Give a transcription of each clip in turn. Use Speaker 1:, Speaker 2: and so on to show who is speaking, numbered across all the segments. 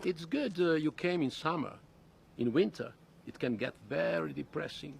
Speaker 1: It's good you came in summer. In winter, it can get very depressing.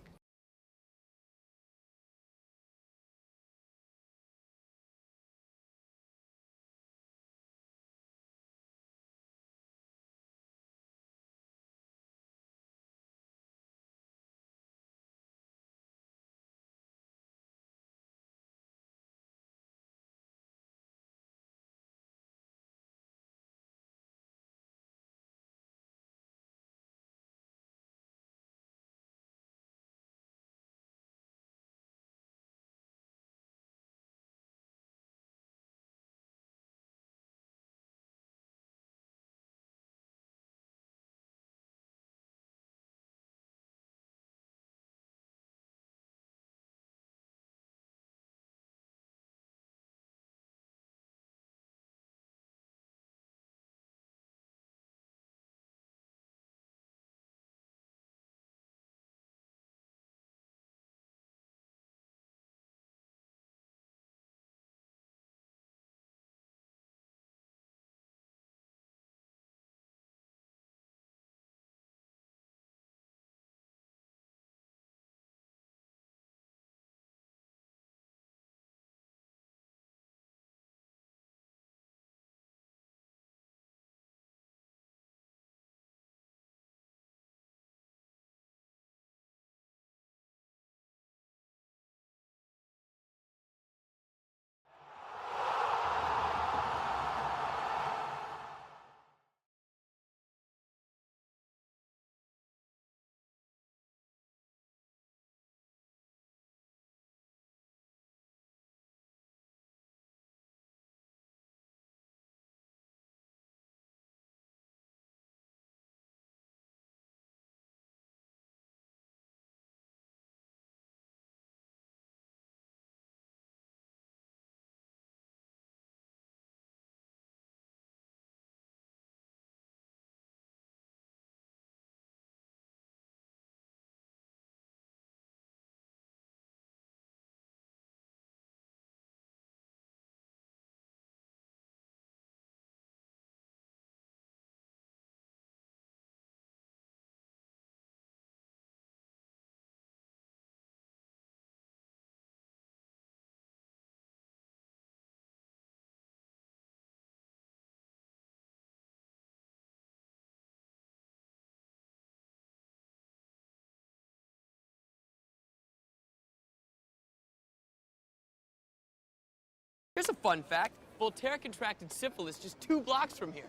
Speaker 2: Here's a fun fact. Voltaire contracted syphilis just 2 blocks from here.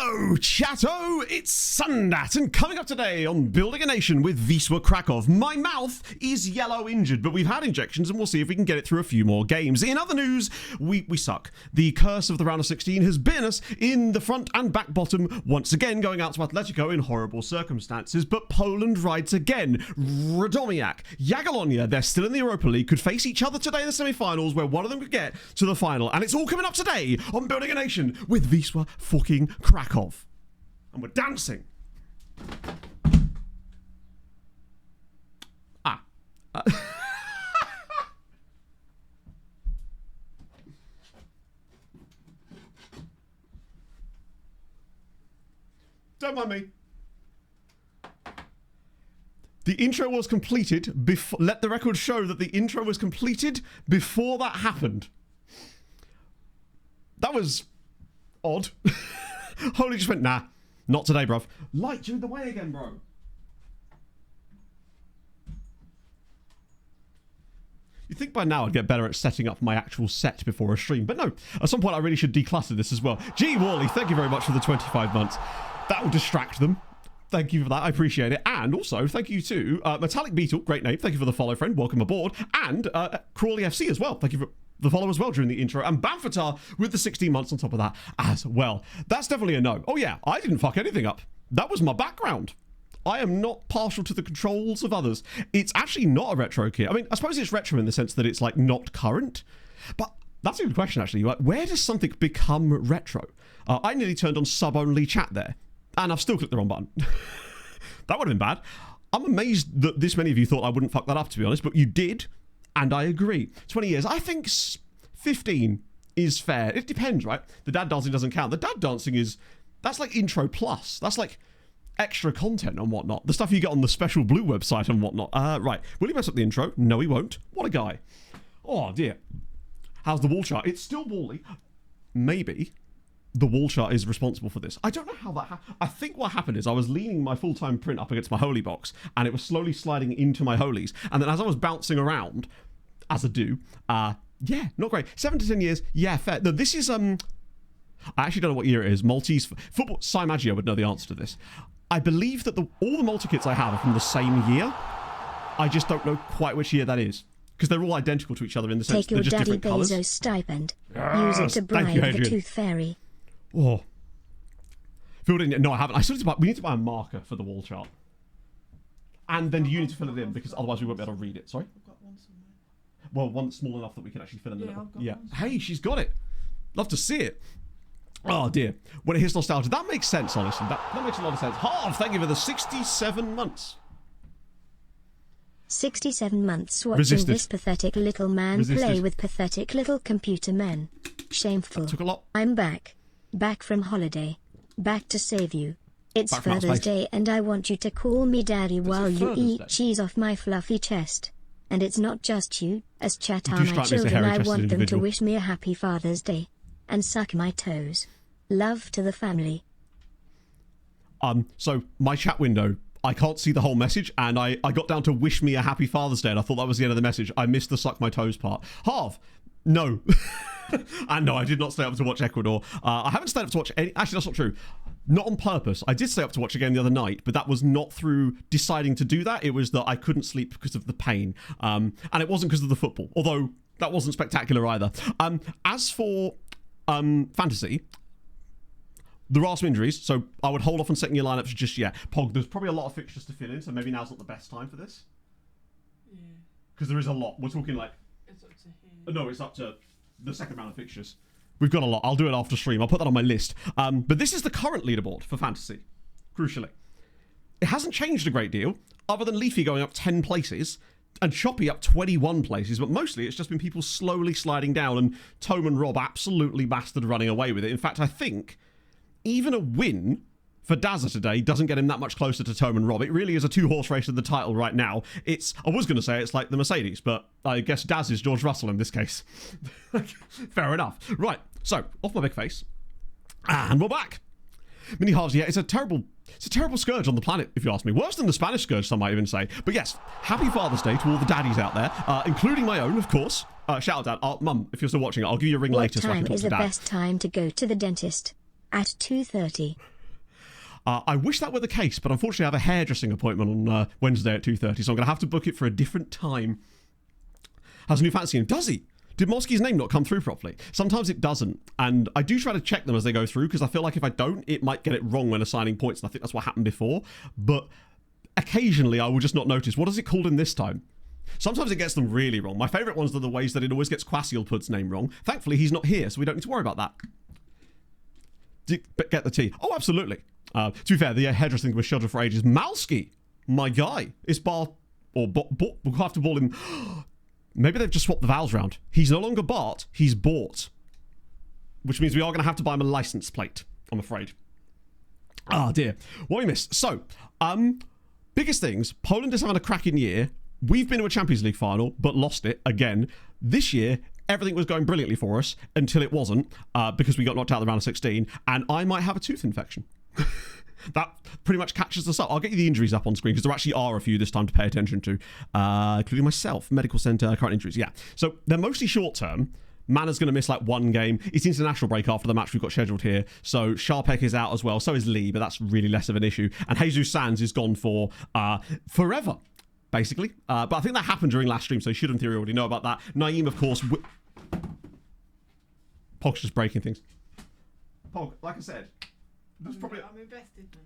Speaker 3: Hello, chatto! It's Sundat, and coming up today on Building a Nation with Wisła Kraków, my mouth is yellow injured, but we've had injections and we'll see if we can get it through a few more games. In other news, we suck. The curse of the round of 16 has bitten us in the front and back bottom, once again going out to Atletico in horrible circumstances, but Poland rides again. Radomiak, Jagiellonia, they're still in the Europa League, could face each other today in the semi-finals where one of them could get to the final, and it's all coming up today on Building a Nation with Wisła fucking Kraków. And we're dancing. Don't mind me. The intro was completed before. Let the record show that the intro was completed before that happened. That was odd. Holy just went, nah, not today, bruv. Light you the way again, bro. You'd think by now I'd get better at setting up my actual set before a stream, but no, at some point I really should declutter this as well. G. Worley, thank you very much for the 25 months. That will distract them. Thank you for that, I appreciate it. And also, thank you to Metallic Beetle, great name, thank you for the follow, friend, welcome aboard. And Crawley FC as well, thank you for the follow as well during the intro, and Bamfatar with the 16 months on top of that as well. That's definitely a no. Oh yeah, I didn't fuck anything up. That was my background. I am not partial to the controls of others. It's actually not a retro kit. I mean, I suppose it's retro in the sense that it's like not current, but that's a good question actually. Like, where does something become retro? I nearly turned on sub-only chat there, and I've still clicked the wrong button. That would have been bad. I'm amazed that this many of you thought I wouldn't fuck that up, to be honest, but you did. And I agree. 20 years. I think 15 is fair. It depends, right? The dad dancing doesn't count. The dad dancing is, that's like intro plus. That's like extra content and whatnot. The stuff you get on the Special Blue website and whatnot. Right. Will he mess up the intro? No, he won't. What a guy. Oh, dear. How's the wall chart? It's still wally. Maybe the wall chart is responsible for this. I don't know how that happened. I think what happened is I was leaning my full-time print up against my holy box and it was slowly sliding into my holies. And then as I was bouncing around, as I do, yeah, not great. 7 to 10 years, yeah, fair. No, this is, I actually don't know what year it is. Maltese football, Simagio would know the answer to this. I believe that all the Malta kits I have are from the same year. I just don't know quite which year that is. Because they're all identical to each other in the sense they're just different colours.
Speaker 4: Take your Daddy Bezos stipend. Use it to bribe the Tooth Fairy.
Speaker 3: Oh. Filled in. No, I haven't. We need to buy a marker for the wall chart. And then you need to fill it in because otherwise we won't be able to read it. Sorry?
Speaker 5: I've got one somewhere.
Speaker 3: Well, one small enough that we can actually fill in the
Speaker 5: I've got
Speaker 3: yeah.
Speaker 5: one.
Speaker 3: Hey, she's got it. Love to see it. Oh dear. When it hits nostalgia, that makes sense, honestly. That makes a lot of sense. Harv, thank you for the 67 months.
Speaker 4: 67 months watching
Speaker 3: Resisted.
Speaker 4: this pathetic little man
Speaker 3: Resisted.
Speaker 4: play with pathetic little computer men. Shameful.
Speaker 3: Took a lot.
Speaker 4: I'm back. Back from holiday. Back to save you. It's
Speaker 3: Back from outer
Speaker 4: Father's
Speaker 3: space.
Speaker 4: Day and I want you to call me Daddy while you
Speaker 3: Father's
Speaker 4: eat
Speaker 3: Day?
Speaker 4: cheese off my fluffy chest. And it's not just you, as chat
Speaker 3: You
Speaker 4: are
Speaker 3: do
Speaker 4: my
Speaker 3: strike me as a
Speaker 4: children. I
Speaker 3: hairy-chested
Speaker 4: want them to
Speaker 3: individual.
Speaker 4: wish me a happy Father's Day. And suck my toes. Love to the family.
Speaker 3: So my chat window, I can't see the whole message, and I got down to wish me a happy Father's Day, and I thought that was the end of the message. I missed the suck my toes part. Harv, no. And no, I did not stay up to watch Ecuador. I haven't stayed up to watch any. Actually, that's not true. Not on purpose. I did stay up to watch a game the other night, but that was not through deciding to do that. It was that I couldn't sleep because of the pain. And it wasn't because of the football, although that wasn't spectacular either. As for fantasy, there are some injuries, so I would hold off on setting your lineups just yet. Pog, there's probably a lot of fixtures to fill in, so maybe now's not the best time for this.
Speaker 5: Yeah.
Speaker 3: Because there is a lot. We're talking like...
Speaker 5: It's up to here.
Speaker 3: No, it's up to the second round of fixtures. We've got a lot. I'll do it after stream. I'll put that on my list. But this is the current leaderboard for fantasy, crucially. It hasn't changed a great deal, other than Leafy going up 10 places and Choppy up 21 places, but mostly it's just been people slowly sliding down and Tome and Rob absolutely bastard running away with it. In fact, I think even a win for Dazza today doesn't get him that much closer to Tome and Rob. It really is a two-horse race in the title right now. I was going to say it's like the Mercedes, but I guess Daz is George Russell in this case. Fair enough. Right, so, off my big face. And we're back. Mini halves, yeah, it's a terrible scourge on the planet, if you ask me. Worse than the Spanish scourge, some might even say. But yes, happy Father's Day to all the daddies out there, including my own, of course. Shout out, Dad. Mum, if you're still watching, I'll give you a ring
Speaker 4: What
Speaker 3: later so I can
Speaker 4: time
Speaker 3: talk
Speaker 4: is
Speaker 3: to
Speaker 4: the
Speaker 3: Dad.
Speaker 4: best time to go to the dentist? At 2:30.
Speaker 3: I wish that were the case, but unfortunately I have a hairdressing appointment on Wednesday at 2:30, so I'm going to have to book it for a different time. Has a new fancy name. Does he? Did Mosky's name not come through properly? Sometimes it doesn't, and I do try to check them as they go through, because I feel like if I don't, it might get it wrong when assigning points, and I think that's what happened before. But occasionally I will just not notice. What is it called in this time? Sometimes it gets them really wrong. My favourite ones are the ways that it always gets Quasielpud's name wrong. Thankfully, he's not here, so we don't need to worry about that. Get the tea. Oh, absolutely. To be fair, the hairdressing was scheduled for ages. Malski, my guy, is Bart, or we'll have to call him. Maybe they've just swapped the vowels round. He's no longer Bart, he's Bort. Which means we are going to have to buy him a license plate, I'm afraid. Ah, dear. What we missed. So, biggest things. Poland is having a cracking year. We've been to a Champions League final, but lost it again. This year, everything was going brilliantly for us until it wasn't, because we got knocked out of the round of 16, and I might have a tooth infection. That pretty much catches us up. I'll get you the injuries up on screen, because there actually are a few this time to pay attention to, including myself. Medical centre, current injuries, yeah. So they're mostly short-term. Mana's going to miss like one game. It's international break after the match we've got scheduled here. So Sharpek is out as well. So is Lee, but that's really less of an issue. And Jesus Sands is gone for forever, basically. But I think that happened during last stream, so you should in theory already know about that. Naeem, of course. Pog's just breaking things. Pog, like I said, there's probably...
Speaker 5: I'm invested now.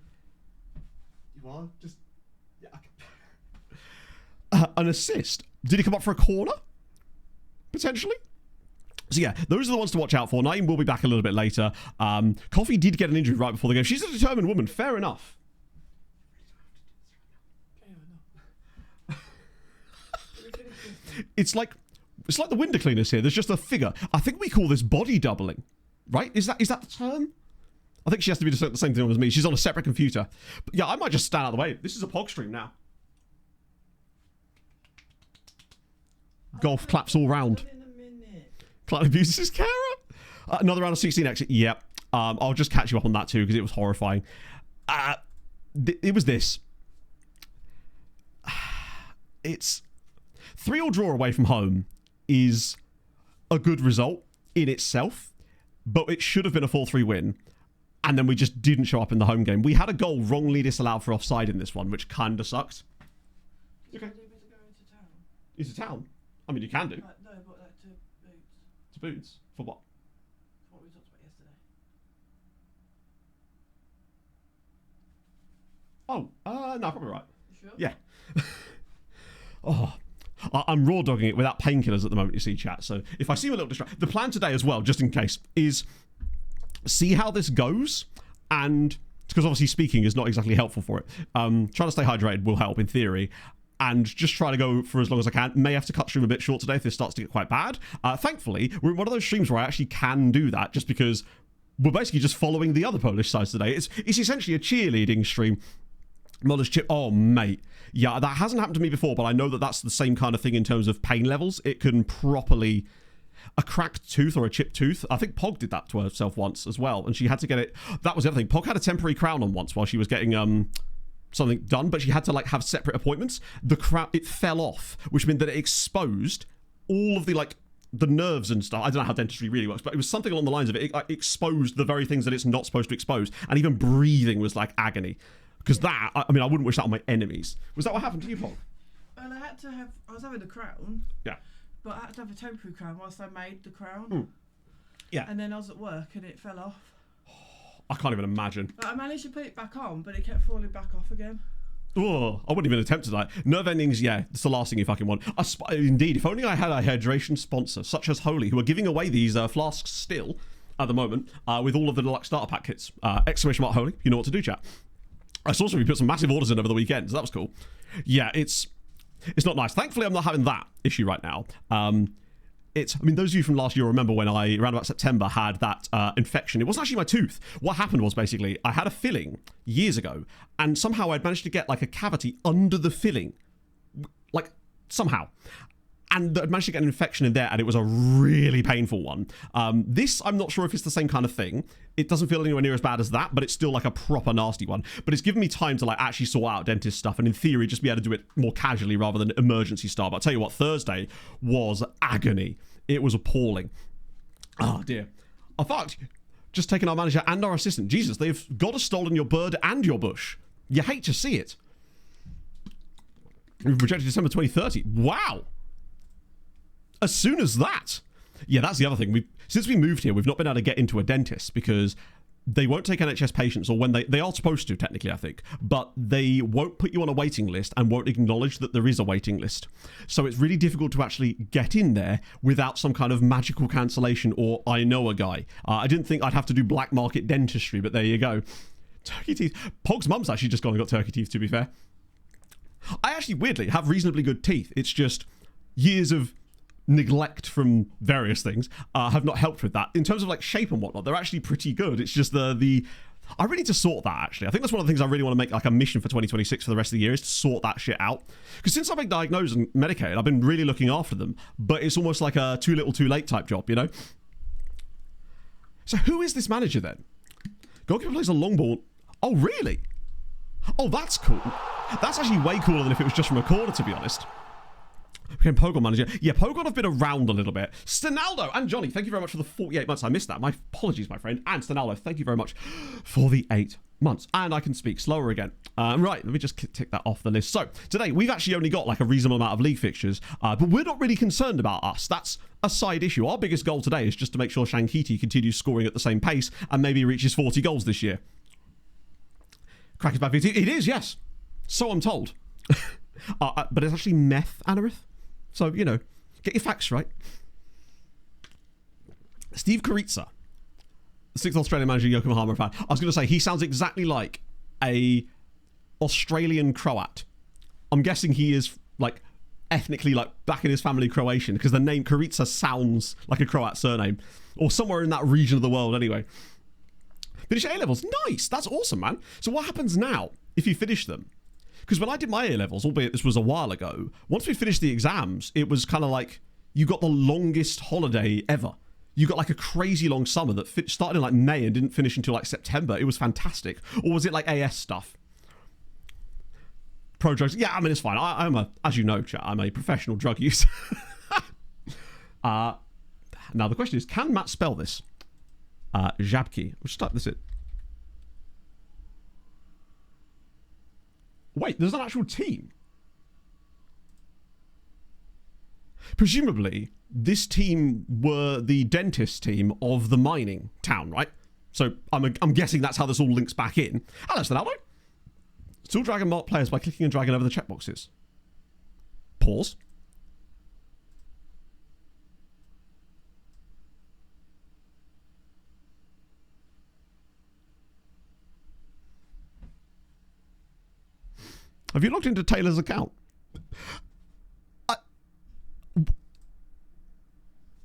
Speaker 3: You are? Just... Yeah. An assist. Did he come up for a corner? Potentially? So yeah, those are the ones to watch out for. Naeem will be back a little bit later. Coffee did get an injury right before the game. She's a determined woman. Fair enough. It's like the window cleaners here. There's just a figure. I think we call this body doubling, right? Is that the term? I think she has to be the same thing as me. She's on a separate computer. But yeah, I might just stand out of the way. This is a Pog stream now. Golf claps all round. Client abuses his carer. Another round of 16 exit. Yep. I'll just catch you up on that too, because it was horrifying. It was this. It's 3-3 draw away from home is a good result in itself, but it should have been a 4-3 win. And then we just didn't show up in the home game. We had a goal wrongly disallowed for offside in this one, which kind of sucks. Okay. Into town? I mean, you can do.
Speaker 5: No, but like to Boots.
Speaker 3: To Boots? For what?
Speaker 5: What we talked about yesterday.
Speaker 3: Oh, no, probably right.
Speaker 5: You sure?
Speaker 3: Yeah. I'm raw dogging it without painkillers at the moment, you see, chat. So if I seem a little distracted, the plan today as well, just in case, is see how this goes, and because obviously speaking is not exactly helpful for it. Trying to stay hydrated will help in theory, and just try to go for as long as I can. May have to cut stream a bit short today if this starts to get quite bad. Thankfully, we're in one of those streams where I actually can do that, just because we're basically just following the other Polish sides today. It's essentially a cheerleading stream. Knowledge chip. Oh, mate. Yeah, that hasn't happened to me before, but I know that that's the same kind of thing in terms of pain levels. It can properly... A cracked tooth or a chipped tooth. I think Pog did that to herself once as well, and she had to get it... That was the other thing. Pog had a temporary crown on once while she was getting something done, but she had to like have separate appointments. The crown, it fell off, which meant that it exposed all of the nerves and stuff. I don't know how dentistry really works, but it was something along the lines of it. It exposed the very things that it's not supposed to expose, and even breathing was like agony. Because that, I mean, I wouldn't wish that on my enemies. Was that what happened to you, Pog?
Speaker 5: Well, I was having the crown.
Speaker 3: Yeah.
Speaker 5: But I had to have a temporary crown whilst I made the crown.
Speaker 3: Mm. Yeah.
Speaker 5: And then I was at work and it fell off.
Speaker 3: I can't even imagine.
Speaker 5: But I managed to put it back on, but it kept falling back off again.
Speaker 3: Oh, I wouldn't even attempt to that. Nerve endings, yeah, it's the last thing you fucking want. Indeed, if only I had a hydration sponsor, such as Holy, who are giving away these flasks still, at the moment, with all of the deluxe starter pack kits. Exclamation mark Holy, you know what to do, chat. I saw we put some massive orders in over the weekend, so that was cool. Yeah, it's not nice. Thankfully, I'm not having that issue right now. I mean, those of you from last year remember when I, around about September, had that infection. It wasn't actually my tooth. What happened was basically I had a filling years ago, and somehow I'd managed to get like a cavity under the filling, like somehow. And I'd managed to get an infection in there, and it was a really painful one. This, I'm not sure if it's the same kind of thing. It doesn't feel anywhere near as bad as that, but it's still like a proper nasty one. But it's given me time to like actually sort out dentist stuff, and in theory, just be able to do it more casually rather than emergency style. But I'll tell you what, Thursday was agony. It was appalling. Oh dear. In fact, just taken our manager and our assistant. Jesus, they've got us stolen your bird and your bush. You hate to see it. We've rejected December 2030. Wow. As soon as that. Yeah, that's the other thing. Since we moved here, we've not been able to get into a dentist because they won't take NHS patients, or when they are supposed to, technically, I think, but they won't put you on a waiting list and won't acknowledge that there is a waiting list. So it's really difficult to actually get in there without some kind of magical cancellation or I know a guy. I didn't think I'd have to do black market dentistry, but there you go. Turkey teeth. Pog's mum's actually just gone and got turkey teeth, to be fair. I actually, weirdly, have reasonably good teeth. It's just years of neglect from various things have not helped with that. In terms of like shape and whatnot, they're actually pretty good. It's just I really need to sort that, actually. I think that's one of the things I really want to make like a mission for 2026 for the rest of the year, is to sort that shit out. Because since I've been diagnosed and medicated, I've been really looking after them, but it's almost like a too little too late type job, you know? So who is this manager then? Goalkeeper plays a long ball. Oh, really? Oh, that's cool. That's actually way cooler than if it was just from a corner, to be honest. Became Pogon manager. Yeah, Pogon have been around a little bit. Stinaldo and Johnny, thank you very much for the 48 months. I missed that. My apologies, my friend. And Stinaldo, thank you very much for the 8 months. And I can speak slower again. Right, let me just tick that off the list. So, today, we've actually only got like a reasonable amount of league fixtures, but we're not really concerned about us. That's a side issue. Our biggest goal today is just to make sure Shankiti continues scoring at the same pace and maybe reaches 40 goals this year. Crack is bad for your team. It is, yes. So I'm told. But it's actually meth, Anarith. So, you know, get your facts right. Steve Karitsa, the 6th Australian manager, Yokohama fan. I was going to say, he sounds exactly like a Australian Croat. I'm guessing he is, like, ethnically, like, back in his family Croatian, because the name Karitsa sounds like a Croat surname. Or somewhere in that region of the world, anyway. Finish A-levels. Nice. That's awesome, man. So what happens now if you finish them? Because when I did my A-levels, albeit this was a while ago, once we finished the exams, it was kind of like you got the longest holiday ever. You got like a crazy long summer that started in like May and didn't finish until like September. It was fantastic. Or was it like AS stuff? Pro drugs. Yeah, I mean, it's fine. I'm as you know, chat, I'm a professional drug user. Now the question is, can Matt spell this? Jabki. We'll just type this in. Wait, there's an actual team. Presumably, this team were the dentist team of the mining town, right? So I'm guessing that's how this all links back in. Hello, Stinaldo. Still dragging mark players by clicking and dragging over the checkboxes. Pause. Have you logged into Taylor's account?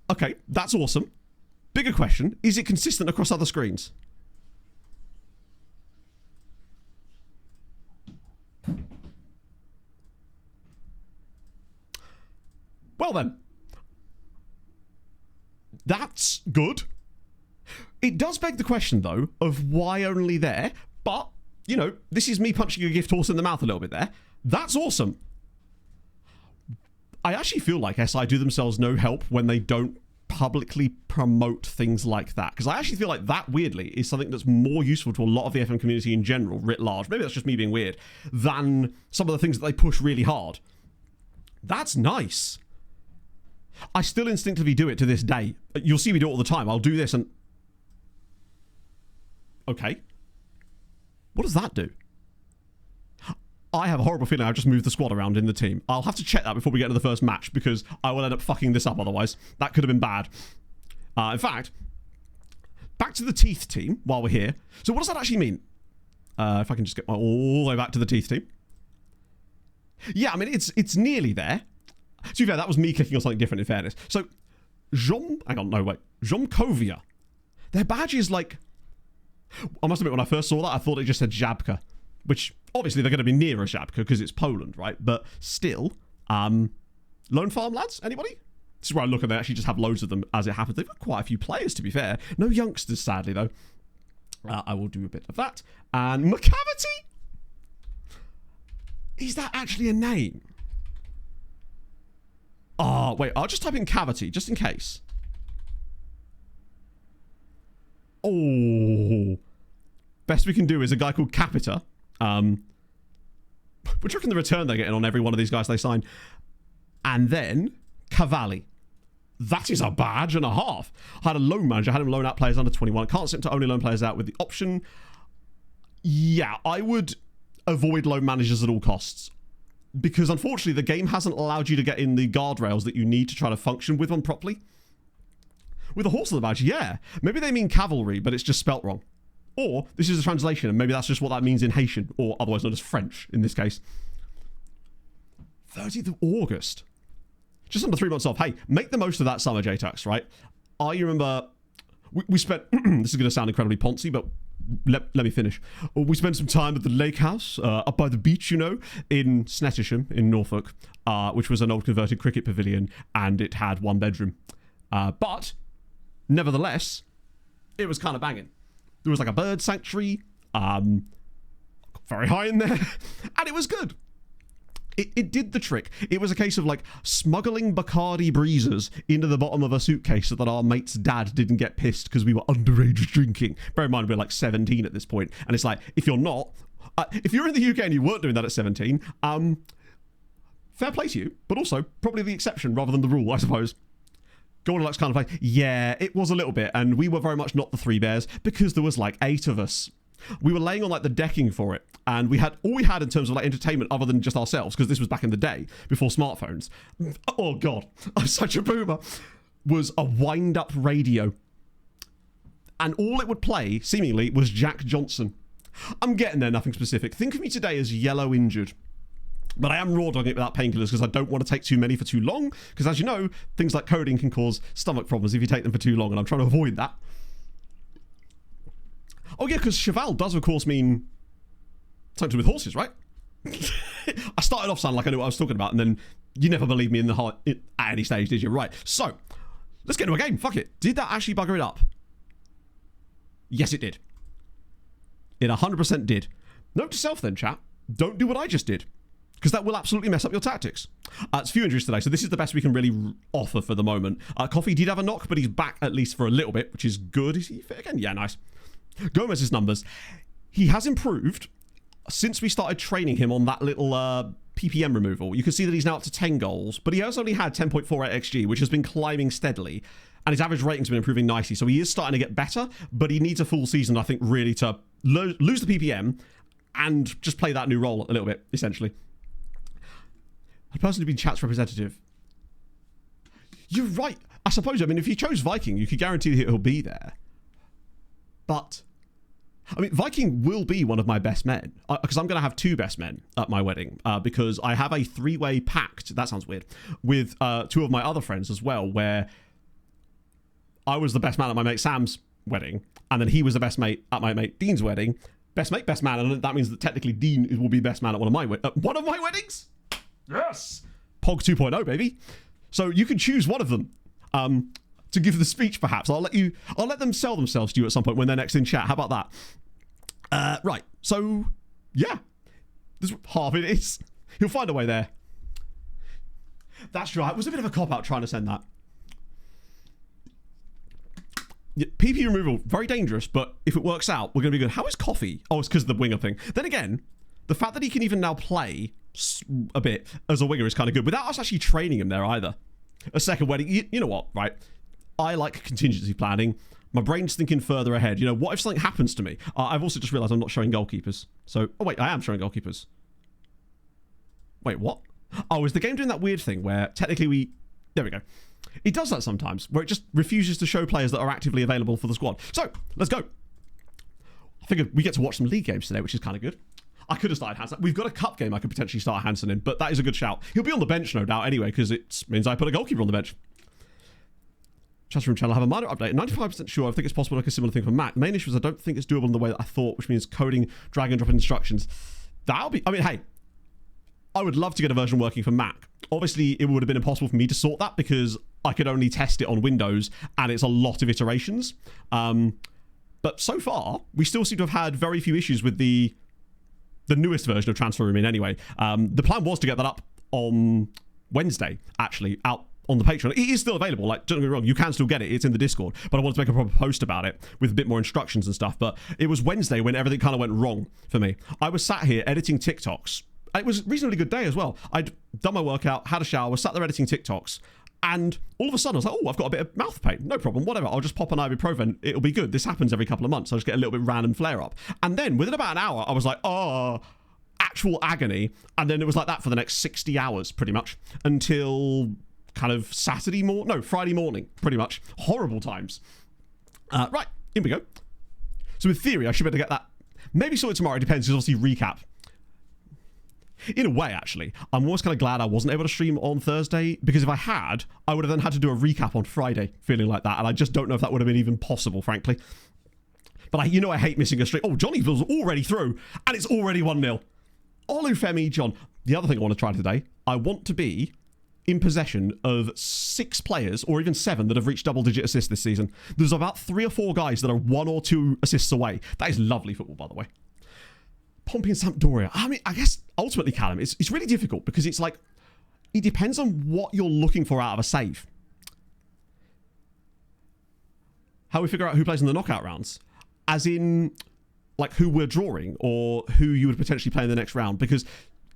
Speaker 3: Okay, that's awesome. Bigger question, is it consistent across other screens? Well then. That's good. It does beg the question, though, of why only there, but... You know, this is me punching a gift horse in the mouth a little bit there. That's awesome. I actually feel like SI do themselves no help when they don't publicly promote things like that. Because I actually feel like that, weirdly, is something that's more useful to a lot of the FM community in general, writ large. Maybe that's just me being weird. Than some of the things that they push really hard. That's nice. I still instinctively do it to this day. You'll see me do it all the time. I'll do this and... Okay. What does that do? I have a horrible feeling I've just moved the squad around in the team. I'll have to check that before we get to the first match because I will end up fucking this up otherwise. That could have been bad. In fact, back to the teeth team while we're here. So what does that actually mean? If I can just get all the way back to the teeth team. Yeah, I mean, it's nearly there. To be fair, that was me clicking on something different in fairness. So, Zomkovia. Their badge is like... I must admit, when I first saw that, I thought it just said Żabka, which obviously they're going to be near a Żabka because it's Poland, right? But still, Lone Farm lads, anybody? This is where I look and they actually just have loads of them as it happens. They've got quite a few players, to be fair. No youngsters, sadly, though. I will do a bit of that. And McCavity? Is that actually a name? Oh, wait, I'll just type in cavity, just in case. Oh. Best we can do is a guy called Capita. We're tracking the return they're getting on every one of these guys they sign. And then Cavalli. That is a badge and a half. I had a loan manager, had him loan out players under 21. Can't sit to only loan players out with the option. Yeah, I would avoid loan managers at all costs. Because unfortunately, the game hasn't allowed you to get in the guardrails that you need to try to function with one properly. With a horse on the badge, yeah. Maybe they mean cavalry, but it's just spelt wrong. Or this is a translation, and maybe that's just what that means in Haitian, or otherwise known as French in this case. 30th of August. Just under 3 months off. Hey, make the most of that summer, JTux, right? I remember we spent, this is going to sound incredibly poncy, but let me finish. We spent some time at the lake house, up by the beach, you know, in Snettisham in Norfolk, which was an old converted cricket pavilion, and it had 1 bedroom. But, nevertheless, it was kind of banging. There was like a bird sanctuary, very high in there, and it was good. It did the trick. It was a case of like smuggling Bacardi breezers into the bottom of a suitcase so that our mate's dad didn't get pissed because we were underage drinking. Bear in mind, we're like 17 at this point. And it's like, if you're not, if you're in the UK and you weren't doing that at 17, fair play to you, but also probably the exception rather than the rule, I suppose. Goldilocks kind of like, yeah, it was a little bit. And we were very much not the Three Bears because there was like 8 of us. We were laying on like the decking for it, and we had all we had in terms of like entertainment other than just ourselves, because this was back in the day before smartphones. Oh god, I'm such a boomer. Was a wind-up radio, and all it would play seemingly was Jack Johnson. I'm getting there, nothing specific. Think of me today as yellow injured, but I am raw dogging it without painkillers because I don't want to take too many for too long. Because as you know, things like codeine can cause stomach problems if you take them for too long, and I'm trying to avoid that. Oh yeah, because cheval does of course mean something to do with horses, right? I started off sounding like I knew what I was talking about, and then you never believed me in the heart at any stage, did you? Right. So let's get into a game. Fuck it. Did that actually bugger it up? Yes, it did. It 100% did. Note to self then, chat. Don't do what I just did, because that will absolutely mess up your tactics. It's a few injuries today, so this is the best we can really offer for the moment. Coffee did have a knock, but he's back at least for a little bit, which is good. Is he fit again? Yeah, nice. Gomez's numbers. He has improved since we started training him on that little PPM removal. You can see that he's now up to 10 goals, but he has only had 10.48 XG, which has been climbing steadily, and his average rating's been improving nicely, so he is starting to get better, but he needs a full season, I think, really to lose the PPM and just play that new role a little bit, essentially. I'd personally be chat's representative. You're right. I suppose, I mean, if you chose Viking, you could guarantee that he'll be there. But, I mean, Viking will be one of my best men, because I'm going to have 2 best men at my wedding, because I have a 3-way pact, that sounds weird, with 2 of my other friends as well, where I was the best man at my mate Sam's wedding, and then he was the best mate at my mate Dean's wedding. Best mate, best man, and that means that technically Dean will be best man at one of my weddings? Yes! Pog 2.0, baby. So you can choose one of them. To give the speech, perhaps. I'll let them sell themselves to you at some point when they're next in chat. How about that? Right. So, yeah. This half it is. He'll find a way there. That's right. It was a bit of a cop-out trying to send that. Yeah, PP removal, very dangerous, but if it works out, we're going to be good. How is Coffee? Oh, it's because of the winger thing. Then again, the fact that he can even now play a bit as a winger is kind of good, without us actually training him there either. A second wedding, you know what, right? I like contingency planning. My brain's thinking further ahead. You know, what if something happens to me? I've also just realised I'm not showing goalkeepers. So, oh wait, I am showing goalkeepers. Wait, what? Oh, is the game doing that weird thing where technically there we go. It does that sometimes, where it just refuses to show players that are actively available for the squad. So, let's go. I figured we get to watch some league games today, which is kind of good. I could have started Hansen. We've got a cup game I could potentially start Hansen in, but that is a good shout. He'll be on the bench, no doubt, anyway, because it means I put a goalkeeper on the bench. Chatroom channel, I have a minor update. 95% sure I think it's possible to make a similar thing for Mac. The main issue is I don't think it's doable in the way that I thought, which means coding, drag and drop instructions. That'll be, I mean, hey, I would love to get a version working for Mac. Obviously, it would have been impossible for me to sort that because I could only test it on Windows and it's a lot of iterations. But so far, we still seem to have had very few issues with the newest version of Transfer Room in anyway. The plan was to get that up on Wednesday, actually, out on the Patreon. It is still available, like, don't get me wrong, you can still get it, it's in the Discord, but I wanted to make a proper post about it with a bit more instructions and stuff. But it was Wednesday when everything kind of went wrong for me. I was sat here editing TikToks. It was a reasonably good day as well. I'd done my workout, had a shower, was sat there editing TikToks, and all of a sudden I was like, oh, I've got a bit of mouth pain. No problem, whatever, I'll just pop an ibuprofen, it'll be good. This happens every couple of months. I just get a little bit random flare up. And then within about an hour, I was like, oh, actual agony. And then it was like that for the next 60 hours, pretty much, until kind of Friday morning, pretty much. Horrible times. Right, here we go. So in theory, I should be able to get that maybe sorted tomorrow. It depends, because obviously recap. In a way, actually, I'm almost kind of glad I wasn't able to stream on Thursday, because if I had, I would have then had to do a recap on Friday, feeling like that, and I just don't know if that would have been even possible, frankly. But I hate missing a stream. Oh, Johnnyville's already through, and it's already 1-0. Olufemi John. The other thing I want to try today, I want to be in possession of 6 players, or even 7, that have reached double-digit assists this season. There's about 3 or 4 guys that are 1 or 2 assists away. That is lovely football, by the way. Pompey and Sampdoria. I mean, I guess ultimately, Callum, it's really difficult, because it's like, it depends on what you're looking for out of a save. How we figure out who plays in the knockout rounds, as in, like, who we're drawing, or who you would potentially play in the next round, because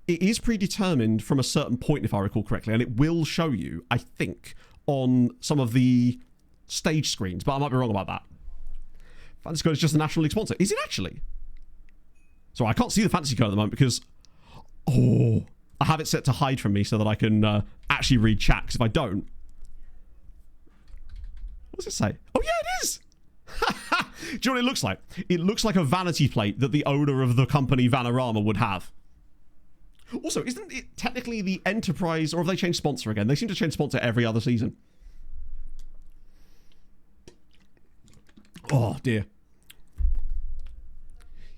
Speaker 3: it is predetermined from a certain point, if I recall correctly, and it will show you, I think, on some of the stage screens, but I might be wrong about that. Fantasy Code is just a National League sponsor. Is it actually? So I can't see the Fantasy Code at the moment because, I have it set to hide from me so that I can actually read chat, because if I don't... What does it say? Oh yeah, it is! Do you know what it looks like? It looks like a vanity plate that the owner of the company Vanarama would have. Also, isn't it technically the Enterprise, or have they changed sponsor again? They seem to change sponsor every other season. Oh dear.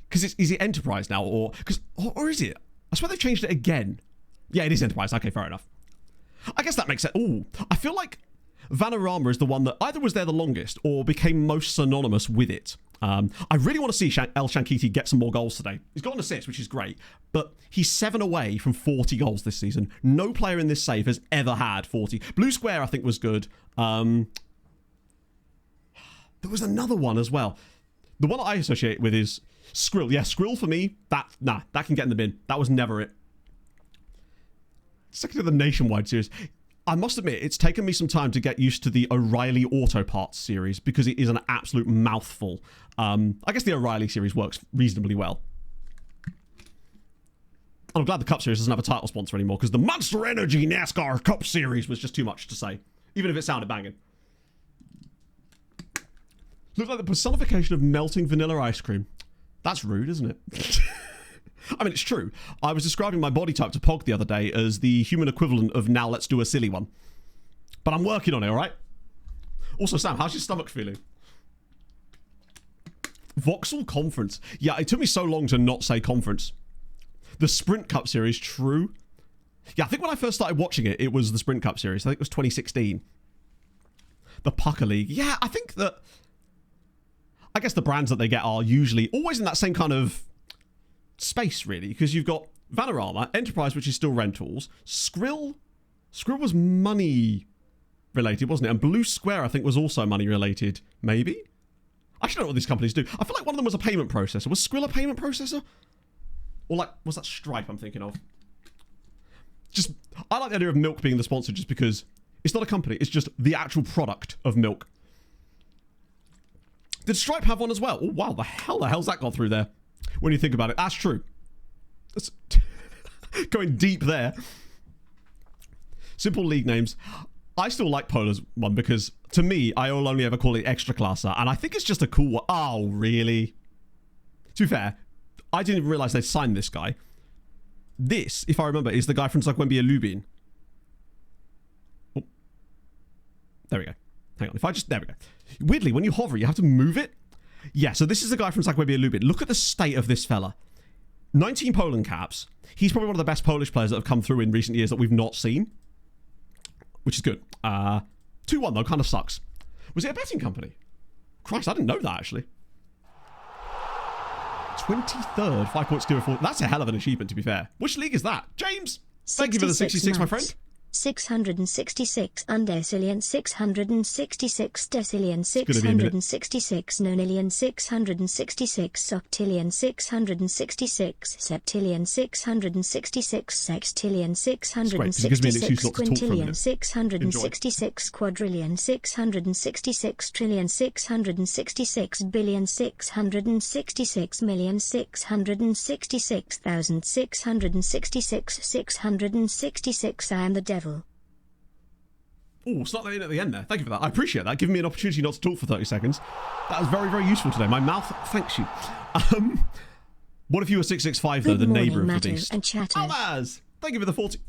Speaker 3: Because is it Enterprise now, or is it? I swear they've changed it again. Yeah, it is Enterprise. Okay, fair enough. I guess that makes sense. Oh, I feel like Vanarama is the one that either was there the longest or became most synonymous with it. I really want to see El Shankiti get some more goals today. He's got an assist, which is great, but he's 7 away from 40 goals this season. No player in this save has ever had 40. Blue Square, I think, was good. There was another one as well. The one that I associate with is Skrill. Yeah, Skrill for me, that can get in the bin. That was never it. Second to the Nationwide series. I must admit, it's taken me some time to get used to the O'Reilly Auto Parts series, because it is an absolute mouthful. I guess the O'Reilly series works reasonably well. I'm glad the Cup Series doesn't have a title sponsor anymore, because the Monster Energy NASCAR Cup Series was just too much to say, even if it sounded banging. Looks like the personification of melting vanilla ice cream. That's rude, isn't it? I mean, it's true. I was describing my body type to Pog the other day as the human equivalent of now let's do a silly one. But I'm working on it, alright? Also, Sam, how's your stomach feeling? Vauxhall Conference. Yeah, it took me so long to not say conference. The Sprint Cup Series, true. Yeah, I think when I first started watching it, it was the Sprint Cup Series. I think it was 2016. The Pucker League. Yeah, I think that... I guess the brands that they get are usually always in that same kind of space, really, because you've got Vanarama, Enterprise, which is still rentals, Skrill was money related, wasn't it? And Blue Square, I think, was also money related, maybe? I should know what these companies do. I feel like one of them was a payment processor. Was Skrill a payment processor? Or like, was that Stripe I'm thinking of? Just, I like the idea of Milk being the sponsor just because it's not a company, it's just the actual product of Milk. Did Stripe have one as well? Oh, wow, the hell's that gone through there? When you think about it, that's true. That's going deep there. Simple league names. I still like Polar's one because, to me, I will only ever call it Extra Classer, and I think it's just a cool one. Oh, really? To be fair, I didn't even realise they'd signed this guy. This, if I remember, is the guy from Zagłębie Lubin. Oh. There we go. Hang on, there we go. Weirdly, when you hover, you have to move it. Yeah, so this is the guy from Zagłębie Lubin. Look at the state of this fella. 19 Poland caps. He's probably one of the best Polish players that have come through in recent years that we've not seen. Which is good. 2-1 though, kind of sucks. Was it a betting company? Christ, I didn't know that actually. 23rd, 5 points to 4. That's a hell of an achievement, to be fair. Which league is that? James! Thank you for the 66, my friend.
Speaker 4: 666 undecillion 666 decillion
Speaker 3: gonna be a minute.
Speaker 4: 666 nonillion 666 octillion 666 septillion 666 sextillion
Speaker 3: Because it gives me an
Speaker 4: 666
Speaker 3: excuse not to talk for a
Speaker 4: quintillion
Speaker 3: minute.
Speaker 4: 666 quadrillion 666 trillion 666 billion 666 million 666 thousand 666 666 I am the devil.
Speaker 3: Oh, start that in at the end there. Thank you for that. I appreciate that. Giving me an opportunity not to talk for 30 seconds. That was very, very useful today. My mouth thanks you. What if you were 665 though,
Speaker 4: Good
Speaker 3: the
Speaker 4: morning,
Speaker 3: neighbour of the
Speaker 4: Matto
Speaker 3: beast?
Speaker 4: and Chatter.
Speaker 3: Almaz! Thank you for the 40.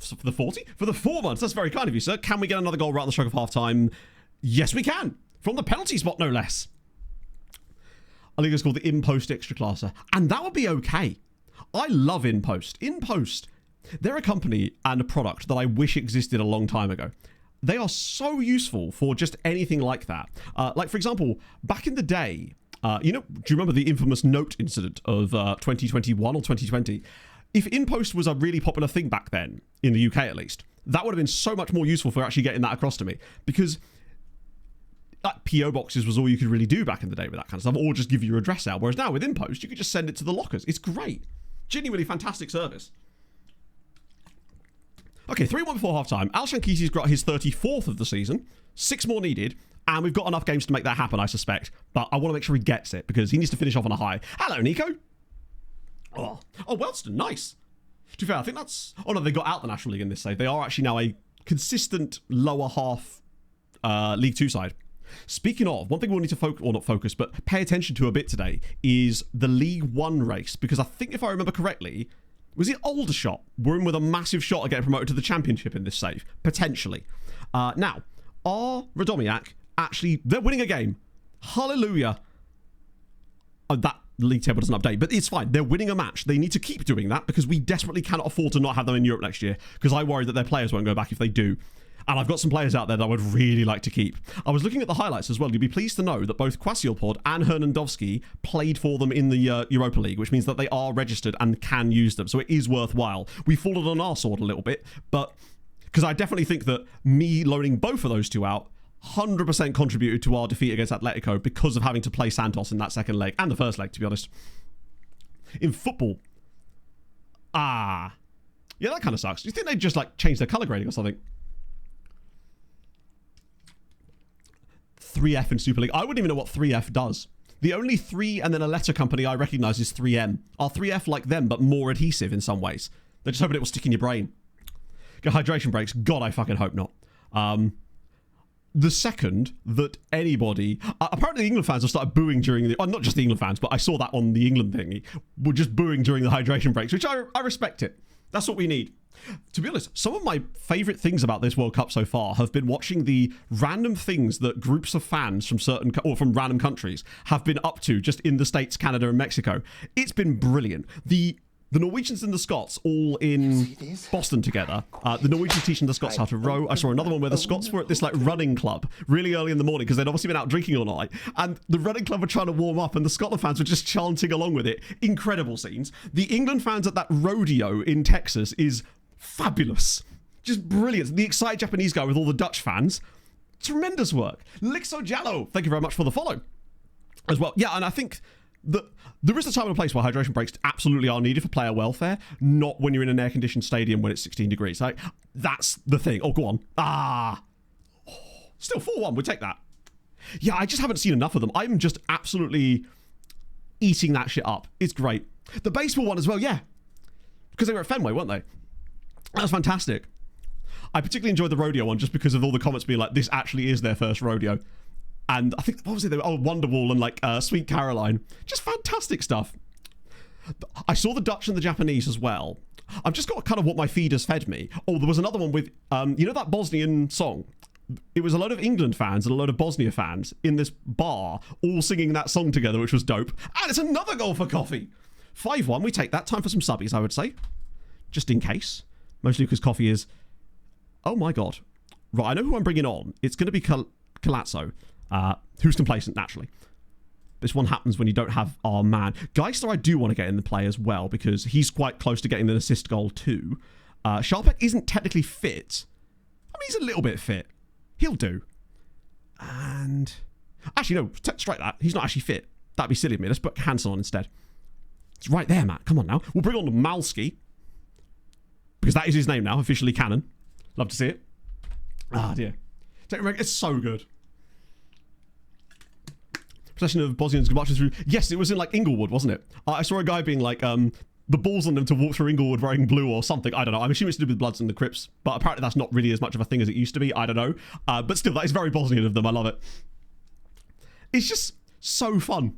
Speaker 3: For the 4 months. That's very kind of you, sir. Can we get another goal right on the stroke of half time? Yes, we can. From the penalty spot, no less. I think it's called the in-post extra classer. And that would be okay. I love in-post. In-post, they're a company and a product that I wish existed a long time ago. They are so useful for just anything like that. Like, for example, back in the day, do you remember the infamous note incident of 2021 or 2020? If in-post was a really popular thing back then, in the UK at least, that would have been so much more useful for actually getting that across to me. Because PO boxes was all you could really do back in the day with that kind of stuff, or just give your address out. Whereas now with in-post, you could just send it to the lockers. It's great. Genuinely fantastic service. Okay, 3-1 before half-time. Al Shankiti's got his 34th of the season. 6 more needed. And we've got enough games to make that happen, I suspect. But I want to make sure he gets it, because he needs to finish off on a high. Hello, Nico. Oh, Wellston, nice. To be fair, I think that's... Oh, no, they got out the National League in this save. They are actually now a consistent lower half League 2 side. Speaking of, one thing we'll need to focus, or not focus, but pay attention to a bit today is the League 1 race. Because I think, if I remember correctly... Was it Aldershot? We're in with a massive shot at getting promoted to the Championship in this save. Potentially. Now, are Radomiak actually... They're winning a game. Hallelujah. That league table doesn't update, but it's fine. They're winning a match. They need to keep doing that because we desperately cannot afford to not have them in Europe next year, because I worry that their players won't go back if they do. And I've got some players out there that I would really like to keep. I was looking at the highlights as well. You'd be pleased to know that both Kwasiopod and Hernandowski played for them in the Europa League, which means that they are registered and can use them. So it is worthwhile. We've fallen on our sword a little bit, but because I definitely think that me loaning both of those two out 100% contributed to our defeat against Atletico because of having to play Santos in that second leg and the first leg, to be honest. In football, yeah, that kind of sucks. Do you think they'd just like change their colour grading or something? 3F in Super League. I wouldn't even know what 3F does. The only 3 and then a letter company I recognise is 3M. Are 3F like them, but more adhesive in some ways? They're just hoping it will stick in your brain. Get hydration breaks. God, I fucking hope not. The second that anybody... apparently the England fans have started booing during the... not just the England fans, but I saw that on the England thingy. Were just booing during the hydration breaks, which I respect it. That's what we need. To be honest, some of my favourite things about this World Cup so far have been watching the random things that groups of fans from from random countries have been up to just in the States, Canada and Mexico. It's been brilliant. The Norwegians and the Scots all in Boston together. The Norwegians teaching the Scots how to row. I saw another one where the Scots were at this like running club really early in the morning because they'd obviously been out drinking all night. And the running club were trying to warm up and the Scotland fans were just chanting along with it. Incredible scenes. The England fans at that rodeo in Texas is fabulous. Just brilliant. The excited Japanese guy with all the Dutch fans. Tremendous work. Lixo Jallo, thank you very much for the follow as well. Yeah, and I think that there is a time and a place where hydration breaks absolutely are needed for player welfare, not when you're in an air-conditioned stadium when it's 16 degrees. Like, that's the thing. Oh, go on. Still 4-1. We'll take that. Yeah, I just haven't seen enough of them. I'm just absolutely eating that shit up. It's great. The baseball one as well, yeah. Because they were at Fenway, weren't they? That was fantastic. I particularly enjoyed the rodeo one just because of all the comments being like, this actually is their first rodeo. And I think, what was it? Wonderwall and like Sweet Caroline. Just fantastic stuff. I saw the Dutch and the Japanese as well. I've just got kind of what my feed has fed me. Oh, there was another one with, you know that Bosnian song? It was a load of England fans and a load of Bosnia fans in this bar all singing that song together, which was dope. And it's another goal for Coffee. 5-1, we take that. Time for some subbies, I would say. Just in case. Mostly because Coffee is... Oh my god. Right, I know who I'm bringing on. It's going to be Calazzo. Who's complacent, naturally. This one happens when you don't have our man. Geister I do want to get in the play as well, because he's quite close to getting an assist goal too. Sharpek isn't technically fit, mean, he's a little bit fit. He'll do. And actually, no, strike that. He's not actually fit. That'd be silly of me. Let's put Hansen on instead. It's right there, Matt. Come on now. We'll bring on Malski, because that is his name now, officially canon. Love to see it. Ah, dear. It's so good. Possession of Bosnians marching through. Yes, it was in like Inglewood, wasn't it? I saw a guy being like, the balls on them to walk through Inglewood wearing blue or something. I don't know. I'm assuming it's to do with Bloods and the Crips, but apparently that's not really as much of a thing as it used to be. I don't know. But still, that is very Bosnian of them. I love it. It's just so fun.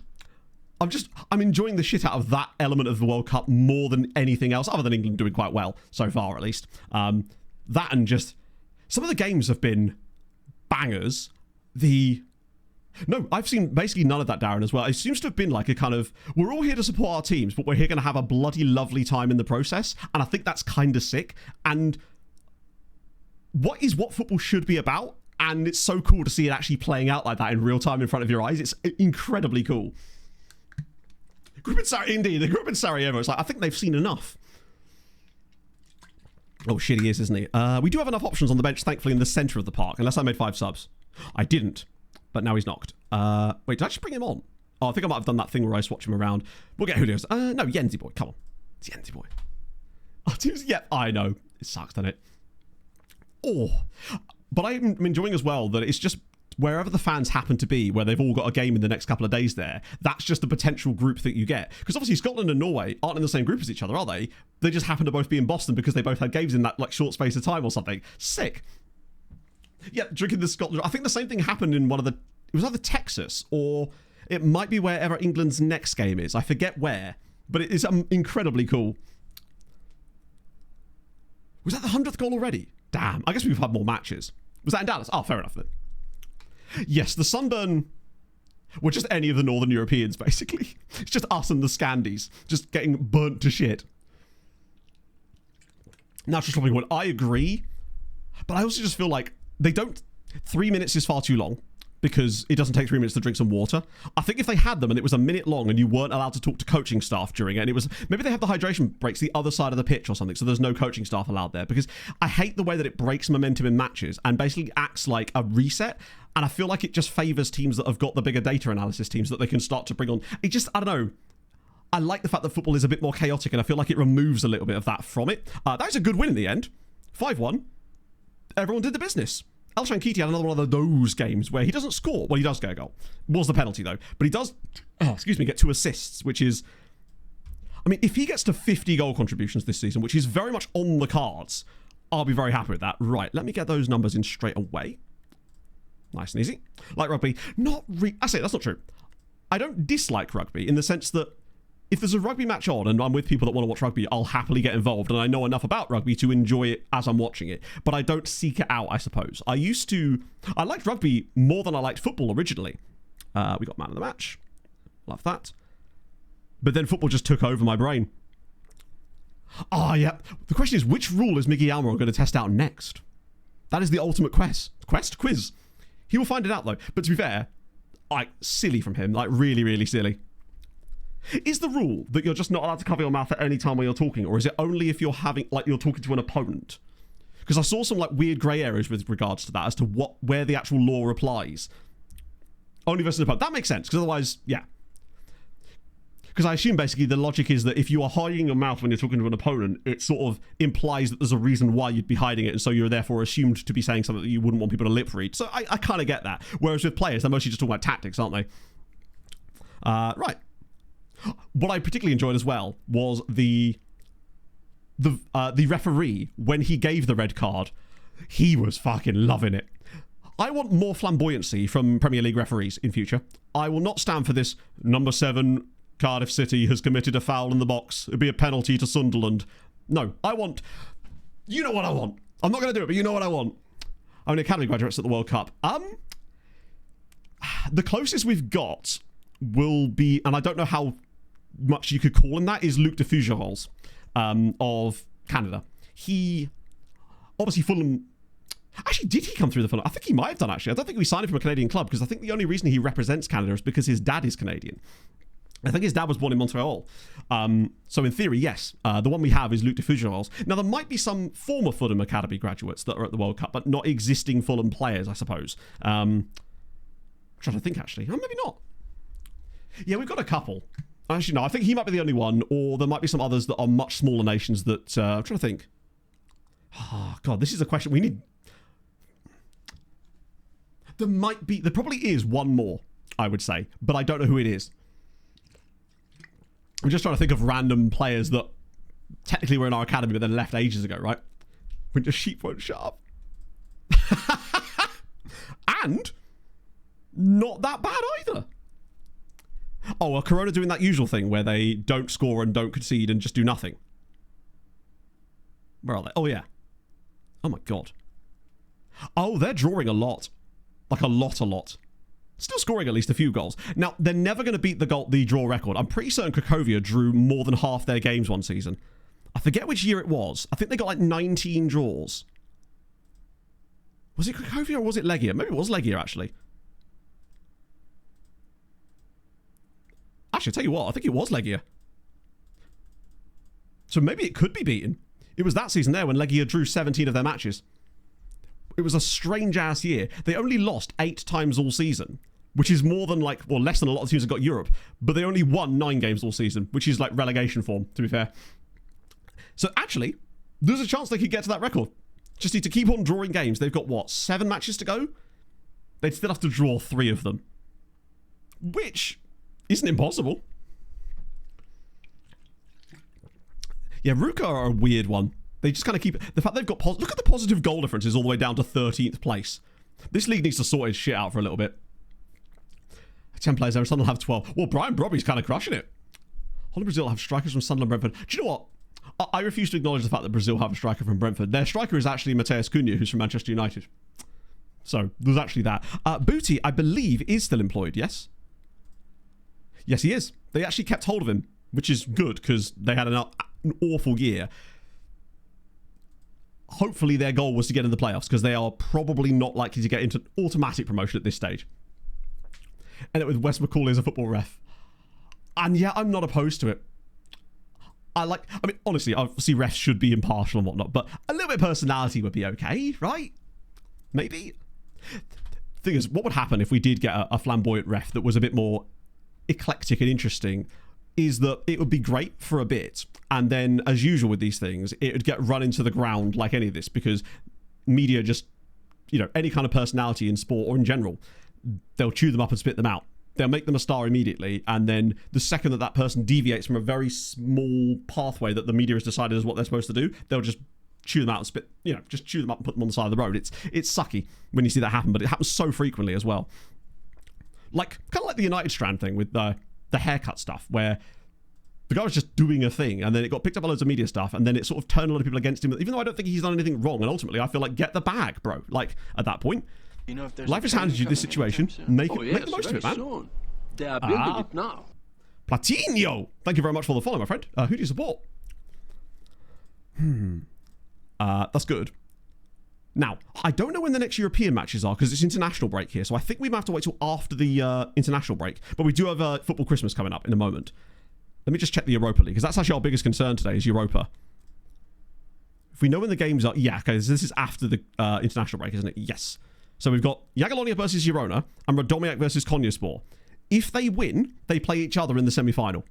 Speaker 3: I'm enjoying the shit out of that element of the World Cup more than anything else, other than England doing quite well so far, at least. That and just some of the games have been bangers. No, I've seen basically none of that, Darren, as well. It seems to have been like a kind of, we're all here to support our teams, but we're here going to have a bloody lovely time in the process. And I think that's kind of sick. And what football should be about. And it's so cool to see it actually playing out like that in real time in front of your eyes. It's incredibly cool. The group in Sarajevo, it's like, I think they've seen enough. Oh, shit, he is, isn't he? We do have enough options on the bench, thankfully, in the centre of the park, unless I made 5 subs. I didn't. But now he's knocked. Wait, did I just bring him on? Oh, I think I might have done that thing where I swatch him around. We'll get Julio's. No, Yenzi boy. Come on. It's Yenzi boy. Oh, yeah, I know. It sucks, doesn't it? Oh. But I'm enjoying as well that it's just wherever the fans happen to be, where they've all got a game in the next couple of days there, that's just the potential group that you get. Because obviously Scotland and Norway aren't in the same group as each other, are they? They just happen to both be in Boston because they both had games in that like short space of time or something. Sick. Yeah, drinking the Scotland. I think the same thing happened in it was either Texas or it might be wherever England's next game is. I forget where, but it is incredibly cool. Was that the 100th goal already? Damn, I guess we've had more matches. Was that in Dallas? Oh, fair enough then. Yes, the sunburn were just any of the Northern Europeans, basically. It's just us and the Scandies, just getting burnt to shit. Natural shopping one, I agree, but I also just feel like 3 minutes is far too long because it doesn't take 3 minutes to drink some water. I think if they had them and it was a minute long and you weren't allowed to talk to coaching staff during it, and it was, maybe they have the hydration breaks the other side of the pitch or something, so there's no coaching staff allowed there, because I hate the way that it breaks momentum in matches and basically acts like a reset, and I feel like it just favours teams that have got the bigger data analysis teams that they can start to bring on. It just, I don't know. I like the fact that football is a bit more chaotic, and I feel like it removes a little bit of that from it. That was a good win in the end. 5-1. Everyone did the business. Elshan Keaty had another one of those games where he doesn't score. Well, he does get a goal. Was the penalty, though. But he does, get 2 assists, which is... I mean, if he gets to 50 goal contributions this season, which is very much on the cards, I'll be very happy with that. Right, let me get those numbers in straight away. Nice and easy. Like rugby. That's not true. I don't dislike rugby in the sense that if there's a rugby match on and I'm with people that want to watch rugby, I'll happily get involved, and I know enough about rugby to enjoy it as I'm watching it, but I don't seek it out, I suppose. I liked rugby more than I liked football originally. We got man of the match. Love that. But then football just took over my brain. Oh, yeah. The question is, which rule is Miggy Almiron going to test out next? That is the ultimate quiz. He will find it out, though. But to be fair, silly from him. Really, really silly. Is the rule that you're just not allowed to cover your mouth at any time when you're talking, or is it only if you're you're talking to an opponent? Because I saw some weird grey areas with regards to that as to where the actual law applies. Only versus an opponent. That makes sense, because otherwise, yeah. Because I assume basically the logic is that if you are hiding your mouth when you're talking to an opponent, it sort of implies that there's a reason why you'd be hiding it, and so you're therefore assumed to be saying something that you wouldn't want people to lip read. So I kind of get that. Whereas with players, they're mostly just talking about tactics, aren't they? Right. What I particularly enjoyed as well was the referee, when he gave the red card, he was fucking loving it. I want more flamboyancy from Premier League referees in future. I will not stand for this number 7 Cardiff City has committed a foul in the box. It'd be a penalty to Sunderland. No, I want... You know what I want. I'm not going to do it, but you know what I want. Only Academy graduates at the World Cup. The closest we've got will be, and I don't know how much you could call him that, is Luc de Fougerolles of Canada. He... Obviously, Fulham... Actually, did he come through the Fulham? I think he might have done, actually. I don't think we signed him from a Canadian club, because I think the only reason he represents Canada is because his dad is Canadian. I think his dad was born in Montreal. So in theory, yes. The one we have is Luc de Fougerolles. Now, there might be some former Fulham Academy graduates that are at the World Cup, but not existing Fulham players, I suppose. I'm trying to think, actually. Oh, maybe not. Yeah, we've got a couple. Actually, no, I think he might be the only one, or there might be some others that are much smaller nations that... I'm trying to think. Oh, God, this is a question we need... There probably is one more, I would say, but I don't know who it is. I'm just trying to think of random players that technically were in our academy but then left ages ago, right? When your sheep won't shut up. And not that bad either. Oh, are Corona doing that usual thing where they don't score and don't concede and just do nothing? Where are they? Oh, yeah. Oh, my God. Oh, they're drawing a lot. Like a lot. Still scoring at least a few goals. Now, they're never going to beat the draw record. I'm pretty certain Cracovia drew more than half their games one season. I forget which year it was. I think they got like 19 draws. Was it Cracovia or was it Legia? Maybe it was Legia, actually. Actually, I'll tell you what. I think it was Legia. So maybe it could be beaten. It was that season there when Legia drew 17 of their matches. It was a strange-ass year. They only lost 8 times all season, which is more than less than a lot of teams that got Europe. But they only won 9 games all season, which is like relegation form, to be fair. So actually, there's a chance they could get to that record. Just need to keep on drawing games. They've got, 7 matches to go? They'd still have to draw 3 of them. Which isn't impossible. Yeah, Ruka are a weird one. They just kind of keep... The fact they've got... Look at the positive goal differences all the way down to 13th place. This league needs to sort its shit out for a little bit. 10 players there, and Sunderland have 12. Well, Brian Brobby's kind of crushing it. Holland Brazil have strikers from Sunderland and Brentford. Do you know what? I refuse to acknowledge the fact that Brazil have a striker from Brentford. Their striker is actually Mateus Cunha, who's from Manchester United. So, there's actually that. Booty, I believe, is still employed, yes? Yes, he is. They actually kept hold of him, which is good, because they had an awful year. Hopefully their goal was to get in the playoffs, because they are probably not likely to get into automatic promotion at this stage. And it with Wes McCauley as a football ref. And yeah, I'm not opposed to it. I mean, honestly, obviously refs should be impartial and whatnot, but a little bit of personality would be okay, right? Maybe. Thing is, what would happen if we did get a flamboyant ref that was a bit more eclectic and interesting is that it would be great for a bit, and then, as usual with these things, it would get run into the ground like any of this, because media just, any kind of personality in sport or in general, they'll chew them up and spit them out. They'll make them a star immediately, and then the second that person deviates from a very small pathway that the media has decided is what they're supposed to do, they'll just chew them out and spit, just chew them up and put them on the side of the road. It's sucky when you see that happen, but it happens so frequently as well. Kind of like the United Strand thing with the haircut stuff, where the guy was just doing a thing, and then it got picked up by loads of media stuff, and then it sort of turned a lot of people against him, even though I don't think he's done anything wrong. And ultimately, I feel like, get the bag, bro. At that point, life has handed you this situation. Make the most of it, man.
Speaker 1: Soon. They are building it now.
Speaker 3: Platino! Thank you very much for the follow, my friend. Who do you support? That's good. Now, I don't know when the next European matches are, because it's international break here, so I think we might have to wait till after the international break. But we do have Football Christmas coming up in a moment. Let me just check the Europa League, because that's actually our biggest concern today, is Europa. If we know when the games are... Yeah, okay, this is after the international break, isn't it? Yes. So we've got Jagiellonia versus Girona, and Radomiak versus Konyaspor. If they win, they play each other in the semi-final.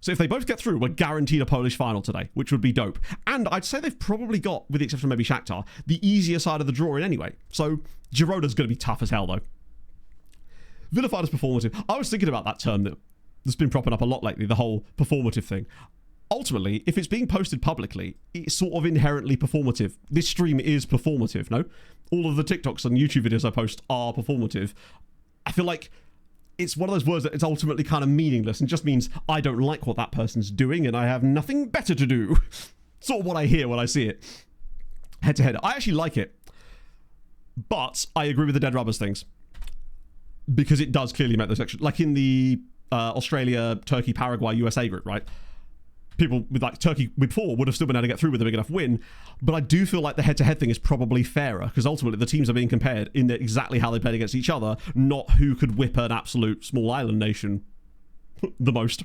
Speaker 3: So if they both get through, we're guaranteed a Polish final today, which would be dope. And I'd say they've probably got, with the exception of maybe Shakhtar, the easier side of the draw in anyway. So Girona's going to be tough as hell, though. Vilified as performative. I was thinking about that term that's been propping up a lot lately, the whole performative thing. Ultimately, if it's being posted publicly, it's sort of inherently performative. This stream is performative, no? All of the TikToks and YouTube videos I post are performative. I feel like it's one of those words that it's ultimately kind of meaningless and just means I don't like what that person's doing and I have nothing better to do. Sort of what I hear when I see it. Head to head. I actually like it. But I agree with the Dead Rubbers things. Because it does clearly make those sections. Like in the Australia, Turkey, Paraguay, USA group, right? People with Turkey before would have still been able to get through with a big enough win. But I do feel like the head-to-head thing is probably fairer, because ultimately the teams are being compared in exactly how they played against each other, not who could whip an absolute small island nation the most.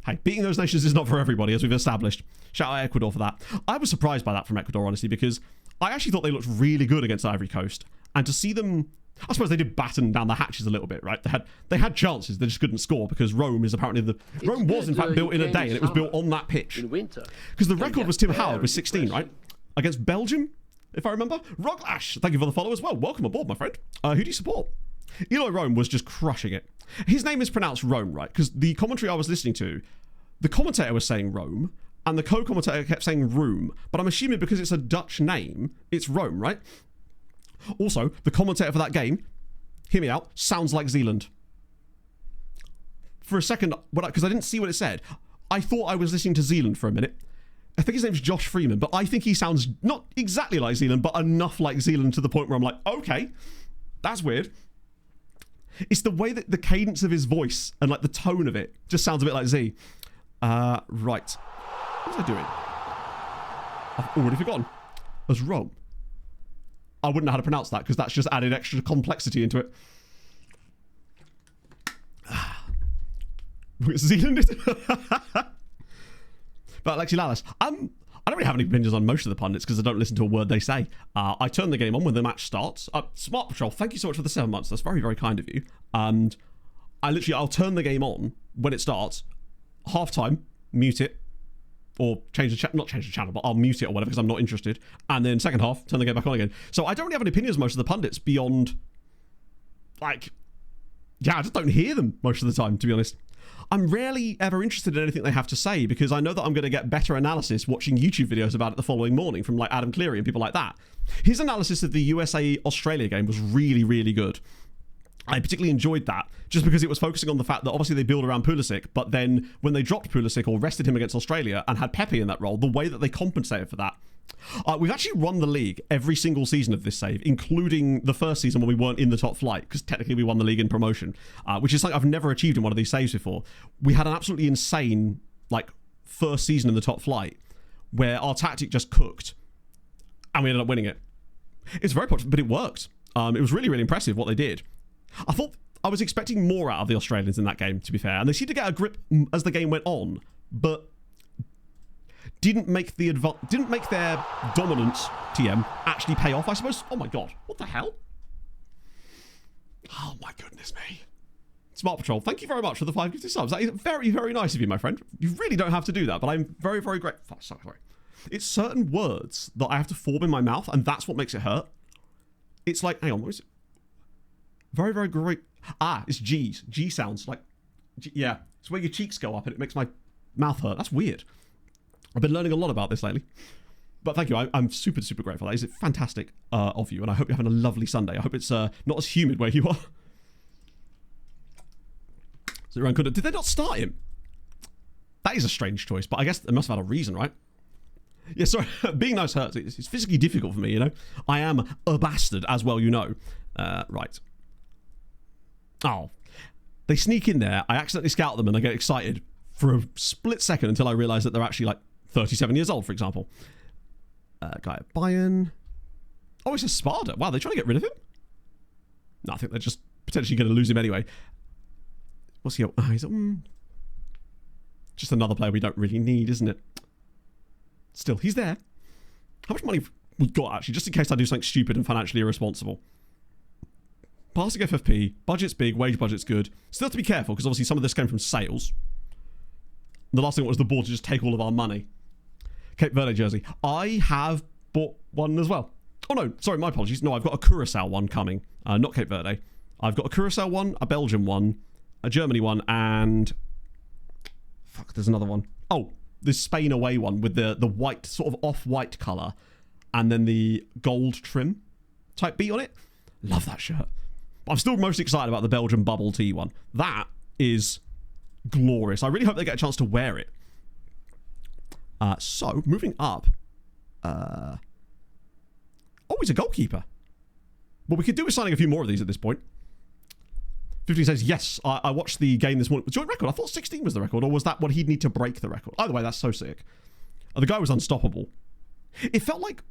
Speaker 3: Hey, beating those nations is not for everybody, as we've established. Shout out Ecuador for that. I was surprised by that from Ecuador, honestly, because I actually thought they looked really good against Ivory Coast. And to see them, I suppose they did batten down the hatches a little bit, right? They had chances, they just couldn't score because Rome is apparently Rome was in fact built in a day, and it was built on that pitch.
Speaker 1: In winter.
Speaker 3: Because the record was Tim Howard with 16, right? Against Belgium, if I remember. Roglash, thank you for the follow as well. Welcome aboard, my friend. Who do you support? Eloy Rome was just crushing it. His name is pronounced Rome, right? Because the commentary I was listening to, the commentator was saying Rome, and the co-commentator kept saying Room. But I'm assuming because it's a Dutch name, it's Rome, right? Also, the commentator for that game, hear me out, sounds like Zealand. For a second, because I didn't see what it said, I thought I was listening to Zealand for a minute. I think his name's Josh Freeman, but I think he sounds not exactly like Zealand, but enough like Zealand to the point where I'm like, okay, that's weird. It's the way that the cadence of his voice and like the tone of it just sounds a bit like Z. Right. What was I doing? I've already forgotten. It was Rome. I wouldn't know how to pronounce that because that's just added extra complexity into it. Zealand. But Alexi Lallis, I don't really have any opinions on most of the pundits because I don't listen to a word they say. I turn the game on when the match starts. Smart Patrol, thank you so much for the 7 months. That's very, very kind of you. And I'll turn the game on when it starts. Half time, mute it. Or change the channel, not change the channel, but I'll mute it or whatever because I'm not interested. And then second half, turn the game back on again. So I don't really have any opinions most of the pundits beyond, like, yeah, I just don't hear them most of the time, to be honest. I'm rarely ever interested in anything they have to say because I know that I'm going to get better analysis watching YouTube videos about it the following morning from like Adam Cleary and people like that. His analysis of the USA-Australia game was really, really good. I particularly enjoyed that just because it was focusing on the fact that obviously they build around Pulisic, but then when they dropped Pulisic or rested him against Australia and had Pepe in that role, the way that they compensated for that. We've actually won the league every single season of this save, including the first season when we weren't in the top flight, because technically we won the league in promotion, which is something I've never achieved in one of these saves before. We had an absolutely insane like first season in the top flight where our tactic just cooked and we ended up winning it. It's very popular, but it worked. It was really, really impressive what they did. I thought I was expecting more out of the Australians in that game, to be fair, and they seemed to get a grip as the game went on, but didn't make their dominance TM actually pay off, I suppose. Oh my god, what the hell? Oh my goodness me. Smart Patrol, thank you very much for the 5 gifted subs. That is very, very nice of you, my friend. You really don't have to do that, but I'm very, very grateful. Sorry. It's certain words that I have to form in my mouth, and that's what makes it hurt. It's like, hang on, what is it? Very, very great. It's G's. G sounds like, yeah. It's where your cheeks go up and it makes my mouth hurt. That's weird. I've been learning a lot about this lately. But thank you. I'm super, super grateful. That is fantastic of you. And I hope you're having a lovely Sunday. I hope it's not as humid where you are. So did they not start him? That is a strange choice, but I guess they must have had a reason, right? Yeah, sorry. Being nice hurts. It's physically difficult for me, you know? I am a bastard, as well you know. Right. Oh, they sneak in there. I accidentally scout them and I get excited for a split second until I realise that they're actually like 37 years old, for example. Guy at Bayern. Oh, it's a Sparta. Wow, they're trying to get rid of him? No, I think they're just potentially going to lose him anyway. What's he? He's just another player we don't really need, isn't it? Still, he's there. How much money have we got, actually, just in case I do something stupid and financially irresponsible? Passing FFP, budget's big, wage budget's good. Still have to be careful, because obviously some of this came from sales. The last thing was the board to just take all of our money. Cape Verde jersey. I have bought one as well. Oh no, sorry, my apologies. No, I've got a Curacao one coming. Not Cape Verde. I've got a Curacao one, a Belgian one, a Germany one, and... Fuck, there's another one. Oh, this Spain away one with the white, sort of off-white colour, and then the gold trim type beat on it. Love that shirt. I'm still most excited about the Belgian bubble tea one. That is glorious. I really hope they get a chance to wear it. So, moving up. Oh, he's a goalkeeper. Well, we could do with signing a few more of these at this point. 15 says, yes, I watched the game this morning. Joint record. I thought 16 was the record, or was that what he'd need to break the record? Either way, that's so sick. The guy was unstoppable. It felt like...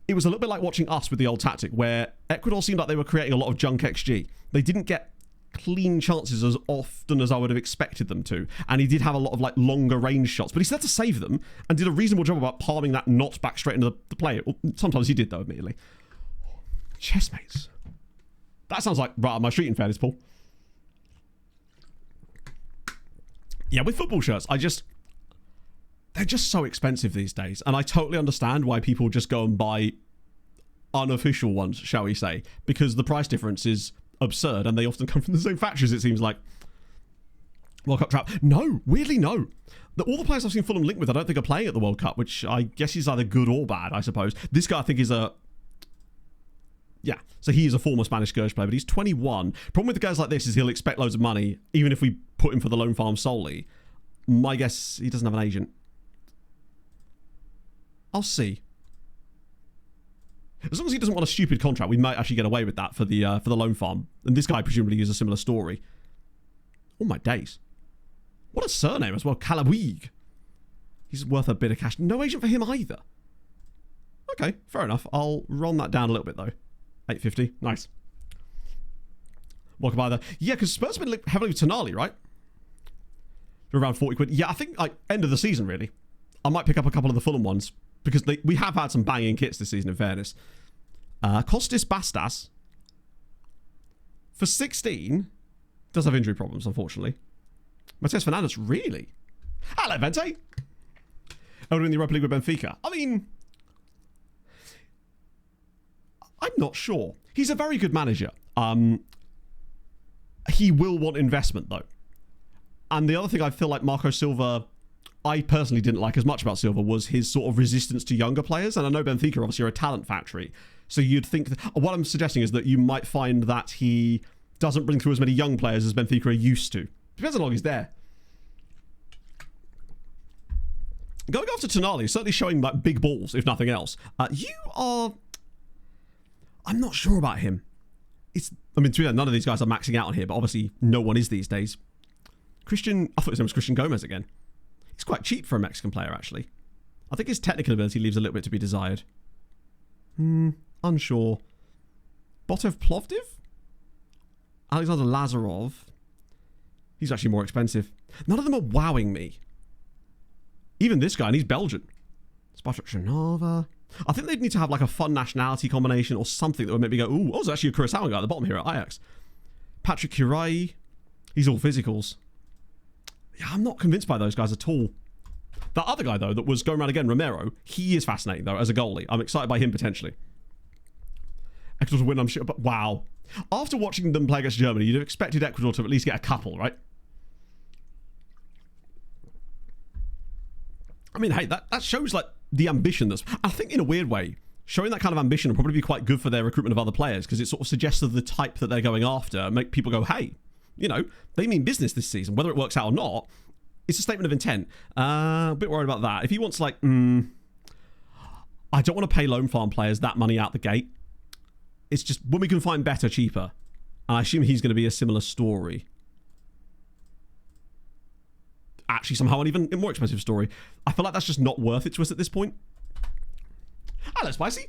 Speaker 3: It was a little bit like watching us with the old tactic, where Ecuador seemed like they were creating a lot of junk XG. They didn't get clean chances as often as I would have expected them to. And he did have a lot of like longer range shots, but he still had to save them and did a reasonable job about palming that not back straight into the player. Well, sometimes he did though, admittedly. Chessmates. That sounds like right on my street in fairness, Paul. Yeah, with football shirts, they're just so expensive these days. And I totally understand why people just go and buy unofficial ones, shall we say, because the price difference is absurd and they often come from the same factories, it seems like. World Cup trap. No, weirdly no. All the players I've seen Fulham linked with I don't think are playing at the World Cup, which I guess is either good or bad, I suppose. This guy I think is yeah, so he is a former Spanish Scourge player, but he's 21. Problem with the guys like this is he'll expect loads of money, even if we put him for the loan farm solely. My guess, he doesn't have an agent. I'll see. As long as he doesn't want a stupid contract, we might actually get away with that for the loan farm. And this guy presumably is a similar story. Oh my days. What a surname as well, Calawig. He's worth a bit of cash. No agent for him either. Okay, fair enough. I'll run that down a little bit though. 850, nice. Welcome either. Yeah, because Spurs have been linked heavily with Tonali, right? They're around 40 quid. Yeah, I think like end of the season really. I might pick up a couple of the Fulham ones because we have had some banging kits this season in fairness. Kostis Bastas for 16 does have injury problems, unfortunately. Mateus Fernandes, really? Hello, Vente. Over in the Europa League with Benfica. I mean, I'm not sure. He's a very good manager. He will want investment, though. And the other thing I feel like Marco Silva, I personally didn't like as much about Silva, was his sort of resistance to younger players. And I know Benfica obviously are a talent factory. So you'd think that, what I'm suggesting is that you might find that he doesn't bring through as many young players as Benfica are used to. Depends how long he's there. Going after Tonali, certainly showing like big balls, if nothing else. I'm not sure about him. I mean, to be fair, none of these guys are maxing out on here, but obviously no one is these days. I thought his name was Christian Gomez again. He's quite cheap for a Mexican player, actually. I think his technical ability leaves a little bit to be desired. Unsure. Botov Plovdiv? Alexander Lazarov. He's actually more expensive. None of them are wowing me. Even this guy, and he's Belgian. Spartak Trnava. I think they'd need to have like a fun nationality combination or something that would make me go, ooh, there's actually a Curaçaoan guy at the bottom here at Ajax. Patrick Kirai. He's all physicals. Yeah, I'm not convinced by those guys at all. That other guy, though, that was going around again, Romero, he is fascinating, though, as a goalie. I'm excited by him, potentially. Ecuador to win, I'm sure, but wow. After watching them play against Germany, you'd have expected Ecuador to at least get a couple, right? I mean, hey, that shows, like, the ambition that's... I think, in a weird way, showing that kind of ambition will probably be quite good for their recruitment of other players, because it sort of suggests the type that they're going after and make people go, hey, you know, they mean business this season. Whether it works out or not, it's a statement of intent. A bit worried about that. If he wants, like, I don't want to pay loan farm players that money out the gate. It's just when we can find better, cheaper. And I assume he's going to be a similar story. Actually, somehow an even more expensive story. I feel like that's just not worth it to us at this point. Hello, Spicy.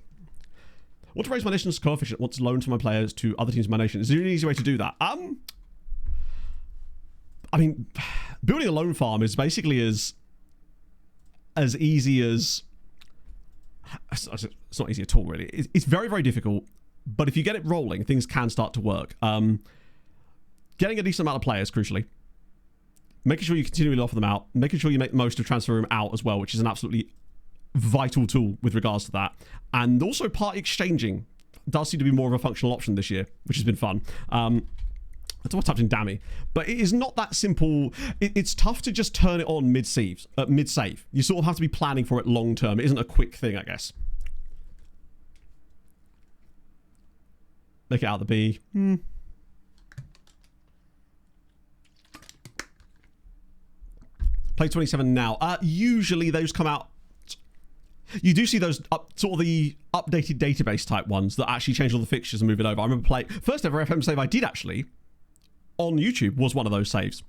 Speaker 3: Want to raise my nation's coefficient? Want to loan to my players to other teams in my nation? Is there an easy way to do that? I mean, building a loan farm is basically as easy as... It's not easy at all, really. It's very, very difficult. But if you get it rolling, things can start to work. Getting a decent amount of players, crucially. Making sure you continually offer them out. Making sure you make the most of transfer room out as well, which is an absolutely vital tool with regards to that. And also part exchanging does seem to be more of a functional option this year, which has been fun. That's what I typed in Dammy. But it is not that simple. It's tough to just turn it on mid-save. You sort of have to be planning for it long term. It isn't a quick thing, I guess. Make it out the B. Play 27 now. Usually those come out... You do see those sort of the updated database type ones that actually change all the fixtures and move it over. I remember playing... First ever FM save I did actually on YouTube was one of those saves.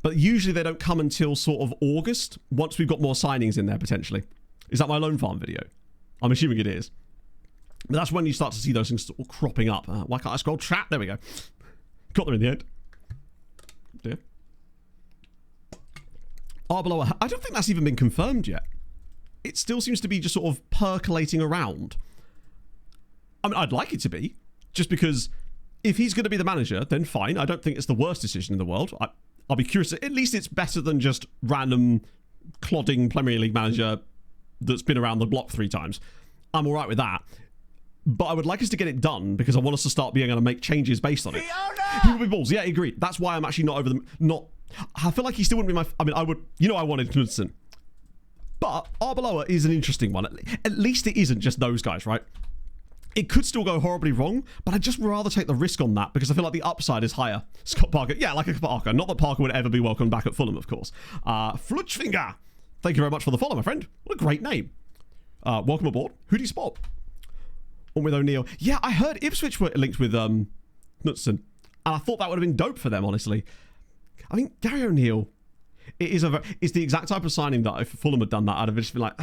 Speaker 3: But usually they don't come until sort of August, once we've got more signings in there potentially. Is that my loan farm video? I'm assuming it is. But that's when you start to see those things sort of cropping up. Why can't I scroll? Chat. There we go. Got them in the end. Dear. Arbeloa, I don't think that's even been confirmed yet. It still seems to be just sort of percolating around. I mean, I'd like it to be, just because if he's going to be the manager, then fine. I don't think it's the worst decision in the world. I'll be curious. At least it's better than just random clodding Premier League manager that's been around the block 3 times. I'm all right with that. But I would like us to get it done because I want us to start being able to make changes based on it. He would be balls. Yeah, I agree. That's why I'm actually not over them. I feel like he still wouldn't be my... I mean, I would... You know, I wanted Knudsen. But Arbeloa is an interesting one. At least it isn't just those guys, right? It could still go horribly wrong, but I'd just rather take the risk on that because I feel like the upside is higher. Scott Parker. Yeah, like a Parker. Not that Parker would ever be welcomed back at Fulham, of course. Flutschfinger. Thank you very much for the follow, my friend. What a great name. Welcome aboard. Who do you spot? One with O'Neill. Yeah, I heard Ipswich were linked with Knudsen. And I thought that would have been dope for them, honestly. I mean, Gary O'Neill, it's the exact type of signing that if Fulham had done that, I'd have just been like,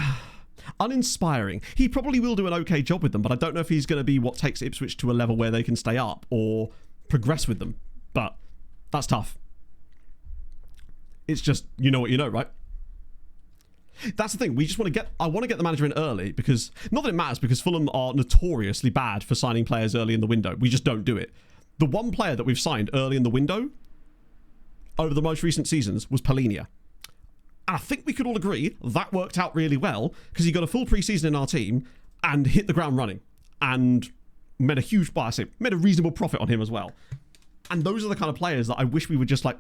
Speaker 3: uninspiring. He probably will do an okay job with them, but I don't know if he's going to be what takes Ipswich to a level where they can stay up or progress with them. But that's tough. It's just, you know what you know, right? That's the thing. We just want to I want to get the manager in early because, not that it matters, because Fulham are notoriously bad for signing players early in the window. We just don't do it. The one player that we've signed early in the window over the most recent seasons was Polinia. And I think we could all agree that worked out really well because he got a full pre-season in our team and hit the ground running and made a reasonable profit on him as well. And those are the kind of players that I wish we would just like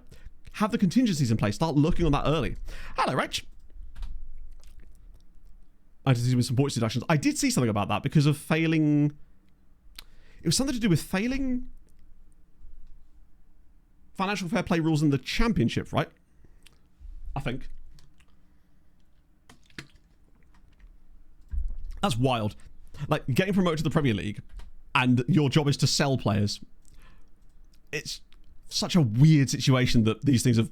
Speaker 3: have the contingencies in place, start looking on that early. Hello, Rach. I had to do with some points deductions. I did see something about that because of failing. It was something to do with failing financial fair play rules in the Championship, right? I think. That's wild. Like, getting promoted to the Premier League and your job is to sell players. It's such a weird situation that these things have...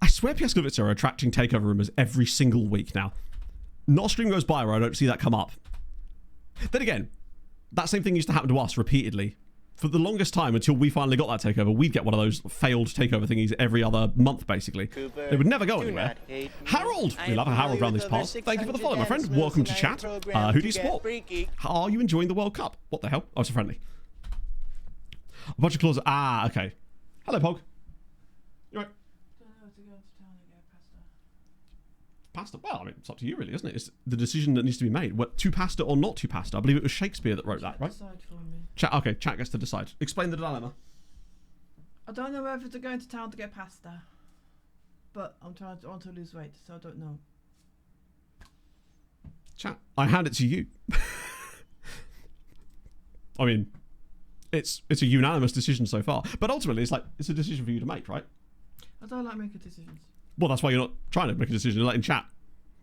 Speaker 3: I swear Piaskovic are attracting takeover rumours every single week now. Not a stream goes by where I don't see that come up. Then again, that same thing used to happen to us repeatedly. For the longest time, until we finally got that takeover, we'd get one of those failed takeover thingies every other month, basically.
Speaker 6: Cooper,
Speaker 3: they would never go anywhere. Harold! We love a Harold around these parts. Thank you for the follow, my friend. Welcome to chat. Who do you support? How are you enjoying the World Cup? What the hell? Oh, it's a friendly. A bunch of clauses. Ah, okay. Hello, Pog. You right? Pasta? Well, I mean, it's up to you, really, isn't it? It's the decision that needs to be made. What, to pasta or not to pasta? I believe it was Shakespeare that wrote that, right?
Speaker 5: Decide for me.
Speaker 3: Chat. Okay, chat gets to decide. Explain the dilemma.
Speaker 5: I don't know whether to go into town to get pasta, but I want to lose weight, so I don't know.
Speaker 3: Chat. I hand it to you. I mean, it's a unanimous decision so far, but ultimately, it's a decision for you to make, right?
Speaker 5: I don't like making decisions.
Speaker 3: Well, that's why you're not trying to make a decision. You're letting chat.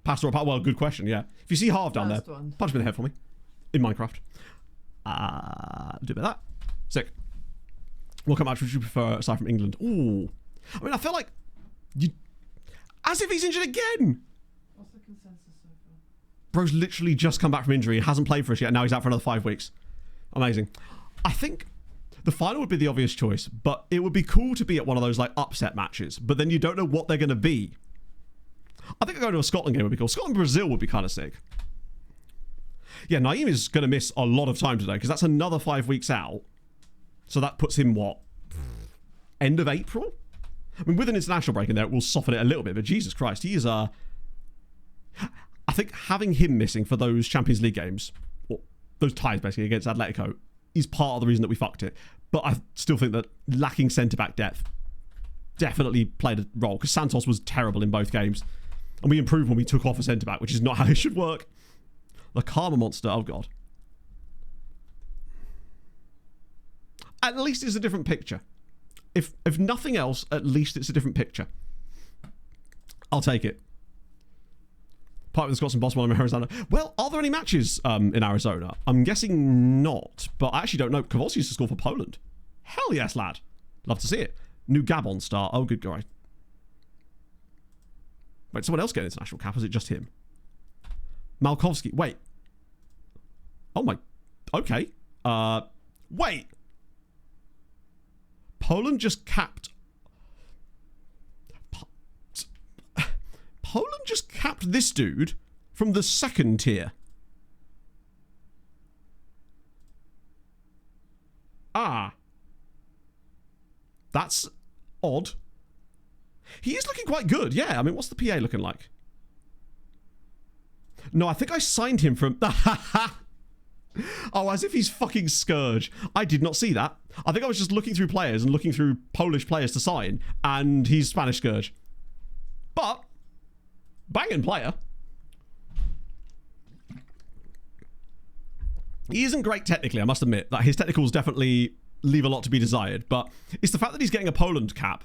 Speaker 3: Pasta or pasta? Well, good question, yeah. If you see Harv down there, punch him in the head for me. In Minecraft. Do a bit of that. Sick. What match would you prefer aside from England? Ooh. I mean, I feel like... As if he's injured again!
Speaker 5: What's the consensus so far?
Speaker 3: Bro's literally just come back from injury. Hasn't played for us yet. Now he's out for another 5 weeks. Amazing. I think... The final would be the obvious choice, but it would be cool to be at one of those like upset matches, but then you don't know what they're going to be. I think going to a Scotland game would be cool. Scotland-Brazil would be kind of sick. Yeah, Naeem is going to miss a lot of time today because that's another 5 weeks out. So that puts him, what, end of April? I mean, with an international break in there, it will soften it a little bit, but Jesus Christ, he is I think having him missing for those Champions League games, or those ties basically against Atletico, is part of the reason that we fucked it. But I still think that lacking centre-back depth definitely played a role because Santos was terrible in both games. And we improved when we took off a centre-back, which is not how it should work. The Karma Monster, oh God. At least it's a different picture. If nothing else, at least it's a different picture. I'll take it. Part of the Scots and Boss one in Arizona. Well, are there any matches in Arizona? I'm guessing not, but I actually don't know. Kowalski used to score for Poland. Hell yes, lad. Love to see it. New Gabon star. Oh, good guy. Wait, someone else get an international cap? Is it just him? Malkowski. Wait. Oh my. Okay. Wait. Poland just capped... Poland just capped this dude from the second tier. Ah. That's odd. He is looking quite good, yeah. I mean, what's the PA looking like? No, I think I signed him from... Oh, as if he's fucking Scourge. I did not see that. I think I was just looking through players and looking through Polish players to sign, and he's Spanish Scourge. But, banging player. He isn't great technically, I must admit. That his technicals definitely leave a lot to be desired, but it's the fact that he's getting a Poland cap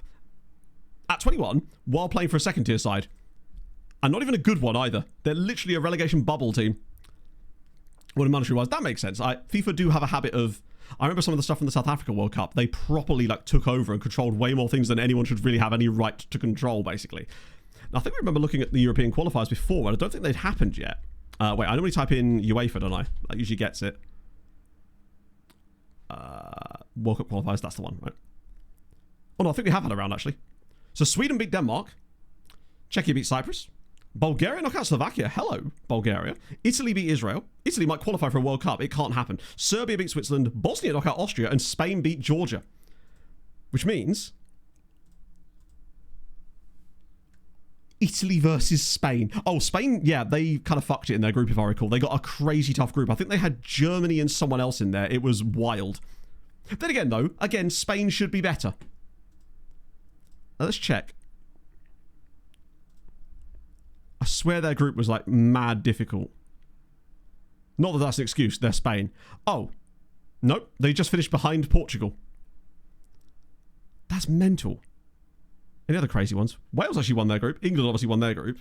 Speaker 3: at 21 while playing for a second tier side. And not even a good one either. They're literally a relegation bubble team. Well, monetary-wise, that makes sense. FIFA do have a habit of... I remember some of the stuff from the South Africa World Cup. They properly took over and controlled way more things than anyone should really have any right to control, basically. Now, I think we remember looking at the European qualifiers before, but I don't think they'd happened yet. Wait, I normally type in UEFA, don't I? That usually gets it. World Cup qualifiers, that's the one, right? Oh, no, I think we have had a round, actually. So Sweden beat Denmark. Czechia beat Cyprus. Bulgaria knock out Slovakia. Hello, Bulgaria. Italy beat Israel. Italy might qualify for a World Cup. It can't happen. Serbia beat Switzerland. Bosnia knock out Austria. And Spain beat Georgia. Which means... Italy versus Spain. Oh, Spain, yeah, they kind of fucked it in their group, if I recall. They got a crazy tough group. I think they had Germany and someone else in there. It was wild. Then again, though, Spain should be better. Now, let's check. I swear their group was, mad difficult. Not that that's an excuse. They're Spain. Oh. Nope. They just finished behind Portugal. That's mental. Any other crazy ones? Wales actually won their group. England obviously won their group.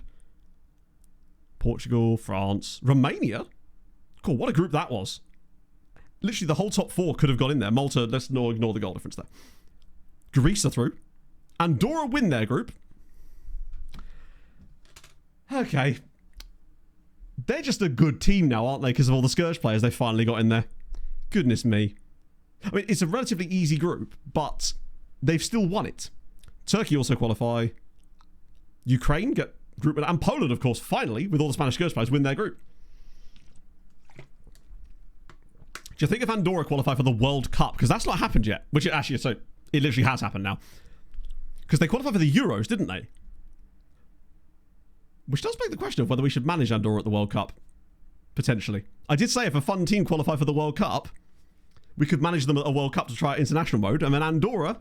Speaker 3: Portugal, France, Romania. Cool, what a group that was. Literally the whole top four could have got in there. Malta, let's ignore the goal difference there. Greece are through. Andorra win their group. Okay. They're just a good team now, aren't they? Because of all the Scourge players they finally got in there. Goodness me. I mean, it's a relatively easy group, but they've still won it. Turkey also qualify. Ukraine get group, and Poland, of course, finally, with all the Spanish Scourge players, win their group. Do you think if Andorra qualify for the World Cup? Because that's not happened yet. Which it actually, so it literally has happened now. Because they qualified for the Euros, didn't they? Which does beg the question of whether we should manage Andorra at the World Cup. Potentially. I did say if a fun team qualify for the World Cup, we could manage them at a World Cup to try international mode. And then Andorra,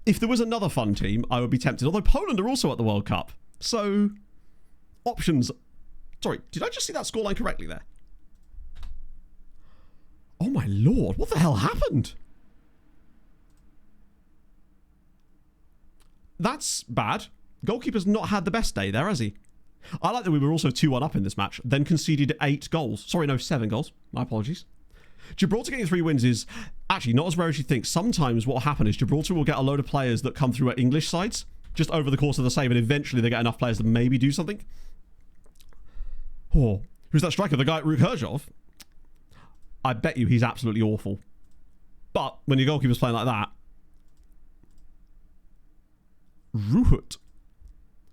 Speaker 3: if there was another fun team, I would be tempted. Although Poland are also at the World Cup. So, options. Sorry, did I just see that scoreline correctly there? Oh my lord, what the hell happened? That's bad. Goalkeeper's not had the best day there, has he? I like that we were also 2-1 up in this match, then conceded 8 goals. Sorry, no, 7 goals. My apologies. Gibraltar getting 3 wins is actually not as rare as you think. Sometimes what will happen is Gibraltar will get a load of players that come through at English sides just over the course of the save, and eventually they get enough players to maybe do something. Oh, who's that striker? The guy at Rukherzhov? I bet you he's absolutely awful. But when your goalkeeper's playing like that... Ruhut.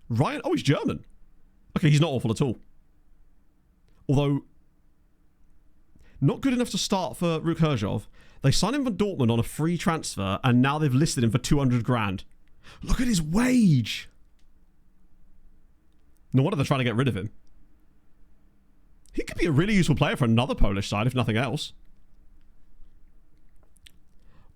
Speaker 3: Ryan? Oh, he's German. Okay, he's not awful at all. Although, not good enough to start for Rukherzhov. They signed him for Dortmund on a free transfer, and now they've listed him for 200 grand. Look at his wage. No wonder they're trying to get rid of him. He could be a really useful player for another Polish side, if nothing else.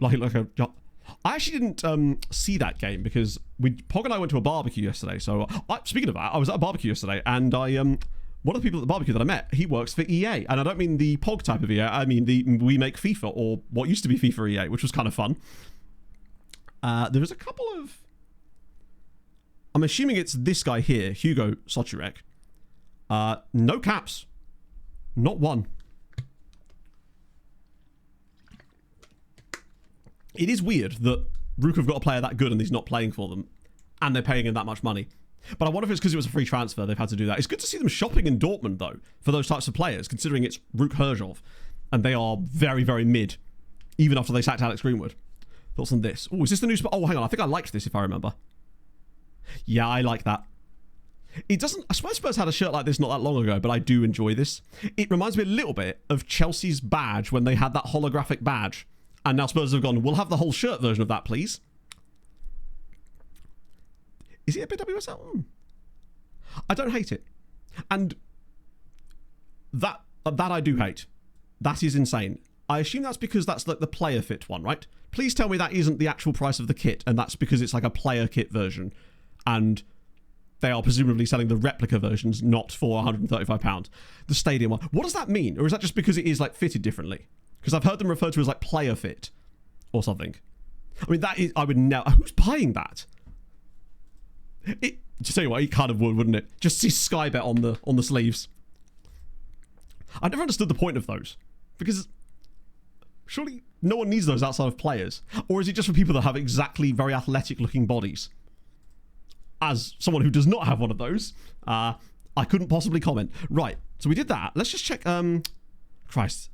Speaker 3: I actually didn't see that game because Pog and I went to a barbecue yesterday. So, speaking of that, I was at a barbecue yesterday, and one of the people at the barbecue that I met, he works for EA, and I don't mean the Pog type of EA. I mean the We Make FIFA, or what used to be FIFA EA, which was kind of fun. There was a couple of... I'm assuming it's this guy here, Hugo Sochirek. No caps. Not one. It is weird that Rook have got a player that good and he's not playing for them, and they're paying him that much money. But I wonder if it's because it was a free transfer they've had to do that. It's good to see them shopping in Dortmund, though, for those types of players, considering it's Rukherzhov, and they are very, very mid, even after they sacked Alex Greenwood. Thoughts on this? Oh, is this the new... Oh, hang on. I think I liked this, if I remember. Yeah, I like that. It doesn't... I swear Spurs had a shirt like this not that long ago, but I do enjoy this. It reminds me a little bit of Chelsea's badge when they had that holographic badge. And now Spurs have gone, we'll have the whole shirt version of that, please. Is it a bit WSL? I don't hate it. And that I do hate. That is insane. I assume that's because that's like the player fit one, right? Please tell me that isn't the actual price of the kit, and that's because it's like a player kit version, and they are presumably selling the replica versions, not for £135. The stadium one. What does that mean? Or is that just because it is like fitted differently? Because I've heard them referred to as like player fit or something. I mean, that is, I would now. Who's buying that? Just tell you what, it kind of would, wouldn't it? Just see Skybet on the sleeves. I never understood the point of those, because surely no one needs those outside of players. Or is it just for people that have exactly very athletic looking bodies? As someone who does not have one of those, I couldn't possibly comment. Right, so we did that. Let's just check. Christ.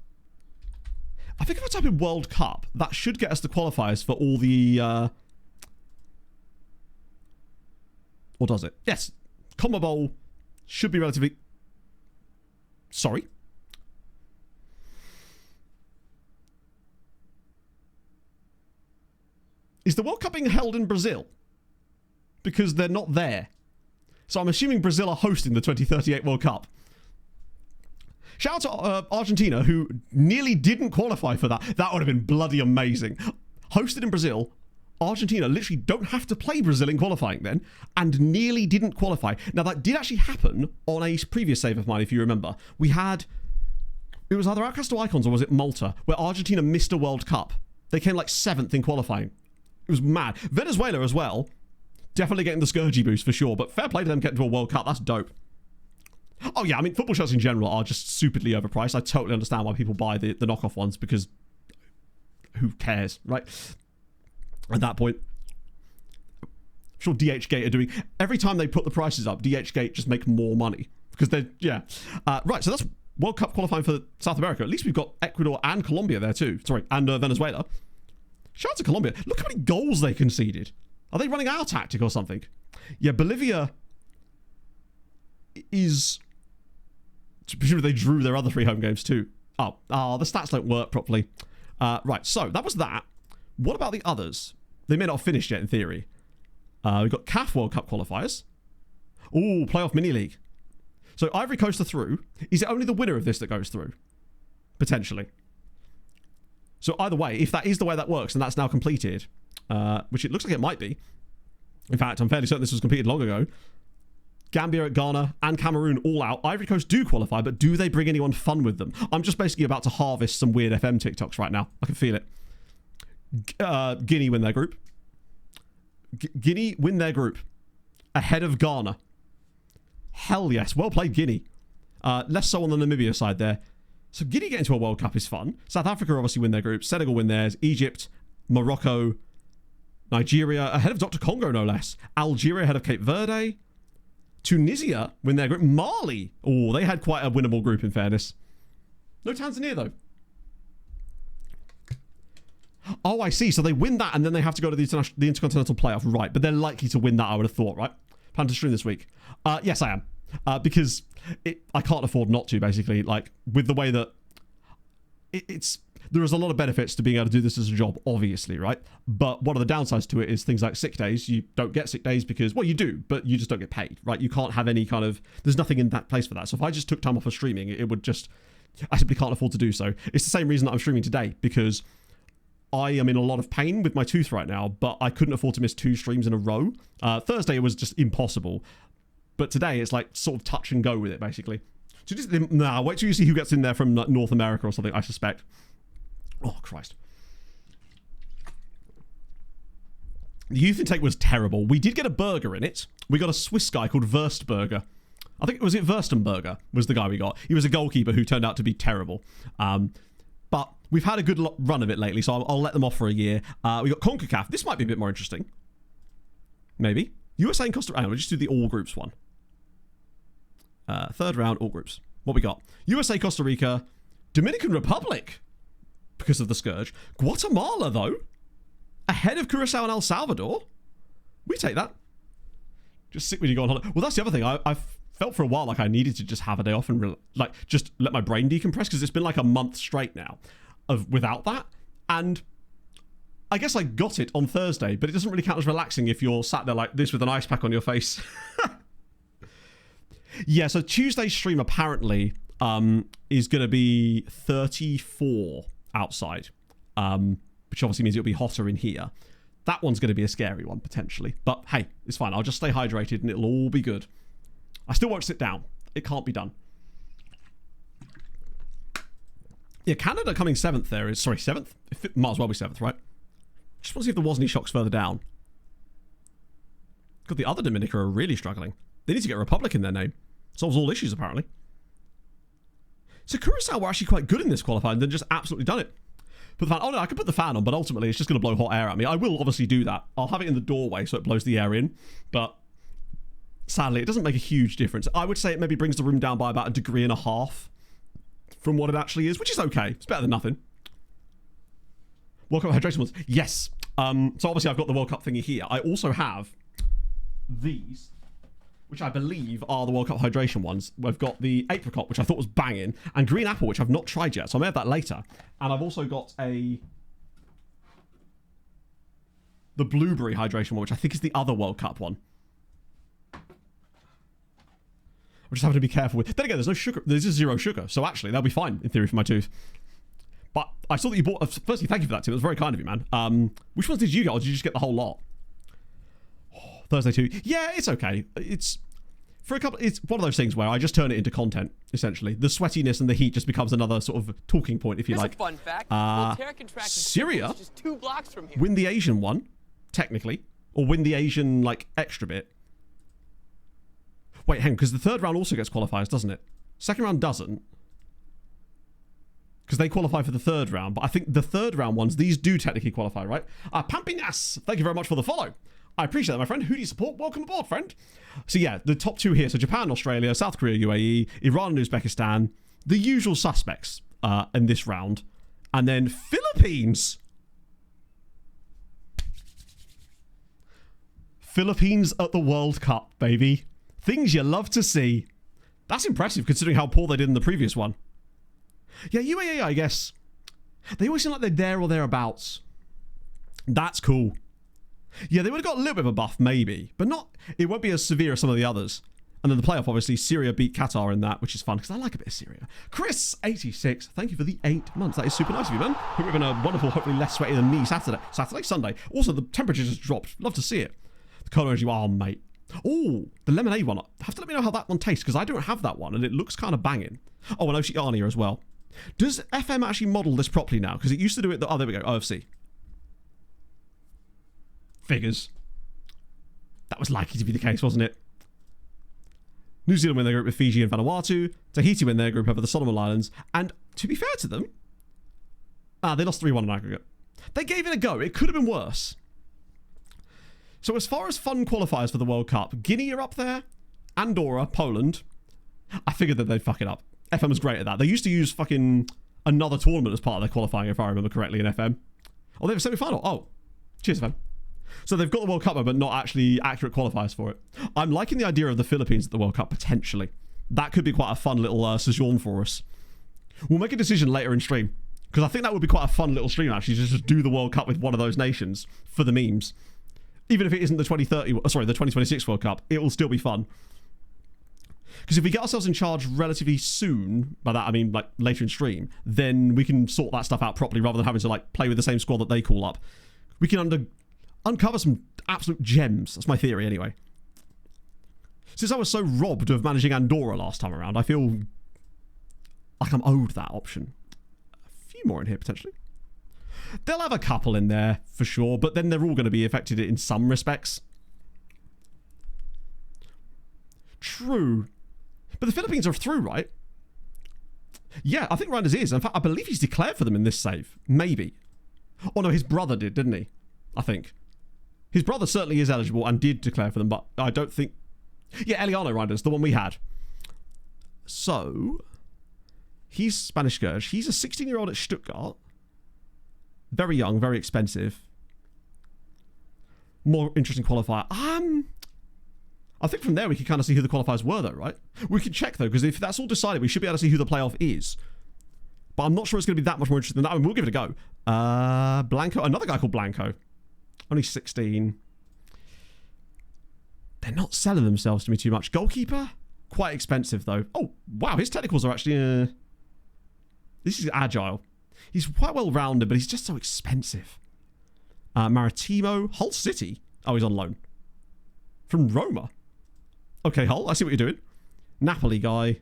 Speaker 3: I think if I type in World Cup, that should get us the qualifiers for all the... Or does it? Yes. CONMEBOL should be relatively... Sorry. Is the World Cup being held in Brazil? Because they're not there. So I'm assuming Brazil are hosting the 2038 World Cup. Shout out to Argentina, who nearly didn't qualify for that. That would have been bloody amazing. Hosted in Brazil, Argentina literally don't have to play Brazil in qualifying then, and nearly didn't qualify. Now, that did actually happen on a previous save of mine, if you remember. We had... It was either Outcast or Icons, or was it Malta, where Argentina missed a World Cup. They came like 7th in qualifying. It was mad. Venezuela as well. Definitely getting the Scourgy boost for sure, but fair play to them getting to a World Cup. That's dope. Oh yeah, I mean, football shirts in general are just stupidly overpriced. I totally understand why people buy the knockoff ones, because who cares, right? At that point, I'm sure DHgate are doing... Every time they put the prices up, DHgate just make more money. Because they're... Yeah. Right, so that's World Cup qualifying for South America. At least we've got Ecuador and Colombia there too. Sorry, and Venezuela. Shout out to Colombia. Look how many goals they conceded. Are they running our tactic or something? Yeah, Bolivia is... Presumably they drew their other 3 home games too. Oh, the stats don't work properly. Right, so that was that. What about the others? They may not have finished yet in theory. We've got CAF World Cup qualifiers. Ooh, playoff mini league. So Ivory Coast are through. Is it only the winner of this that goes through? Potentially. So either way, if that is the way that works and that's now completed, which it looks like it might be. In fact, I'm fairly certain this was completed long ago. Gambia, Ghana, and Cameroon all out. Ivory Coast do qualify, but do they bring anyone fun with them? I'm just basically about to harvest some weird FM TikToks right now. I can feel it. Guinea win their group. Guinea win their group. Ahead of Ghana. Hell yes. Well played, Guinea. Less so on the Namibia side there. So Guinea getting to a World Cup is fun. South Africa obviously win their group. Senegal win theirs. Egypt, Morocco, Nigeria ahead of Dr. Congo, no less. Algeria ahead of Cape Verde. Tunisia win their group. Mali. Oh, they had quite a winnable group in fairness. No Tanzania though. Oh, I see. So they win that and then they have to go to the Intercontinental Playoff. Right, but they're likely to win that, I would have thought, right? Plan to stream this week. Yes, I am. Because I can't afford not to, basically. Like, with the way that... There is a lot of benefits to being able to do this as a job, obviously, right? But one of the downsides to it is things like sick days. You don't get sick days because, well, you do, but you just don't get paid, right? You can't have any kind of... There's nothing in that place for that. So if I just took time off of streaming, it would just... I simply can't afford to do so. It's the same reason that I'm streaming today, because I am in a lot of pain with my tooth right now, but I couldn't afford to miss 2 streams in a row. Thursday, it was just impossible. But today, it's like sort of touch and go with it, basically. So just... Nah, wait till you see who gets in there from North America or something, I suspect. Oh, Christ. The youth intake was terrible. We did get a burger in it. We got a Swiss guy called Wurstburger. I think, was it Wurstenberger was the guy we got. He was a goalkeeper who turned out to be terrible. But we've had a good run of it lately, so I'll let them off for a year. We got CONCACAF. This might be a bit more interesting. Maybe. USA and Costa Rica. We'll just do the all groups one. Third round, all groups. What we got? USA, Costa Rica, Dominican Republic. Because of the Scourge. Guatemala, though. Ahead of Curacao and El Salvador? We take that. Just sit when you go on holiday. Well, that's the other thing. I felt for a while like I needed to just have a day off and like just let my brain decompress, because it's been like a month straight now of without that. And I guess I got it on Thursday, but it doesn't really count as relaxing if you're sat there like this with an ice pack on your face. Yeah, so Tuesday's stream apparently is going to be 34 outside, which obviously means it'll be hotter in here. That one's going to be a scary one, potentially. But hey, it's fine. I'll just stay hydrated and it'll all be good. I still won't sit down. It can't be done. Yeah, Canada coming 7th there is... Sorry, 7th? It might as well be 7th, right? Just want to see if there was any shocks further down. God, the other Dominica are really struggling. They need to get a Republic in their name. Solves all issues, apparently. So Curacao were actually quite good in this qualifying, then just absolutely done it. Put the fan... Oh no, I could put the fan on, but ultimately it's just going to blow hot air at me. I will obviously do that. I'll have it in the doorway so it blows the air in, but sadly it doesn't make a huge difference. I would say it maybe brings the room down by about 1.5 degrees from what it actually is, which is okay. It's better than nothing. World Cup hydration ones. Yes. So obviously I've got the World Cup thingy here. I also have these, which I believe are the World Cup hydration ones. We've got the apricot, which I thought was banging, and green apple, which I've not tried yet, so I may have that later. And I've also got the blueberry hydration one, which I think is the other World Cup one. I just have to be careful with. Then again, there's no sugar. There's just 0 sugar, so actually that'll be fine in theory for my tooth. But I saw that you bought. Firstly, thank you for that, Tim. It was very kind of you, man. Which ones did you get, or did you just get the whole lot? Oh, Thursday too. Yeah, it's okay. It's for a couple. It's one of those things where I just turn it into content. Essentially, the sweatiness and the heat just becomes another sort of talking point, if you like.
Speaker 2: A fun fact. Voltaire contracted
Speaker 3: Syria
Speaker 2: is just 2 blocks from here.
Speaker 3: Win the Asian one, technically, or win the Asian like extra bit. Wait, hang on, because the third round also gets qualifiers, doesn't it? Second round doesn't. Because they qualify for the third round. But I think the third round ones, these do technically qualify, right? Pampinas, thank you very much for the follow. I appreciate that, my friend. Who do you support? Welcome aboard, friend. So yeah, the top 2 here. So Japan, Australia, South Korea, UAE, Iran and Uzbekistan. The usual suspects in this round. And then Philippines. Philippines at the World Cup, baby. Things you love to see. That's impressive considering how poor they did in the previous one. Yeah, UAE, I guess. They always seem like they're there or thereabouts. That's cool. Yeah, they would have got a little bit of a buff, maybe. But not... It won't be as severe as some of the others. And then the playoff, obviously, Syria beat Qatar in that, which is fun, because I like a bit of Syria. Chris86, thank you for the 8 months. That is super nice of you, man. Hope you're having a wonderful, hopefully less sweaty than me Saturday, Sunday. Also, the temperature just dropped. Love to see it. The colour energy, oh, mate. Oh, the lemonade one. Have to let me know how that one tastes, because I don't have that one, and it looks kind of banging. Oh, and Oceania as well. Does FM actually model this properly now? Because it used to do it... Oh, there we go. OFC. Figures. That was likely to be the case, wasn't it? New Zealand win their group with Fiji and Vanuatu. Tahiti win their group over the Solomon Islands. And to be fair to them... they lost 3-1 in aggregate. They gave it a go. It could have been worse. So as far as fun qualifiers for the World Cup, Guinea are up there. Andorra, Poland. I figured that they'd fuck it up. FM was great at that. They used to use fucking another tournament as part of their qualifying, if I remember correctly, in FM. Oh, they have a semi-final. Oh, cheers, FM. So they've got the World Cup, but not actually accurate qualifiers for it. I'm liking the idea of the Philippines at the World Cup, potentially. That could be quite a fun little sojourn for us. We'll make a decision later in stream, because I think that would be quite a fun little stream, actually, just do the World Cup with one of those nations for the memes. Even if it isn't the 2026 World Cup, it will still be fun. Because if we get ourselves in charge relatively soon, by that I mean like later in stream, then we can sort that stuff out properly rather than having to like play with the same squad that they call up. We can uncover some absolute gems. That's my theory anyway. Since I was so robbed of managing Andorra last time around, I feel like I'm owed that option. A few more in here potentially. They'll have a couple in there for sure, but then they're all going to be affected in some respects. True. But the Philippines are through, right? Yeah, I think Randers is. In fact, I believe he's declared for them in this save. Maybe. Oh no, his brother did, didn't he? I think. His brother certainly is eligible and did declare for them, but I don't think... Yeah, Eliano Randers, the one we had. So, he's Spanish Scourge. He's a 16-year-old at Stuttgart. Very young, very expensive. More interesting qualifier. I think from there we can kind of see who the qualifiers were, though, right? We can check, though, because if that's all decided, we should be able to see who the playoff is. But I'm not sure it's going to be that much more interesting than that. I mean, we'll give it a go. Blanco, another guy called Blanco. Only 16. They're not selling themselves to me too much. Goalkeeper? Quite expensive, though. Oh, wow, his technicals are actually... This is agile. He's quite well-rounded, but he's just so expensive. Maritimo. Hull City. Oh, he's on loan. From Roma. Okay, Hull, I see what you're doing. Napoli guy.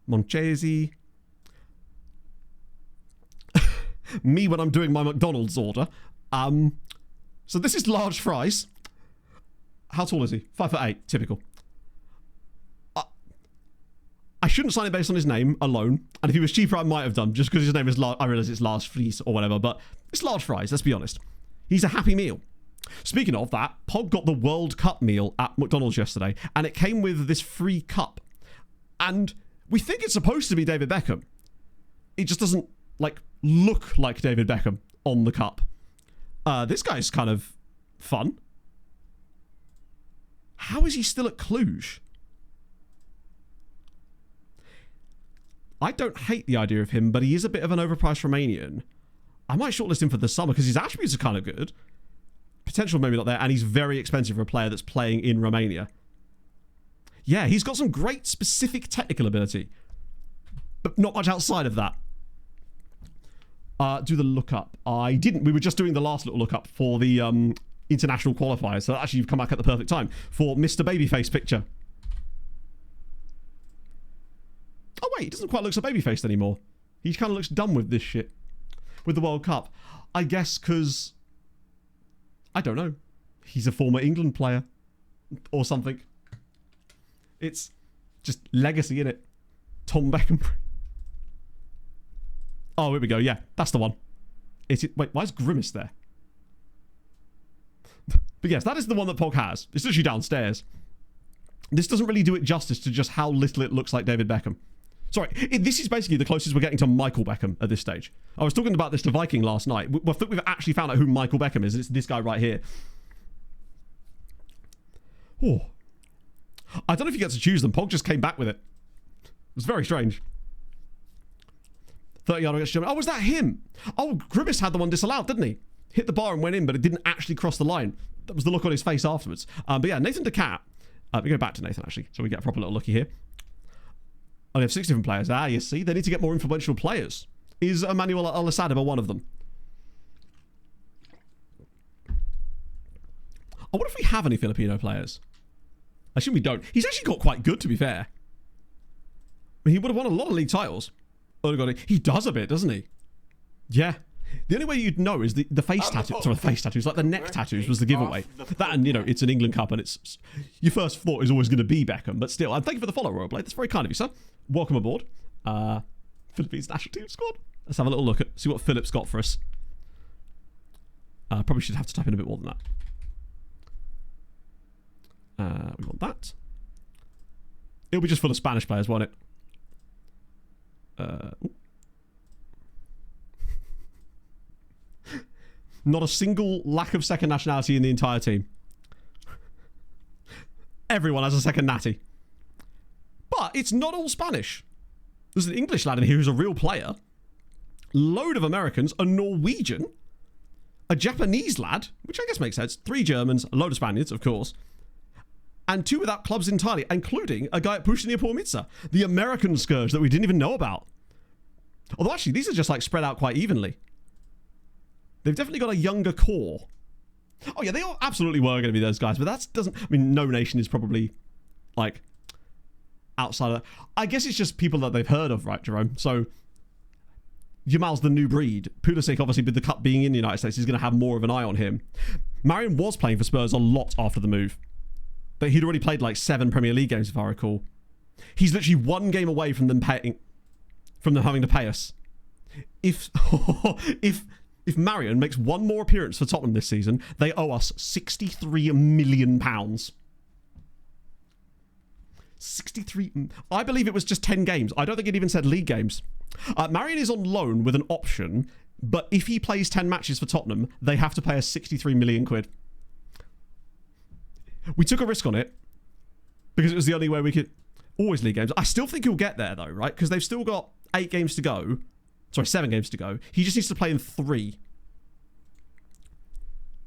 Speaker 3: Monchesi. Me when I'm doing my McDonald's order. So this is large fries. How tall is he? 5'8", typical. I shouldn't sign it based on his name alone. And if he was cheaper, I might have done, just because his name is I realise it's Lars Fries or whatever, but it's large fries, let's be honest. He's a happy meal. Speaking of that, Pog got the World Cup meal at McDonald's yesterday, and it came with this free cup. And we think it's supposed to be David Beckham. It just doesn't, like, look like David Beckham on the cup. This guy's kind of fun. How is he still at Cluj? I don't hate the idea of him, but he is a bit of an overpriced Romanian. I might shortlist him for the summer because his attributes are kind of good. Potential maybe not there, and he's very expensive for a player that's playing in Romania. Yeah, he's got some great specific technical ability, but not much outside of that. Do the lookup. I didn't. We were just doing the last little lookup for the international qualifier, so actually you've come back at the perfect time for Mr. Babyface picture. Oh wait, he doesn't quite look so baby-faced anymore. He kind of looks done with this shit. With the World Cup. I guess because... I don't know. He's a former England player. Or something. It's just legacy, innit? Tom Beckham. Oh, here we go. Yeah, that's the one. Wait, why is Grimace there? But yes, that is the one that Pog has. It's literally downstairs. This doesn't really do it justice to just how little it looks like David Beckham. Sorry, this is basically the closest we're getting to Michael Beckham at this stage. I was talking about this to Viking last night. I think we've actually found out who Michael Beckham is. It's this guy right here. Oh. I don't know if you get to choose them. Pog just came back with it. It was very strange. 30-yard against Germany. Oh, was that him? Oh, Grimace had the one disallowed, didn't he? Hit the bar and went in, but it didn't actually cross the line. That was the look on his face afterwards. But yeah, Nathan Decat. We go back to Nathan, actually, so we get a proper little looky here. Oh, they have 6 different players. Ah, you see, they need to get more influential players. Is Emmanuel Al-Asadiba one of them? I wonder if we have any Filipino players. I assume we don't. He's actually got quite good, to be fair. I mean, he would have won a lot of league titles. Oh, God, he does a bit, doesn't he? Yeah. The only way you'd know is the face tattoos. Sorry, the face tattoos. Like the neck tattoos was the giveaway. That and, you know, it's an England Cup and it's... Your first thought is always going to be Beckham. But still, thank you for the follow, Royal Blade. That's very kind of you, sir. Welcome aboard. Philippines national team squad. Let's have a little look at... See what Philip's got for us. Probably should have to type in a bit more than that. We want that. It'll be just full of Spanish players, won't it? Not a single lack of second nationality in the entire team. Everyone has a second natty. But it's not all Spanish. There's an English lad in here who's a real player. Load of Americans, a Norwegian, a Japanese lad, which I guess makes sense, 3 Germans, a load of Spaniards, of course, and 2 without clubs entirely, including a guy at Pushnia Pormitsa, the American scourge that we didn't even know about. Although actually, these are just like spread out quite evenly. They've definitely got a younger core. Oh yeah, they all absolutely were going to be those guys, but that doesn't... I mean, no nation is probably, like, outside of... I guess it's just people that they've heard of, right, Jerome? So, Jamal's the new breed. Pulisic, obviously, with the cup being in the United States, is going to have more of an eye on him. Marion was playing for Spurs a lot after the move. But he'd already played, like, 7 Premier League games, if I recall. He's literally 1 game away from them paying... From them having to pay us. If If Marion makes 1 more appearance for Tottenham this season, they owe us £63 million. 63... I believe it was just 10 games. I don't think it even said league games. Marion is on loan with an option, but if he plays 10 matches for Tottenham, they have to pay us 63 million quid. We took a risk on it because it was the only way we could. Always league games. I still think he'll get there though, right? Because they've still got 8 games to go. Sorry, 7 games to go. He just needs to play in 3.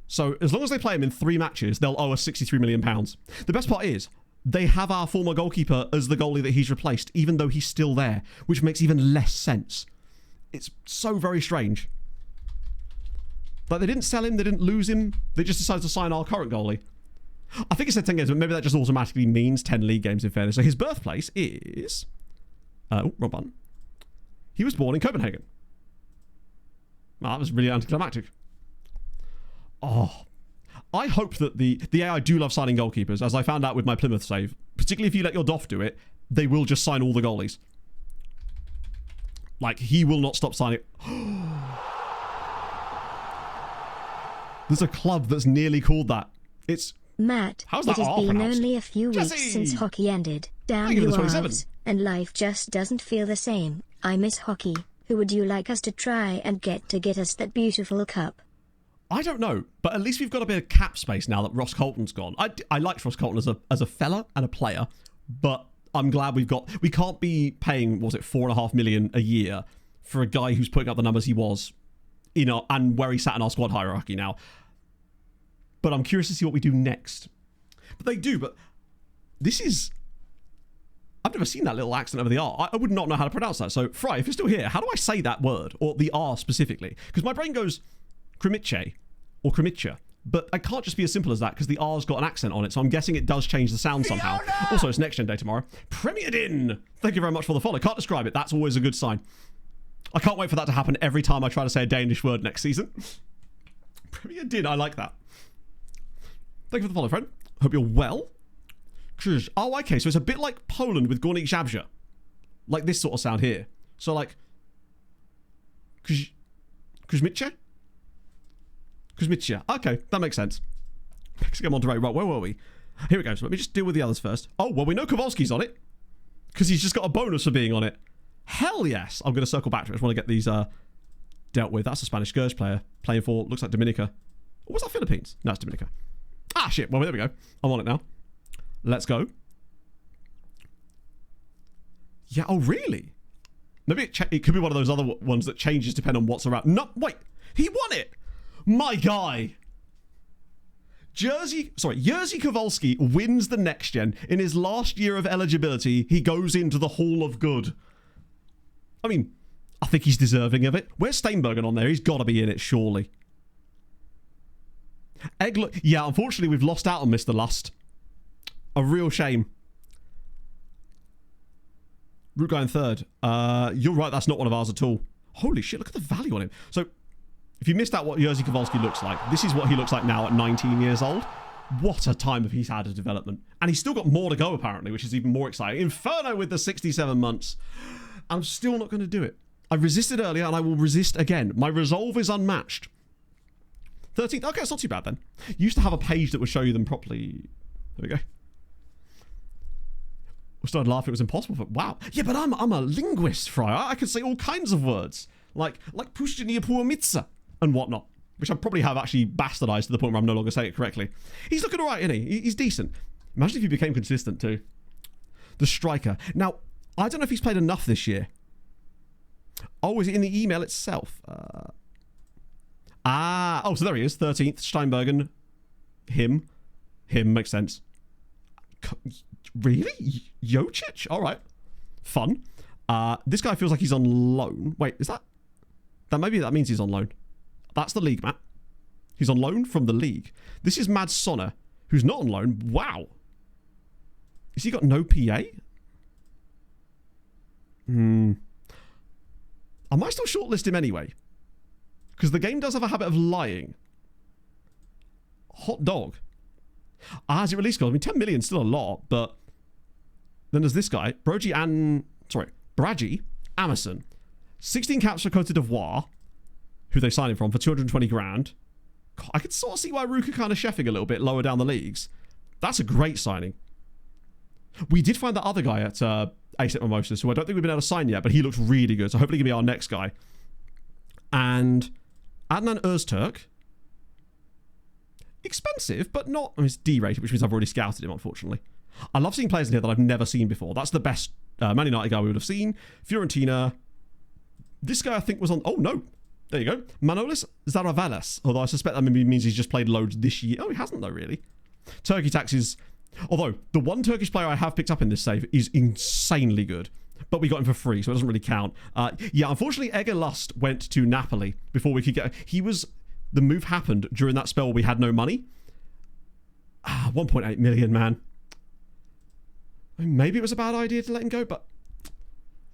Speaker 3: So as long as they play him in 3 matches, they'll owe us £63 million. The best part is they have our former goalkeeper as the goalie that he's replaced, even though he's still there, which makes even less sense. It's so very strange. Like, they didn't sell him, they didn't lose him, they just decided to sign our current goalie. I think it said 10 games, but maybe that just automatically means 10 league games in fairness. So his birthplace is... oh, wrong button. He was born in Copenhagen. Well, that was really anticlimactic. Oh, I hope that the AI do love signing goalkeepers, as I found out with my Plymouth save. Particularly if you let your Doff do it, they will just sign all the goalies. Like, he will not stop signing. There's a club that's nearly called that. It's...
Speaker 4: Matt,
Speaker 3: How's that
Speaker 4: it has
Speaker 3: R
Speaker 4: been
Speaker 3: pronounced?
Speaker 4: only a few
Speaker 3: Jesse!
Speaker 4: weeks since hockey ended. Down
Speaker 3: Thank you
Speaker 4: you
Speaker 3: for the 27.
Speaker 4: arves, and life just doesn't feel the same. I miss hockey. Who would you like us to try and get us that beautiful cup?
Speaker 3: I don't know, but at least we've got a bit of cap space now that Ross Colton's gone. I liked Ross Colton as a fella and a player, but I'm glad we can't be paying, what was it, $4.5 million a year for a guy who's putting up the numbers he was, and where he sat in our squad hierarchy now. But I'm curious to see what we do next. But they do, but this is... I've never seen that little accent over the R. I would not know how to pronounce that. So, Fry, if you're still here, how do I say that word? Or the R specifically? Because my brain goes Krimiche or Krimicha. But it can't just be as simple as that because the R's got an accent on it. So I'm guessing it does change the sound somehow. Also, it's Next Gen Day tomorrow. Premiered in! Thank you very much for the follow. Can't describe it. That's always a good sign. I can't wait for that to happen every time I try to say a Danish word next season. Premiered in. I like that. Thank you for the follow, friend. Hope you're well. Oh, okay. So it's a bit like Poland with Górnik Zabrze. Like this sort of sound here. So like... Kuzmice? Kuzmice. Okay, that makes sense. Mexico Monterrey. Right, where were we? Here we go. So let me just deal with the others first. Oh, well, we know Kowalski's on it. Because he's just got a bonus for being on it. Hell yes. I'm going to circle back to it. I just want to get these dealt with. That's a Spanish Scourge player. Playing for, looks like Dominica. Or was that Philippines? No, it's Dominica. Ah, shit. Well, there we go. I'm on it now. Let's go. Yeah, oh, really? Maybe it could be one of those other ones that changes depending on what's around. No, wait. He won it. My guy. Jerzy Kowalski wins the Next Gen. In his last year of eligibility, he goes into the Hall of Good. I mean, I think he's deserving of it. Where's Steinbergen on there? He's got to be in it, surely. Yeah, unfortunately, we've lost out on Mr. Lust. A real shame. Root guy in third. You're right, that's not one of ours at all. Holy shit, look at the value on him. So, if you missed out what Jerzy Kowalski looks like, this is what he looks like now at 19 years old. What a time he's had of development. And he's still got more to go, apparently, which is even more exciting. Inferno with the 67 months. I'm still not going to do it. I resisted earlier, and I will resist again. My resolve is unmatched. 13th. Okay, it's not too bad then. Used to have a page that would show you them properly. There we go. We started laughing. It was impossible. But wow. Yeah, but I'm a linguist, Fry. I could say all kinds of words. Like Pushtinia Puamitsa and whatnot. Which I probably have actually bastardized to the point where I'm no longer saying it correctly. He's looking alright, isn't he? He's decent. Imagine if he became consistent too. The striker. Now, I don't know if he's played enough this year. Oh, is it in the email itself? Oh, so there he is. 13th. Steinbergen. Him. Makes sense. Really? Jocic? Alright. Fun. This guy feels like he's on loan. Wait, is that... Maybe that means he's on loan. That's the league map. He's on loan from the league. This is Mads Sonner, who's not on loan. Wow. Has he got no PA? I might still shortlist him anyway. Because the game does have a habit of lying. Hot dog. Has it released goals? I mean, 10 million is still a lot, but then there's this guy, Bradji Amerson. 16 caps for Cote d'Ivoire, who they signed him from for 220 grand. I could sort of see why Ruka kind of chefing a little bit lower down the leagues. That's a great signing. We did find that other guy at ASEC Mimosas, who I don't think we've been able to sign yet, but he looks really good, so hopefully he can be our next guy. And Adnan Öztürk. expensive, but not... I mean, it's D-rated, which means I've already scouted him, unfortunately. I love seeing players in here that I've never seen before. That's the best Man United guy we would have seen. Fiorentina. This guy, I think, was on... Oh, no. There you go. Manolis Zaravelas. Although I suspect that maybe means he's just played loads this year. Oh, he hasn't, though, really. Turkey taxes... Although, the one Turkish player I have picked up in this save is insanely good. But we got him for free, so it doesn't really count. Yeah, unfortunately, Egger Lust went to Napoli before we could get... He was... The move happened during that spell where we had no money. 1.8 million, man. I mean, maybe it was a bad idea to let him go, but...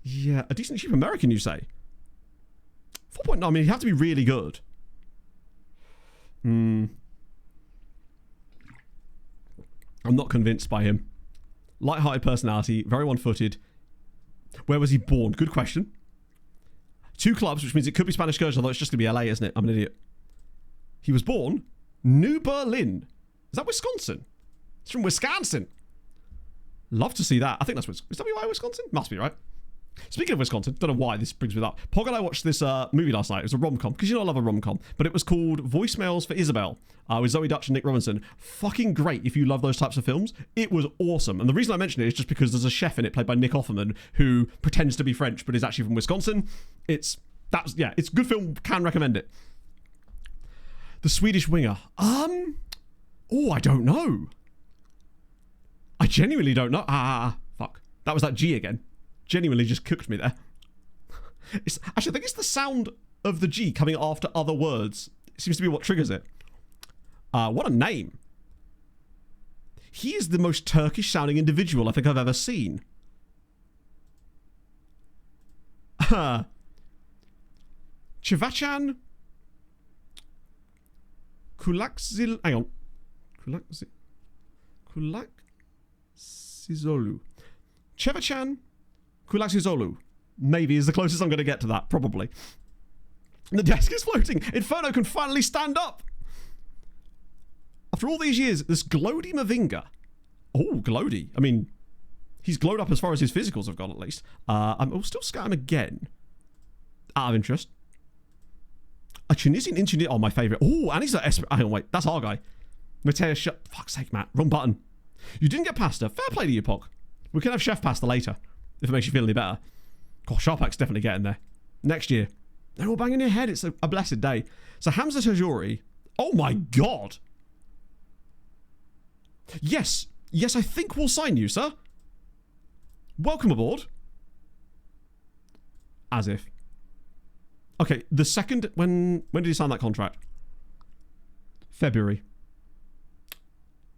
Speaker 3: Yeah, a decent cheap American, you say? 4.9, I mean, he'd have to be really good. I'm not convinced by him. Light-hearted personality, very one-footed. Where was he born? Good question. 2 clubs, which means it could be Spanish Scourge, although it's just going to be LA, isn't it? I'm an idiot. He was born New Berlin. Is that Wisconsin? It's from Wisconsin. Love to see that. I think that's... Is that why Wisconsin? Must be, right? Speaking of Wisconsin, don't know why this brings me that. Pog and I watched this movie last night. It was a rom-com, because you know I love a rom-com. But it was called Voicemails for Isabel, with Zoe Dutch and Nick Robinson. Fucking great if you love those types of films. It was awesome. And the reason I mention it is just because there's a chef in it played by Nick Offerman who pretends to be French but is actually from Wisconsin. It's a good film. Can recommend it. The Swedish winger. I don't know. I genuinely don't know. Fuck. That was that G again. Genuinely just cooked me there. Actually, I think it's the sound of the G coming after other words. It seems to be what triggers it. What a name. He is the most Turkish sounding individual I think I've ever seen. Chivachan Kulakzil. Hang on. Kulaksizolu. Chevachan Kulaksizolu. Maybe is the closest I'm going to get to that. Probably. The desk is floating. Inferno can finally stand up. After all these years, this Glody Mavinga. Oh, Glody. I mean, he's glowed up as far as his physicals have gone, at least. I'll still scout him again. Out of interest. A Tunisian engineer. Oh, my favourite. Oh, and he's a... Hang on, wait. That's our guy. Mateus... Fuck's sake, Matt. Wrong button. You didn't get pasta. Fair play to you, Pog. We can have chef pasta later, if it makes you feel any better. Gosh, Sharpak's definitely getting there. Next year. They're all banging your head. It's a blessed day. So Hamza Tajori. Oh, my God. Yes. Yes, I think we'll sign you, sir. Welcome aboard. As if. Okay, the second... When did he sign that contract? February.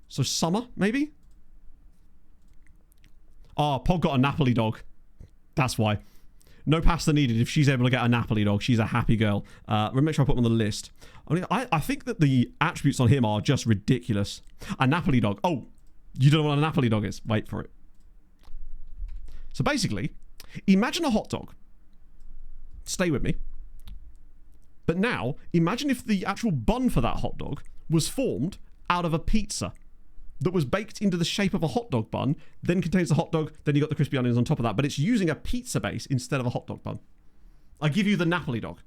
Speaker 3: So summer, maybe? Oh, Pog got a Napoli dog. That's why. No pasta needed. If she's able to get a Napoli dog, she's a happy girl. Make sure I put him on the list. I think that the attributes on him are just ridiculous. A Napoli dog. Oh, you don't know what a Napoli dog is? Wait for it. So basically, imagine a hot dog. Stay with me. But now, imagine if the actual bun for that hot dog was formed out of a pizza that was baked into the shape of a hot dog bun, then contains the hot dog, then you got the crispy onions on top of that, but it's using a pizza base instead of a hot dog bun. I give you the Napoli dog.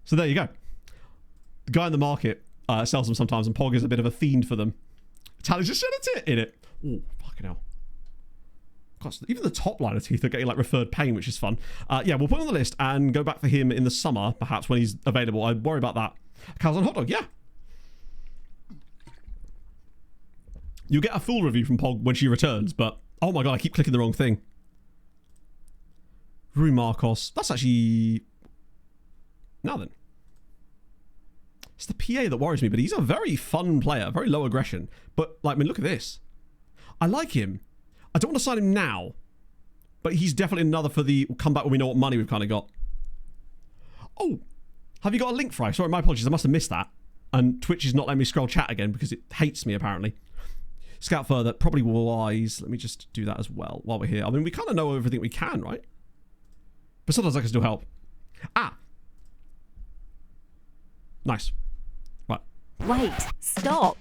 Speaker 3: So there you go. The guy in the market sells them sometimes, and Pog is a bit of a fiend for them. Tally's just shed a tit in it. Oh, fucking hell. Gosh, even the top line of teeth are getting like referred pain, which is fun. Yeah, we'll put him on the list and go back for him in the summer, perhaps when he's available. I worry about that. Calzone hot dog, yeah. You'll get a full review from Pog when she returns, but oh my God, I keep clicking the wrong thing. Rui Marcos. That's actually... Now then. It's the PA that worries me, but he's a very fun player, very low aggression. But, like, I mean, look at this. I like him. I don't want to sign him now, but he's definitely another for the come back when we know what money we've kind of got. Oh, have you got a link for? Sorry, my apologies. I must have missed that. And Twitch is not letting me scroll chat again because it hates me, apparently. Scout further, probably wise. Let me just do that as well while we're here. I mean, we kind of know everything we can, right? But sometimes I can still help. Ah. Nice. Right.
Speaker 6: Wait, stop.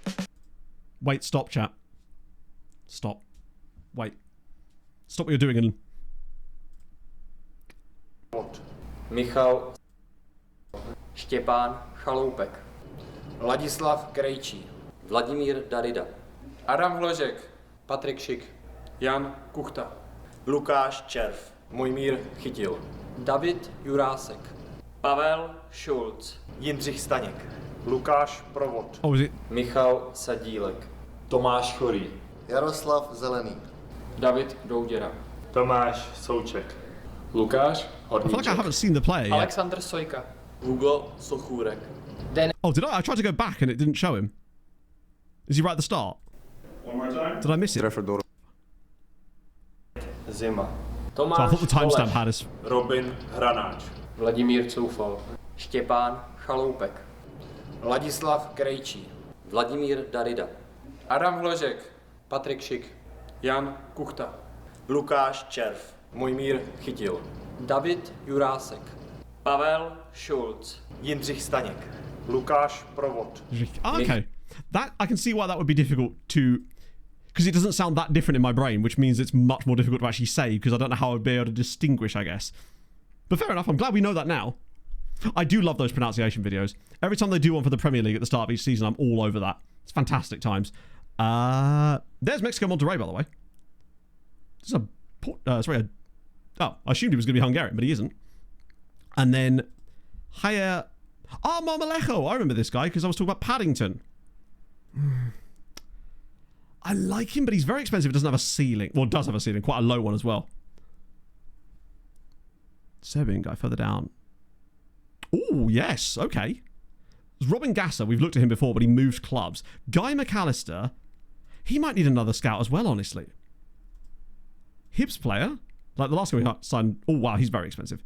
Speaker 3: Wait, stop, chat. Stop. Wait. Stop what you're doing and...
Speaker 7: Michal Štěpán Chaloupek. Ladislav Krejčí,
Speaker 8: Vladimír Darida,
Speaker 7: Adam Hložek,
Speaker 8: Patrik Šik,
Speaker 7: Jan Kuchta,
Speaker 9: Lukáš Červ,
Speaker 7: Mojmír Chytil,
Speaker 8: David Jurásek,
Speaker 9: Pavel
Speaker 8: Schulz,
Speaker 9: Jindřich Staněk,
Speaker 10: Lukáš Provod,
Speaker 3: Oh, was it?
Speaker 8: Michal Sadílek,
Speaker 7: Tomáš Chorý,
Speaker 11: Jaroslav Zelený,
Speaker 7: David Douděra,
Speaker 10: Tomáš Souček,
Speaker 7: Lukáš
Speaker 3: I feel like I
Speaker 7: Horníček,
Speaker 3: haven't seen the player yet.
Speaker 2: Alexander Sojka.
Speaker 7: Hugo Sochůrek,
Speaker 3: Oh, did I? I tried to go back and it didn't show him. Is he right at the start?
Speaker 10: One more time.
Speaker 3: Did I miss it?
Speaker 8: Zima,
Speaker 3: So I
Speaker 7: Tomáš
Speaker 3: thought the timestamp
Speaker 7: Doleš,
Speaker 3: had us.
Speaker 10: Robin Hranáč,
Speaker 7: Vladimír Coufal,
Speaker 8: Štěpán Chaloupek,
Speaker 7: Ladislav Krejčí,
Speaker 8: Vladimír Darida,
Speaker 7: Adam Hložek,
Speaker 8: Patrik Šik,
Speaker 7: Jan Kuchta,
Speaker 9: Lukáš Červ,
Speaker 7: Mojmír Chytil,
Speaker 8: David Jurásek,
Speaker 9: Pavel
Speaker 8: Schulz,
Speaker 9: Jindřich Staněk,
Speaker 10: Lukáš Provod,
Speaker 3: Okay. That I can see why that would be difficult to, because it doesn't sound that different in my brain, which means it's much more difficult to actually say because I don't know how I'd be able to distinguish, I guess. But fair enough, I'm glad we know that now. I do love those pronunciation videos. Every time they do one for the Premier League at the start of each season, I'm all over that. It's fantastic times. There's Mexico Monterrey, by the way. This is I assumed he was going to be Hungarian, but he isn't. And then Haya... Oh, Marmolejo! I remember this guy because I was talking about Paddington. I like him, but he's very expensive. He doesn't have a ceiling. Well, does have a ceiling. Quite a low one as well. Serbian guy further down. Oh, yes. Okay. Robin Gasser. We've looked at him before, but he moved clubs. Guy McAllister. He might need another scout as well, honestly. Hibs player. Like the last guy we signed. Oh, wow. He's very expensive.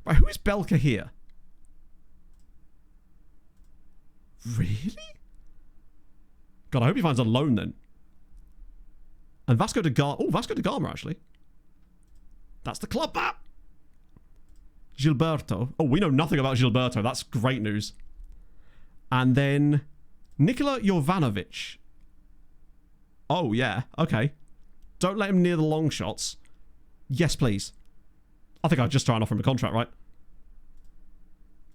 Speaker 3: Right, who is Belka here? Really? God, I hope he finds a loan then. And Vasco da Gama. Oh, Vasco da Gama, actually. That's the club map. Gilberto. Oh, we know nothing about Gilberto. That's great news. And then Nikola Jovanovic. Oh, yeah. Okay. Don't let him near the long shots. Yes, please. I think I'd just try and offer him a contract, right?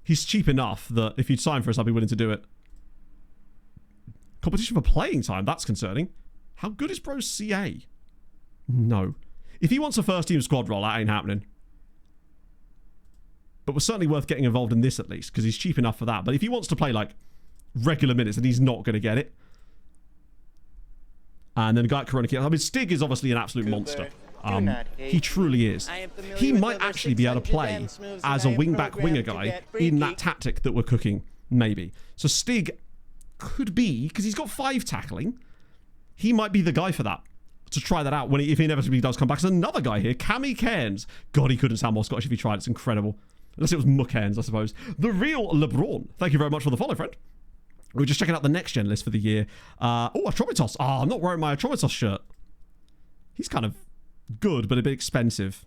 Speaker 3: He's cheap enough that if he'd sign for us, I'd be willing to do it. Competition for playing time. That's concerning. How good is Bro's CA? No. If he wants a first team squad role, that ain't happening. But we're certainly worth getting involved in this at least, because he's cheap enough for that. But if he wants to play like regular minutes, then he's not going to get it. And then a guy at Corona. I mean, Stig is obviously an absolute monster. He truly is. He might actually be able to play as a wing-back winger guy in that tactic that we're cooking, maybe. So Stig could be, because he's got 5 tackling, he might be the guy for that. To try that out when if he inevitably does come back. There's another guy here, Cammy Cairns. God, he couldn't sound more Scottish if he tried. It's incredible. Unless it was Muck Cairns, I suppose. The real LeBron. Thank you very much for the follow, friend. We're just checking out the next gen list for the year. Oh, Atromitos. Oh, I'm not wearing my Atromitos shirt. He's kind of good, but a bit expensive.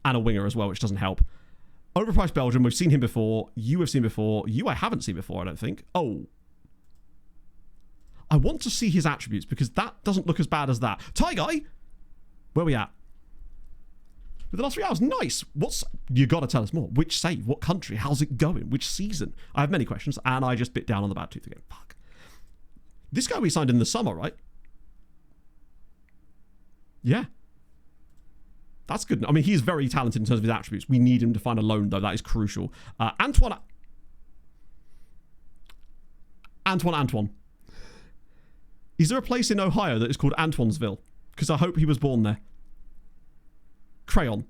Speaker 3: And a winger as well, which doesn't help. Overpriced Belgium. We've seen him before. You have seen before. You I haven't seen before, I don't think. Oh. I want to see his attributes because that doesn't look as bad as that. Thai guy! Where we at? With the last 3 hours. Nice. You got to tell us more. Which save? What country? How's it going? Which season? I have many questions and I just bit down on the bad tooth again. Fuck. This guy we signed in the summer, right? Yeah. That's good. I mean, he's very talented in terms of his attributes. We need him to find a loan, though. That is crucial. Antoine. Is there a place in Ohio that is called Antoinesville? Because I hope he was born there. Crayon.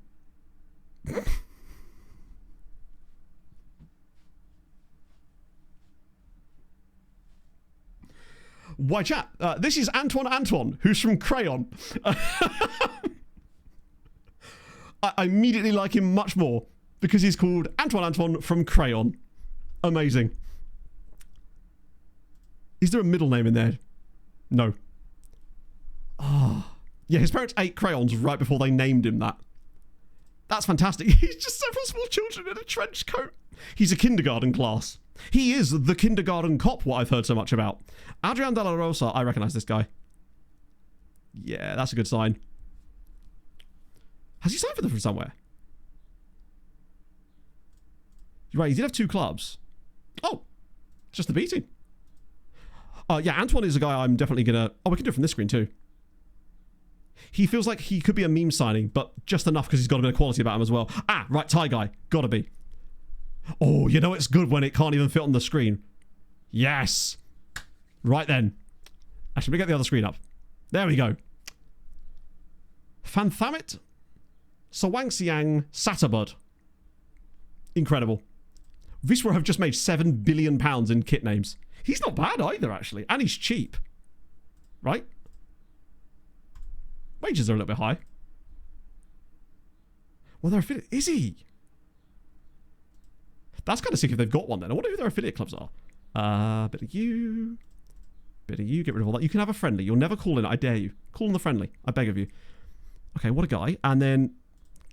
Speaker 3: Why, chat? This is Antoine, who's from Crayon. I immediately like him much more because he's called Antoine from Crayon. Amazing. Is there a middle name in there? No. Oh. Yeah, his parents ate crayons right before they named him that. That's fantastic. He's just several small children in a trench coat. He's a kindergarten class. He is the kindergarten cop, what I've heard so much about. Adrian De La Rosa, I recognise this guy. Yeah, that's a good sign. Has he signed for them from somewhere? Right, he did have 2 clubs. Oh, just the B team. Yeah, Antoine is a guy I'm definitely gonna... Oh, we can do it from this screen too. He feels like he could be a meme signing, but just enough because he's got a bit of quality about him as well. Ah, right, Thai guy. Gotta be. Oh, you know it's good when it can't even fit on the screen. Yes. Right then. Actually, we get the other screen up. There we go. Fanthamit Sawangsiang Satabud. Incredible. Wisła have just made £7 billion in kit names. He's not bad either, actually. And he's cheap. Right? Wages are a little bit high. Well, they're affiliate. Is he? That's kind of sick if they've got one then. I wonder who their affiliate clubs are. Bit of you. Bit of you. Get rid of all that. You can have a friendly. You'll never call in it. I dare you. Call in the friendly. I beg of you. Okay, what a guy. And then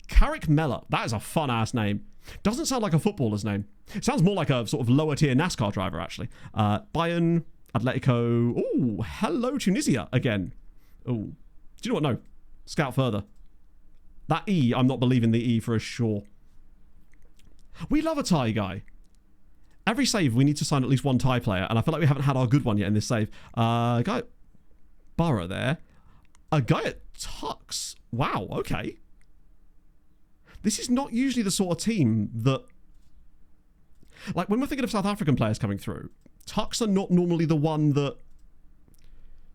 Speaker 3: Carrick Mella. That is a fun-ass name. Doesn't sound like a footballer's name. It sounds more like a sort of lower-tier NASCAR driver, actually. Bayern, Atletico. Oh, hello, Tunisia again. Oh. Do you know what? No. Scout further. That E, I'm not believing the E for a sure. We love a Thai guy. Every save, we need to sign at least one Thai player, and I feel like we haven't had our good one yet in this save. A guy at Borough there. A guy at Tux. Wow, okay. This is not usually the sort of team that... Like, when we're thinking of South African players coming through, Tux are not normally the one that...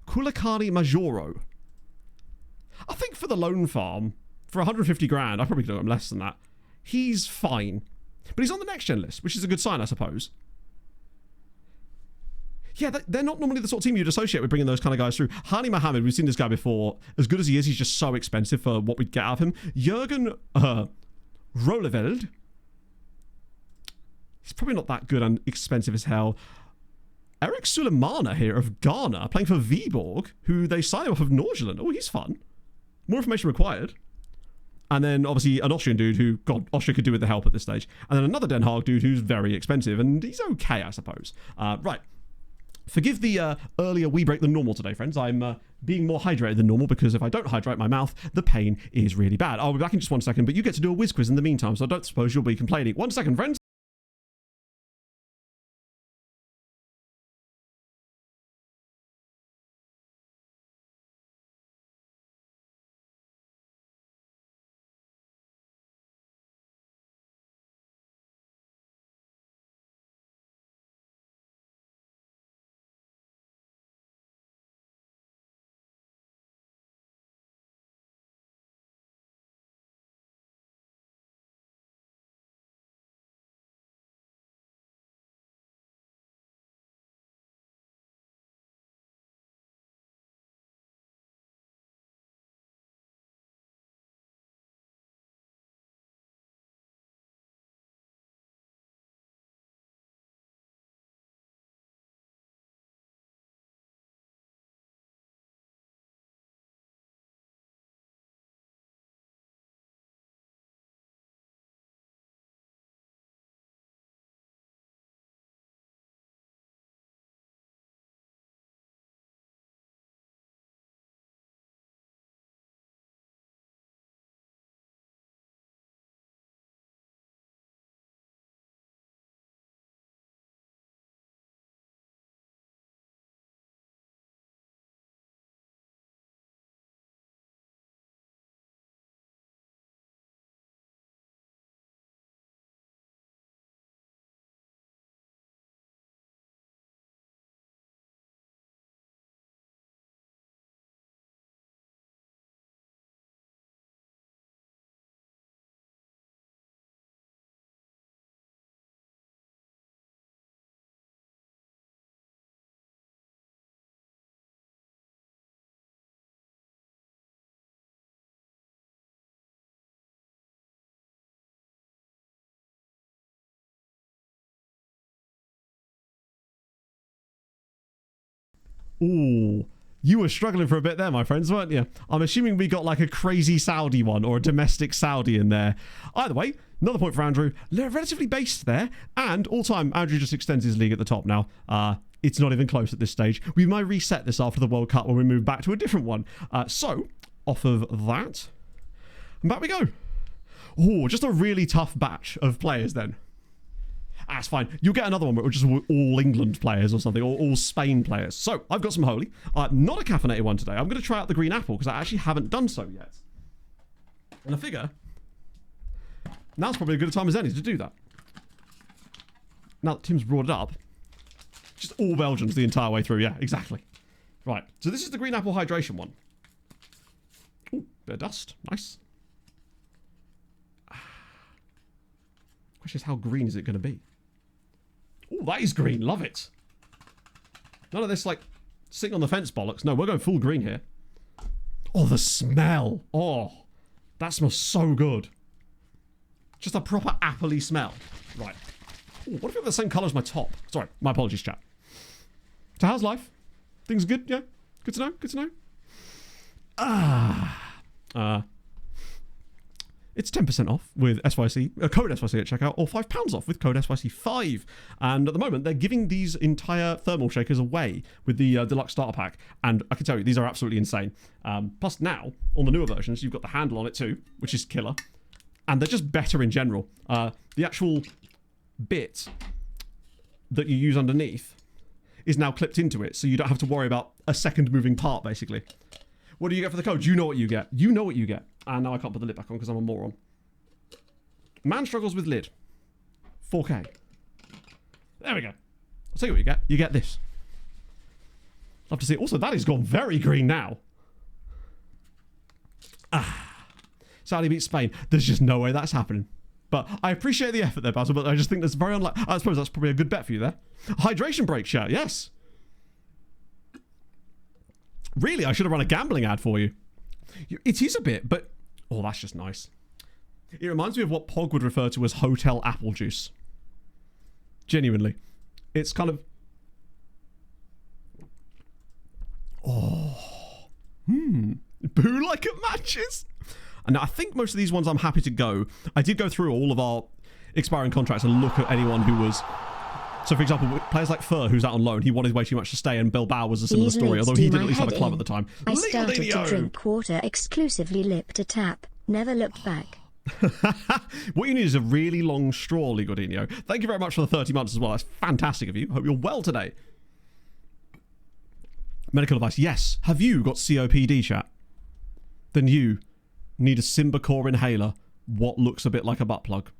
Speaker 3: Kulakani Majoro. I think for the loan farm, for 150 grand, I probably could do him less than that. He's fine. But he's on the next gen list, which is a good sign, I suppose. Yeah, they're not normally the sort of team you'd associate with bringing those kind of guys through. Hani Mohammed, we've seen this guy before. As good as he is, he's just so expensive for what we'd get out of him. Jürgen Rolleveld. He's probably not that good and expensive as hell. Eric Sulemana here of Ghana, playing for Viborg, who they signed him off of Norgeland. Oh, he's fun. More information required. And then, obviously, an Austrian dude who, God, Austria could do with the help at this stage. And then another Den Haag dude who's very expensive, and he's okay, I suppose. Right. Forgive the earlier wee break than normal today, friends. I'm being more hydrated than normal because if I don't hydrate my mouth, the pain is really bad. I'll be back in just 1 second, but you get to do a whiz quiz in the meantime, so I don't suppose you'll be complaining. 1 second, friends. Ooh, you were struggling for a bit there, my friends, weren't you? I'm assuming we got like a crazy Saudi one or a domestic Saudi in there. Either way, another point for Andrew. Relatively based there. And all time, Andrew just extends his league at the top now. It's not even close at this stage. We might reset this after the World Cup when we move back to a different one. So, off of that, and back we go. Oh, just a really tough batch of players then. That's fine. You'll get another one where it's just all England players or something, or all Spain players. So, I've got some holy. Not a caffeinated one today. I'm going to try out the green apple, because I actually haven't done so yet. And I figure, now's probably a good time as any to do that. Now that Tim's brought it up, just all Belgians the entire way through. Yeah, exactly. Right, so this is the green apple hydration one. Ooh, bit of dust. Nice. Question is, how green is it going to be? Oh, that is green. Love it. None of this, like, sitting on the fence bollocks. No, we're going full green here. Oh, the smell. Oh, that smells so good. Just a proper apple-y smell. Right. Ooh, what if we have the same colour as my top? Sorry, my apologies, chat. So how's life? Things good? Yeah? Good to know? Good to know? It's 10% off with SYC, code SYC at checkout, or £5 off with code SYC5. And at the moment, they're giving these entire thermal shakers away with the deluxe starter pack. And I can tell you, these are absolutely insane. Plus now, on the newer versions, you've got the handle on it too, which is killer. And they're just better in general. The actual bit that you use underneath is now clipped into it, so you don't have to worry about a second moving part, basically. What do you get for the code? You know what you get. You know what you get. And now I can't put the lid back on because I'm a moron. Man struggles with lid. 4K. There we go. I'll tell you what you get. You get this. Love to see it. Also, that has gone very green now. Saudi beats Spain. There's just no way that's happening. But I appreciate the effort there, Basil, but I just think that's very unlikely. I suppose that's probably a good bet for you there. Hydration break shirt, yes. Really, I should have run a gambling ad for you. It is a bit, but... Oh, that's just nice. It reminds me of what Pog would refer to as hotel apple juice. Genuinely. It's kind of... Oh. Boo like it matches. And I think most of these ones I'm happy to go. I did go through all of our expiring contracts and look at anyone who was... So, for example, players like Fur, who's out on loan, he wanted way too much to stay, and Bilbao was a similar story, although he did at least have a club at the time.
Speaker 4: I started to drink water exclusively lip to tap. Never looked back.
Speaker 3: What you need is a really long straw, Ligodinho. Thank you very much for the 30 months as well. That's fantastic of you. Hope you're well today. Medical advice. Yes. Have you got COPD, chat? Then you need a Symbicort inhaler. What looks a bit like a butt plug.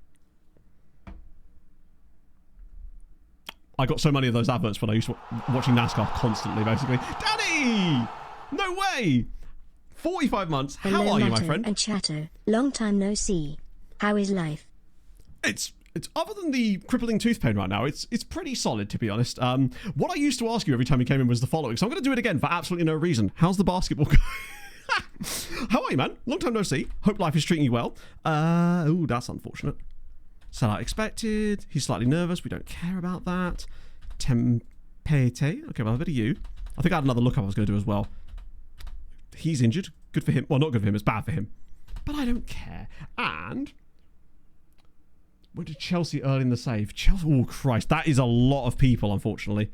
Speaker 3: I got so many of those adverts when I used to watching NASCAR constantly, basically. Danny! No way! 45 months. How are you, my friend?
Speaker 4: And Chatter. Long time no see. How is life?
Speaker 3: It's other than the crippling tooth pain right now, it's pretty solid, to be honest. What I used to ask you every time you came in was the following, so I'm going to do it again for absolutely no reason. How's the basketball going? How are you, man? Long time no see. Hope life is treating you well. Ooh, that's unfortunate. Sellout expected. He's slightly nervous. We don't care about that. Tempete. Okay, well, a bit of you. I think I had another look up I was going to do as well. He's injured. Good for him. Well, not good for him. It's bad for him. But I don't care. And went to Chelsea early in the save. Chelsea. Oh, Christ. That is a lot of people, unfortunately.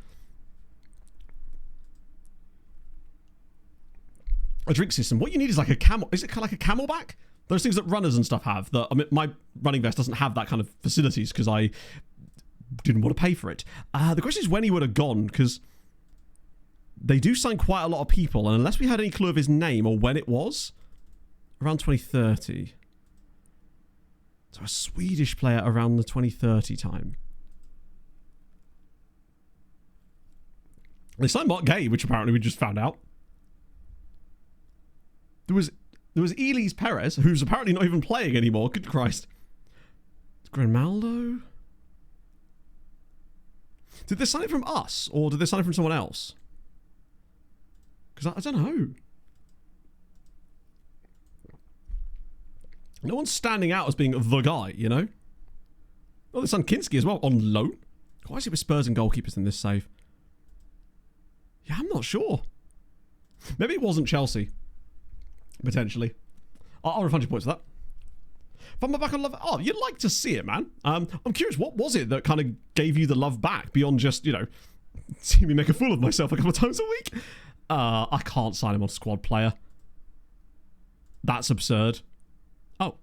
Speaker 3: A drink system. What you need is like a camel. Is it kind of like a camelback? Those things that runners and stuff have. I mean, my running vest doesn't have that kind of facilities because I didn't want to pay for it. The question is when he would have gone, because they do sign quite a lot of people, and unless we had any clue of his name or when it was, around 2030. So a Swedish player around the 2030 time. They signed Mark Gay, which apparently we just found out. There was Elise Perez, who's apparently not even playing anymore. Good Christ. Grimaldo? Did they sign it from us, or did they sign it from someone else? Because I don't know. No one's standing out as being the guy, you know? Oh, they signed Kinski as well, on loan. Why is it with Spurs and goalkeepers in this save? Yeah, I'm not sure. Maybe it wasn't Chelsea. Potentially. I'll refund your points for that. If I'm back on love... Oh, you'd like to see it, man. I'm curious, what was it that kind of gave you the love back beyond just, you know, seeing me make a fool of myself a couple of times a week? I can't sign him on squad player. That's absurd. Oh.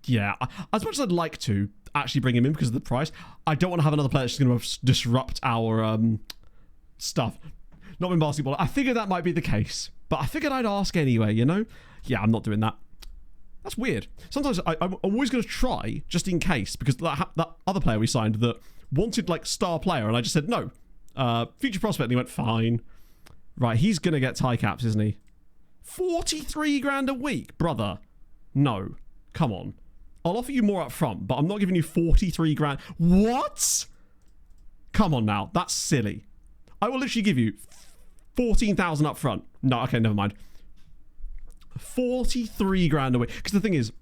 Speaker 3: Yeah, as much as I'd like to, actually bring him in because of the price. I don't want to have another player that's just going to disrupt our stuff. Not in basketball. I figured that might be the case, but I figured I'd ask anyway, you know? Yeah, I'm not doing that. That's weird. Sometimes I'm always going to try, just in case, because that other player we signed that wanted, like, star player, and I just said, no. Future prospect, and he went, fine. Right, he's going to get tie caps, isn't he? 43 grand a week, brother. No. Come on. I'll offer you more up front, but I'm not giving you 43 grand. What? Come on now. That's silly. I will literally give you 14,000 up front. No, okay, never mind. 43 grand a week. Because the thing is,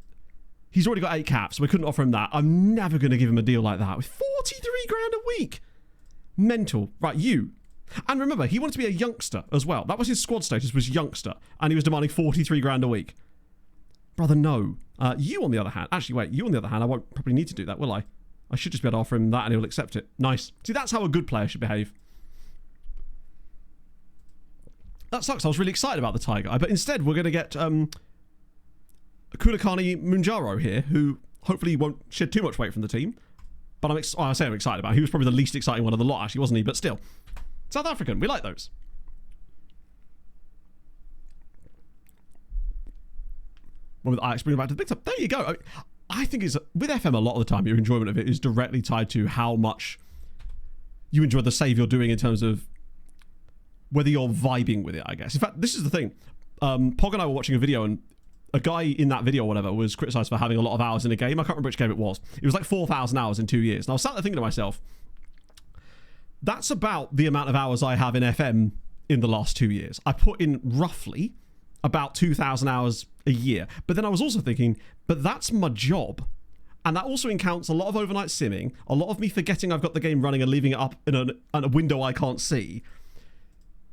Speaker 3: he's already got 8 caps, so we couldn't offer him that. I'm never going to give him a deal like that. With 43 grand a week. Mental. Right, you. And remember, he wanted to be a youngster as well. That was his squad status, was youngster. And he was demanding 43 grand a week. Brother, no. You, on the other hand. Actually, wait. You, on the other hand, I won't probably need to do that, will I? I should just be able to offer him that and he'll accept it. Nice. See, that's how a good player should behave. That sucks. I was really excited about the Tiger guy, but instead we're going to get Kulakani Munjaro here, who hopefully won't shed too much weight from the team. But I say I'm excited about him. He was probably the least exciting one of the lot, actually, wasn't he? But still. South African. We like those. One with Ajax bringing back to the big time. There you go. I think it's with FM a lot of the time, your enjoyment of it is directly tied to how much you enjoy the save you're doing in terms of whether you're vibing with it, I guess. In fact, this is the thing. Pog and I were watching a video, and a guy in that video or whatever was criticised for having a lot of hours in a game. I can't remember which game it was. It was like 4,000 hours in 2 years. And I was sat there thinking to myself, that's about the amount of hours I have in FM in the last 2 years. I put in roughly about 2,000 hours a year. But then I was also thinking, but that's my job. And that also accounts a lot of overnight simming, a lot of me forgetting I've got the game running and leaving it up in a window I can't see.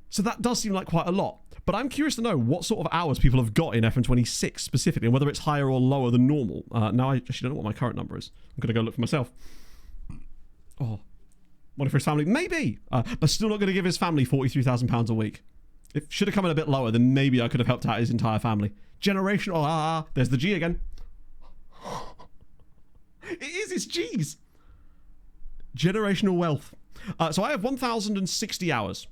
Speaker 3: So that does seem like quite a lot. But I'm curious to know what sort of hours people have got in FM26 specifically, and whether it's higher or lower than normal. Now I actually don't know what my current number is. I'm going to go look for myself. Oh, money for his family? Maybe. But still not going to give his family £43,000 a week. It should have come in a bit lower, then maybe I could have helped out his entire family. Generational. There's the G again. It is, it's G's. Generational wealth. So I have 1,060 hours.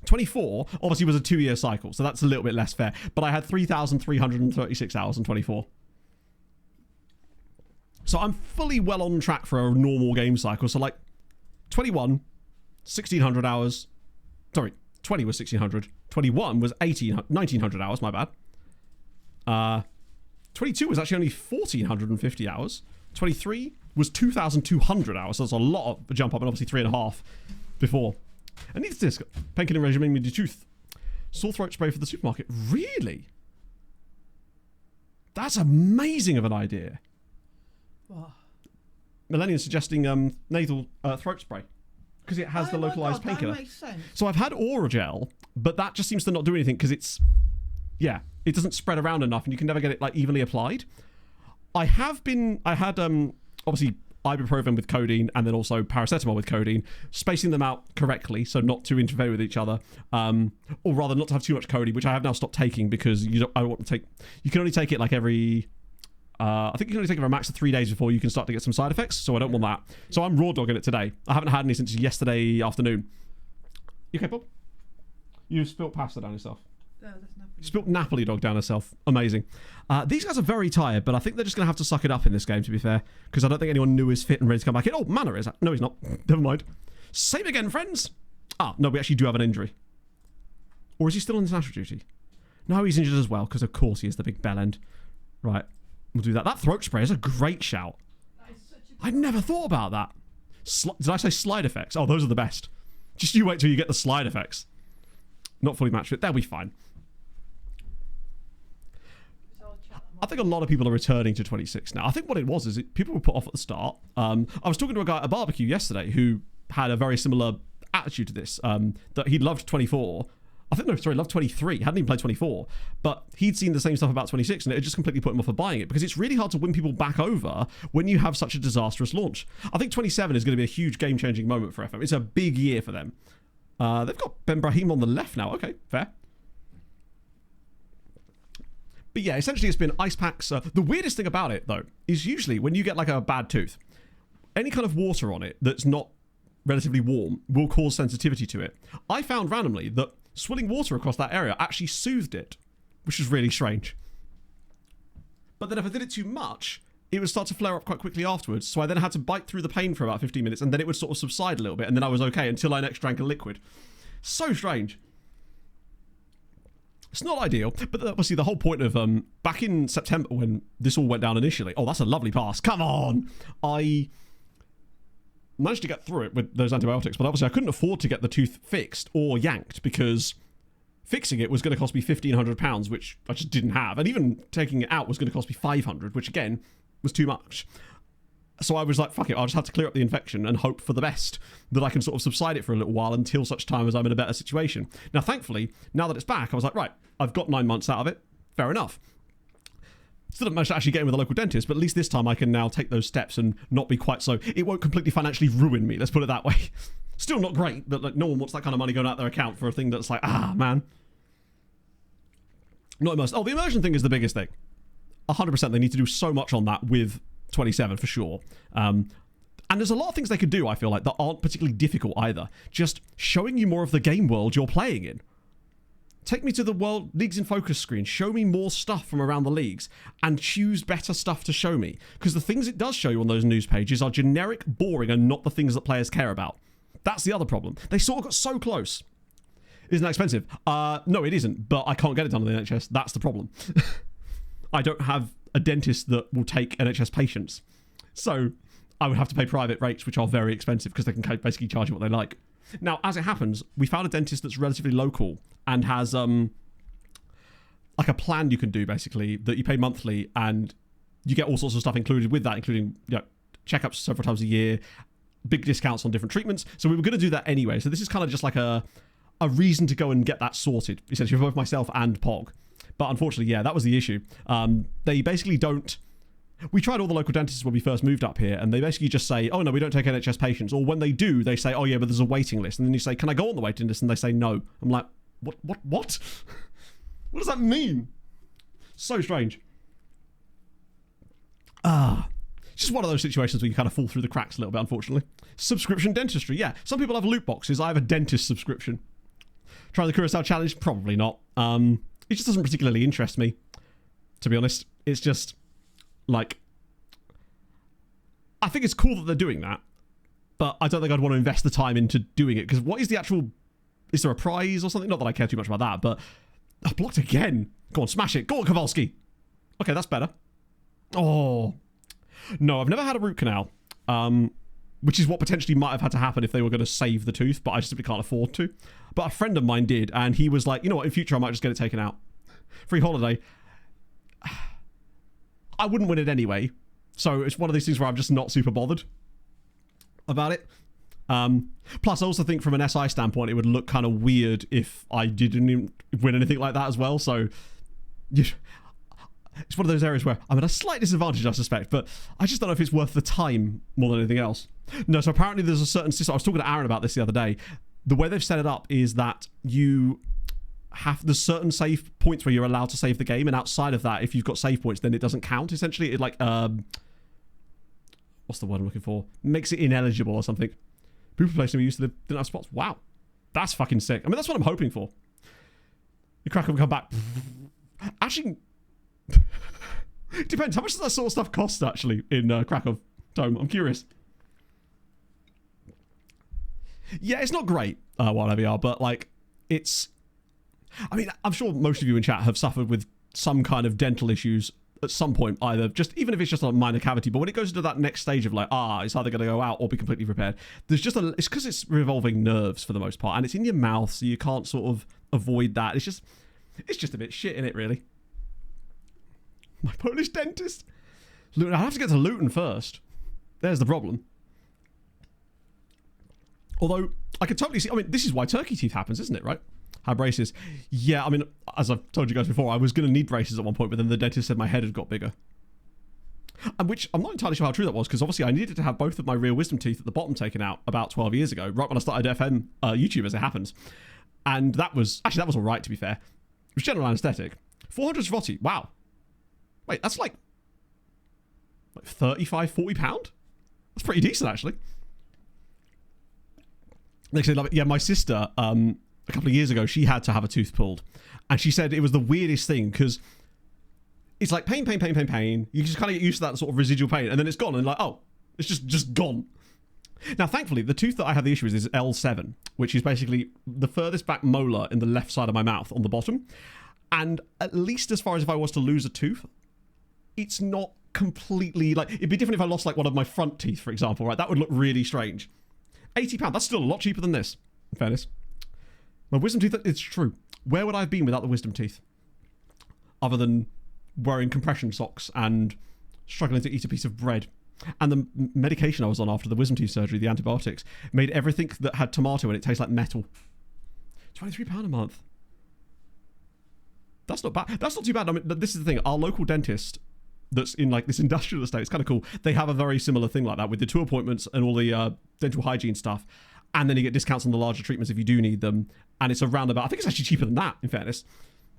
Speaker 3: 24 obviously was a 2-year cycle, so that's a little bit less fair. But I had 3,336 hours in 24. So I'm fully well on track for a normal game cycle. So like 21, 1,600 hours. Sorry, 20 was 1,600. 21 was 1,900 hours, my bad. 22 was actually only 1,450 hours. 23 was 2,200 hours. So that's a lot of a jump up, and obviously 3.5 before. I need this painkilling regimen with your tooth. Sore throat spray for the supermarket. Really? That's amazing of an idea.
Speaker 5: What?
Speaker 3: Millennium suggesting nasal throat spray because it has the localized painkiller.
Speaker 5: That makes sense.
Speaker 3: So I've had Oragel, but that just seems to not do anything because it's, yeah, it doesn't spread around enough, and you can never get it like evenly applied. I had obviously ibuprofen with codeine and then also paracetamol with codeine, spacing them out correctly so not to interfere with each other, or rather not to have too much codeine, which I have now stopped taking because you can only take it like every I think you can only take it for a max of 3 days before you can start to get some side effects, so I don't want that. So I'm raw dogging it today. I haven't had any since yesterday afternoon. You okay, Bob? You spilt pasta down yourself.
Speaker 5: No, that's Napoli.
Speaker 3: Spilt Napoli dog down herself. Amazing. These guys are very tired, but I think they're just going to have to suck it up in this game, to be fair, because I don't think anyone new is fit and ready to come back in. Oh, Manor is. No, he's not. Never mind. Same again, friends. No, we actually do have an injury. Or is he still on international duty? No, he's injured as well, because of course he is the big bell end. Right, we'll do that. That throat spray is a great shout. I never thought about that. Did I say slide effects? Oh, those are the best. Just you wait till you get the slide effects. Not fully match fit. They'll be fine. I think a lot of people are returning to 26 now. I think what it was is people were put off at the start. I was talking to a guy at a barbecue yesterday who had a very similar attitude to this, that he loved 24. Loved 23. Hadn't even played 24. But he'd seen the same stuff about 26, and it just completely put him off of buying it, because it's really hard to win people back over when you have such a disastrous launch. I think 27 is going to be a huge game-changing moment for FM. It's a big year for them. They've got Ben Brahim on the left now. Okay, fair. But yeah, essentially it's been ice packs. The weirdest thing about it, though, is usually when you get like a bad tooth, any kind of water on it that's not relatively warm will cause sensitivity to it. I found randomly that swilling water across that area actually soothed it, which is really strange. But then if I did it too much, it would start to flare up quite quickly afterwards. So I then had to bite through the pain for about 15 minutes, and then it would sort of subside a little bit, and then I was okay until I next drank a liquid. So strange. It's not ideal, but obviously the whole point of back in September when this all went down initially. Oh, that's a lovely pass. Come on. I managed to get through it with those antibiotics, but obviously I couldn't afford to get the tooth fixed or yanked because fixing it was going to cost me £1,500, which I just didn't have. And even taking it out was going to cost me £500, which again was too much. So I was like, fuck it, I'll just have to clear up the infection and hope for the best, that I can sort of subside it for a little while until such time as I'm in a better situation. Now, thankfully, now that it's back, I was like, right, I've got 9 months out of it. Fair enough. Still haven't managed to actually get in with a local dentist, but at least this time I can now take those steps and not be quite so... It won't completely financially ruin me, let's put it that way. Still not great, but like no one wants that kind of money going out their account for a thing that's like, man. Not immersed. Oh, the immersion thing is the biggest thing. 100% they need to do so much on that with 27 for sure. And there's a lot of things they could do, I feel like, that aren't particularly difficult either. Just showing you more of the game world you're playing in. Take me to the World Leagues in Focus screen. Show me more stuff from around the leagues and choose better stuff to show me. Because the things it does show you on those news pages are generic, boring, and not the things that players care about. That's the other problem. They sort of got so close. Isn't that expensive? No, it isn't, but I can't get it done on the NHS. That's the problem. I don't have a dentist that will take NHS patients. So I would have to pay private rates, which are very expensive because they can basically charge you what they like. Now, as it happens, we found a dentist that's relatively local and has like a plan you can do, basically, that you pay monthly and you get all sorts of stuff included with that, including checkups several times a year, big discounts on different treatments. So we were going to do that anyway. So this is kind of just like a reason to go and get that sorted, essentially, for both myself and Pog. But unfortunately, yeah, that was the issue. They basically don't... We tried all the local dentists when we first moved up here, and they basically just say, oh, no, we don't take NHS patients. Or when they do, they say, oh, yeah, but there's a waiting list. And then you say, can I go on the waiting list? And they say, no. I'm like, what? What does that mean? So strange. It's just one of those situations where you kind of fall through the cracks a little bit, unfortunately. Subscription dentistry, yeah. Some people have loot boxes. I have a dentist subscription. Try the Curacao Challenge? Probably not. It just doesn't particularly interest me, to be honest. It's just... like, I think it's cool that they're doing that, but I don't think I'd want to invest the time into doing it, because what is the actual... Is there a prize or something? Not that I care too much about that, but... I blocked again. Go on, smash it. Go on, Kowalski. Okay, that's better. Oh. No, I've never had a root canal, which is what potentially might have had to happen if they were going to save the tooth, but I simply can't afford to. But a friend of mine did, and he was like, you know what, in future I might just get it taken out. Free holiday. I wouldn't win it anyway, so it's one of these things where I'm just not super bothered about it. Plus, I also think from an SI standpoint, it would look kind of weird if I didn't even win anything like that as well, so... It's one of those areas where I'm at a slight disadvantage, I suspect, but I just don't know if it's worth the time more than anything else. No, so apparently there's a certain system. I was talking to Aaron about this the other day. The way they've set it up is that you have the certain save points where you're allowed to save the game, and outside of that, if you've got save points, then it doesn't count, essentially. It like, what's the word I'm looking for? Makes it ineligible or something. People placing we used to live didn't have spots. Wow. That's fucking sick. I mean, that's what I'm hoping for. The Krakow will come back. Actually... Depends. How much does that sort of stuff cost, actually, in Krakow Dome? I'm curious. Yeah, it's not great, while VR, but, like, it's... I mean, I'm sure most of you in chat have suffered with some kind of dental issues at some point, either just, even if it's just a minor cavity, but when it goes into that next stage of, like, it's either going to go out or be completely repaired, there's just a... It's because it's revolving nerves, for the most part, and it's in your mouth, so you can't sort of avoid that. It's just a bit shit, innit, really? My Polish dentist. Luton. I have to get to Luton first. There's the problem. Although, I could totally see... I mean, this is why turkey teeth happens, isn't it, right? Have braces. Yeah, I mean, as I've told you guys before, I was going to need braces at one point, but then the dentist said my head had got bigger. And which, I'm not entirely sure how true that was, because obviously I needed to have both of my real wisdom teeth at the bottom taken out about 12 years ago, right when I started FM YouTube, as it happens. And that was... Actually, that was alright, to be fair. It was general anaesthetic. 400 zloty. Wow. Wait, that's like 35, 40 pound? That's pretty decent, actually. Next thing, yeah, my sister, a couple of years ago, she had to have a tooth pulled. And she said it was the weirdest thing, because it's like pain. You just kind of get used to that sort of residual pain, and then it's gone, and like, oh, it's just gone. Now, thankfully, the tooth that I have the issue with is L7, which is basically the furthest back molar in the left side of my mouth on the bottom. And at least as far as if I was to lose a tooth, it's not completely, like, it'd be different if I lost, like, one of my front teeth, for example, right? That would look really strange. £80, that's still a lot cheaper than this, in fairness. My wisdom teeth, it's true. Where would I have been without the wisdom teeth? Other than wearing compression socks and struggling to eat a piece of bread. And the medication I was on after the wisdom teeth surgery, the antibiotics, made everything that had tomato in it taste like metal. £23 a month. That's not bad. That's not too bad. I mean, this is the thing. Our local dentist that's in like this industrial estate, it's kind of cool. They have a very similar thing like that with the 2 appointments and all the dental hygiene stuff. And then you get discounts on the larger treatments if you do need them. And it's around about, I think it's actually cheaper than that, in fairness.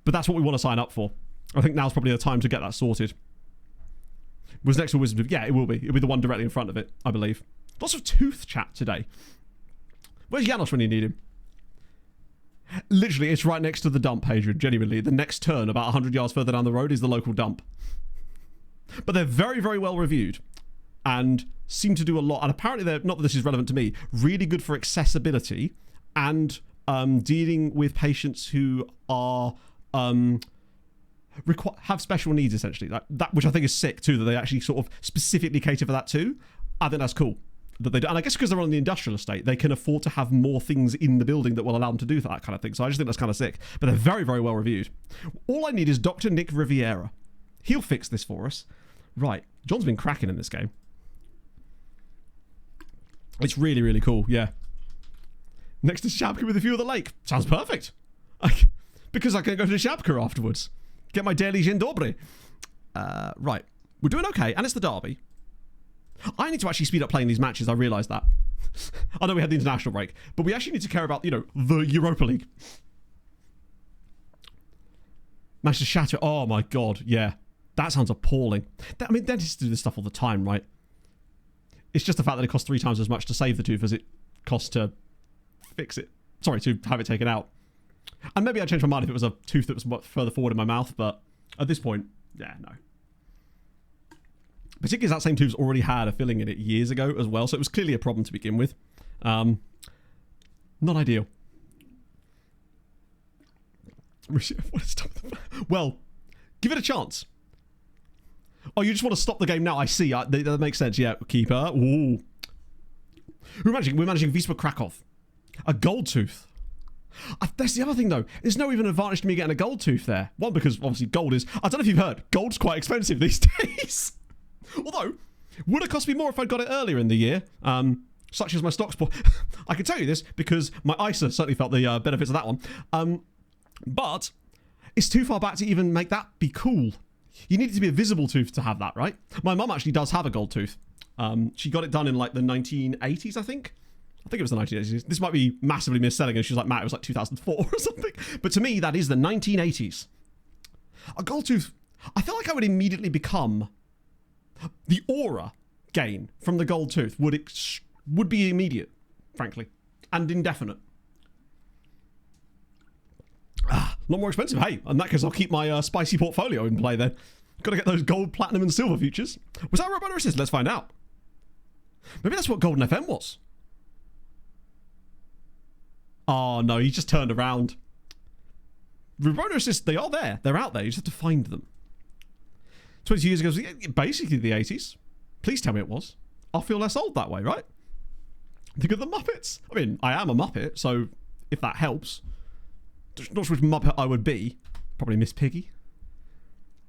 Speaker 3: But that's what we want to sign up for. I think now's probably the time to get that sorted. Was next to wisdom? Yeah, it will be. It'll be the one directly in front of it, I believe. Lots of tooth chat today. Where's Janos when you need him? Literally, it's right next to the dump, Adrian, genuinely. The next turn, about 100 yards further down the road, is the local dump. But they're very, very well reviewed. And seem to do a lot. And apparently they're, not that this is relevant to me, really good for accessibility and dealing with patients who are... have special needs, essentially. That which I think is sick too, that they actually sort of specifically cater for that too. I think that's cool that they do. And I guess because they're on the industrial estate, they can afford to have more things in the building that will allow them to do that kind of thing. So I just think that's kind of sick. But they're very, very well reviewed. All I need is Dr. Nick Riviera. He'll fix this for us. Right. John's been cracking in this game. It's really, really cool. Yeah. Next to Shabka with a view of the lake. Sounds perfect. Because I can go to Shabka afterwards. Get my daily Dzień dobry. Right. We're doing okay. And it's the derby. I need to actually speed up playing these matches. I realise that. I know we had the international break. But we actually need to care about, you know, the Europa League. Manchester Shatter. Oh, my God. Yeah. That sounds appalling. I mean, dentists do this stuff all the time, right? It's just the fact that it costs 3 times as much to save the tooth as it costs to fix it. Sorry, to have it taken out. And maybe I'd change my mind if it was a tooth that was much further forward in my mouth, but at this point, yeah, no. Particularly as that same tooth's already had a filling in it years ago as well, so it was clearly a problem to begin with. Not ideal. Well, give it a chance. Oh, you just want to stop the game now? I see. That makes sense. Yeah, keeper. Ooh. We're managing Wisła Kraków. A gold tooth. That's the other thing, though. There's no even advantage to me getting a gold tooth there. One, because obviously gold is... I don't know if you've heard. Gold's quite expensive these days. Although, would have cost me more if I'd got it earlier in the year. Such as my stocks. I can tell you this because my ISA certainly felt the benefits of that one. But it's too far back to even make that be cool. You need it to be a visible tooth to have that, right? My mum actually does have a gold tooth. She got it done in like the 1980s, I think. I think it was the 1980s. This might be massively misselling, and she was like, Matt, it was like 2004 or something. But to me, that is the 1980s. A gold tooth, I feel like I would immediately become... The aura gain from the gold tooth would be immediate, frankly, and indefinite. A lot more expensive. Hey, in that case, I'll keep my spicy portfolio in play then. Got to get those gold, platinum, and silver futures. Was that Roboto Assist? Let's find out. Maybe that's what Golden FM was. Oh, no, he just turned around. Roboto Assist, they are there. They're out there. You just have to find them. 20 years ago, basically the 80s. Please tell me it was. I'll feel less old that way, right? Think of the Muppets. I mean, I am a Muppet, so if that helps. Not sure which Muppet I would be. Probably Miss Piggy.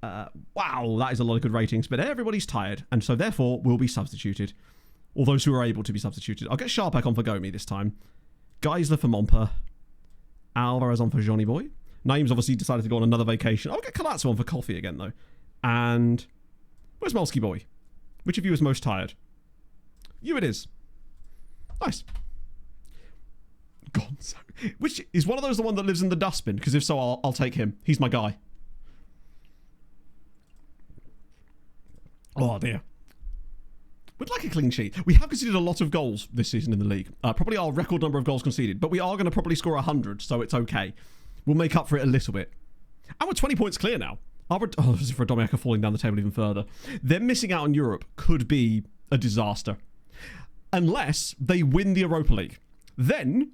Speaker 3: Wow, that is a lot of good ratings, but everybody's tired, and so therefore will be substituted. All those who are able to be substituted. I'll get Sharpak on for Gomi this time. Geisler for Momper. Alvarez on for Johnny Boy. Naeem's obviously decided to go on another vacation. I'll get Kalatsu on for coffee again, though. And where's Molsky Boy? Which of you is most tired? You it is. Nice. Gonzo. Which is one of those the one that lives in the dustbin? Because if so, I'll take him. He's my guy. Oh, dear. We'd like a clean sheet. We have conceded a lot of goals this season in the league. Probably our record number of goals conceded. But we are going to probably score 100, so it's okay. We'll make up for it a little bit. And we're 20 points clear now. This is for Dominica falling down the table even further. Them missing out on Europe could be a disaster. Unless they win the Europa League. Then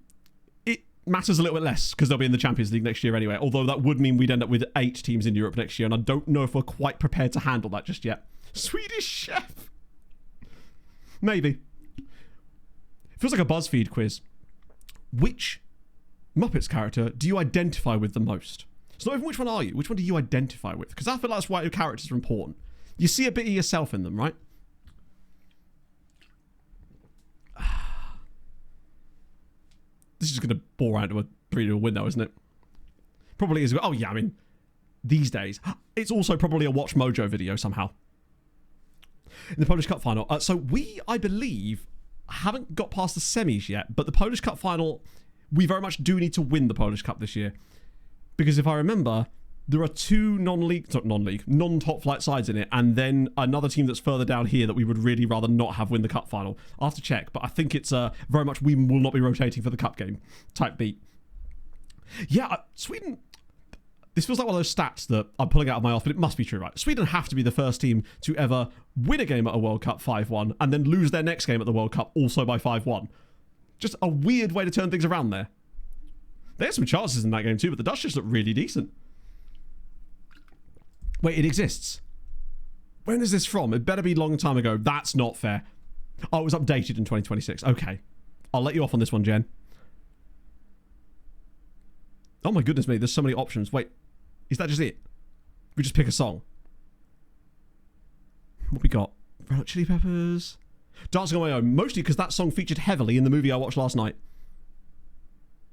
Speaker 3: it matters a little bit less because they'll be in the Champions League next year anyway. Although that would mean we'd end up with 8 teams in Europe next year. And I don't know if we're quite prepared to handle that just yet. Swedish chef. Maybe. Feels like a BuzzFeed quiz. Which Muppets character do you identify with the most? It's not even which one are you. Which one do you identify with? Because I feel like that's why your characters are important. You see a bit of yourself in them, right? This is going to bore out to a 3-0 win, though, isn't it? Probably is. Oh, yeah, I mean, these days. It's also probably a Watch Mojo video somehow. In the Polish Cup final. So we, I believe, haven't got past the semis yet, but the Polish Cup final, we very much do need to win the Polish Cup this year. Because if I remember, there are 2 non-top flight sides in it, and then another team that's further down here that we would really rather not have win the cup final. I'll have to check, but I think it's very much we will not be rotating for the cup game type beat. Yeah, Sweden... This feels like one of those stats that I'm pulling out of my ass, but it must be true, right? Sweden have to be the first team to ever win a game at a World Cup 5-1 and then lose their next game at the World Cup also by 5-1. Just a weird way to turn things around there. They had some chances in that game too, but the Dutch just look really decent. Wait, it exists. When is this from? It better be a long time ago. That's not fair. Oh, it was updated in 2026. Okay. I'll let you off on this one, Jen. Oh my goodness me, there's so many options. Wait, is that just it? We just pick a song. What we got? Red Hot Chili Peppers. Dancing on My Own. Mostly because that song featured heavily in the movie I watched last night.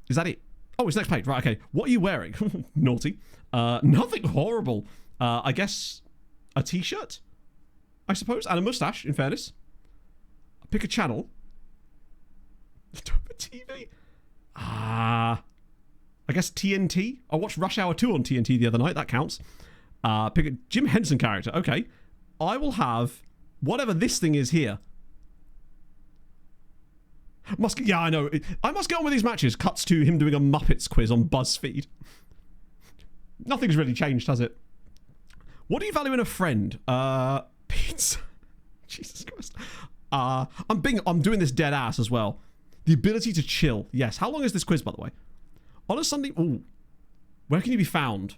Speaker 3: Is that it? Oh, it's next page. Right, okay. What are you wearing? Naughty. Nothing horrible. I guess a t-shirt, I suppose, and a mustache, in fairness. Pick a channel. A TV. I guess TNT. I watched Rush Hour 2 on TNT the other night. That counts. Pick a Jim Henson character. Okay. I will have whatever this thing is here. Yeah, I know. I must get on with these matches. Cuts to him doing a Muppets quiz on BuzzFeed. Nothing's really changed, has it? What do you value in a friend? Pizza. Jesus Christ. I'm doing this dead ass as well. The ability to chill. Yes. How long is this quiz, by the way? On a Sunday... Ooh. Where can you be found?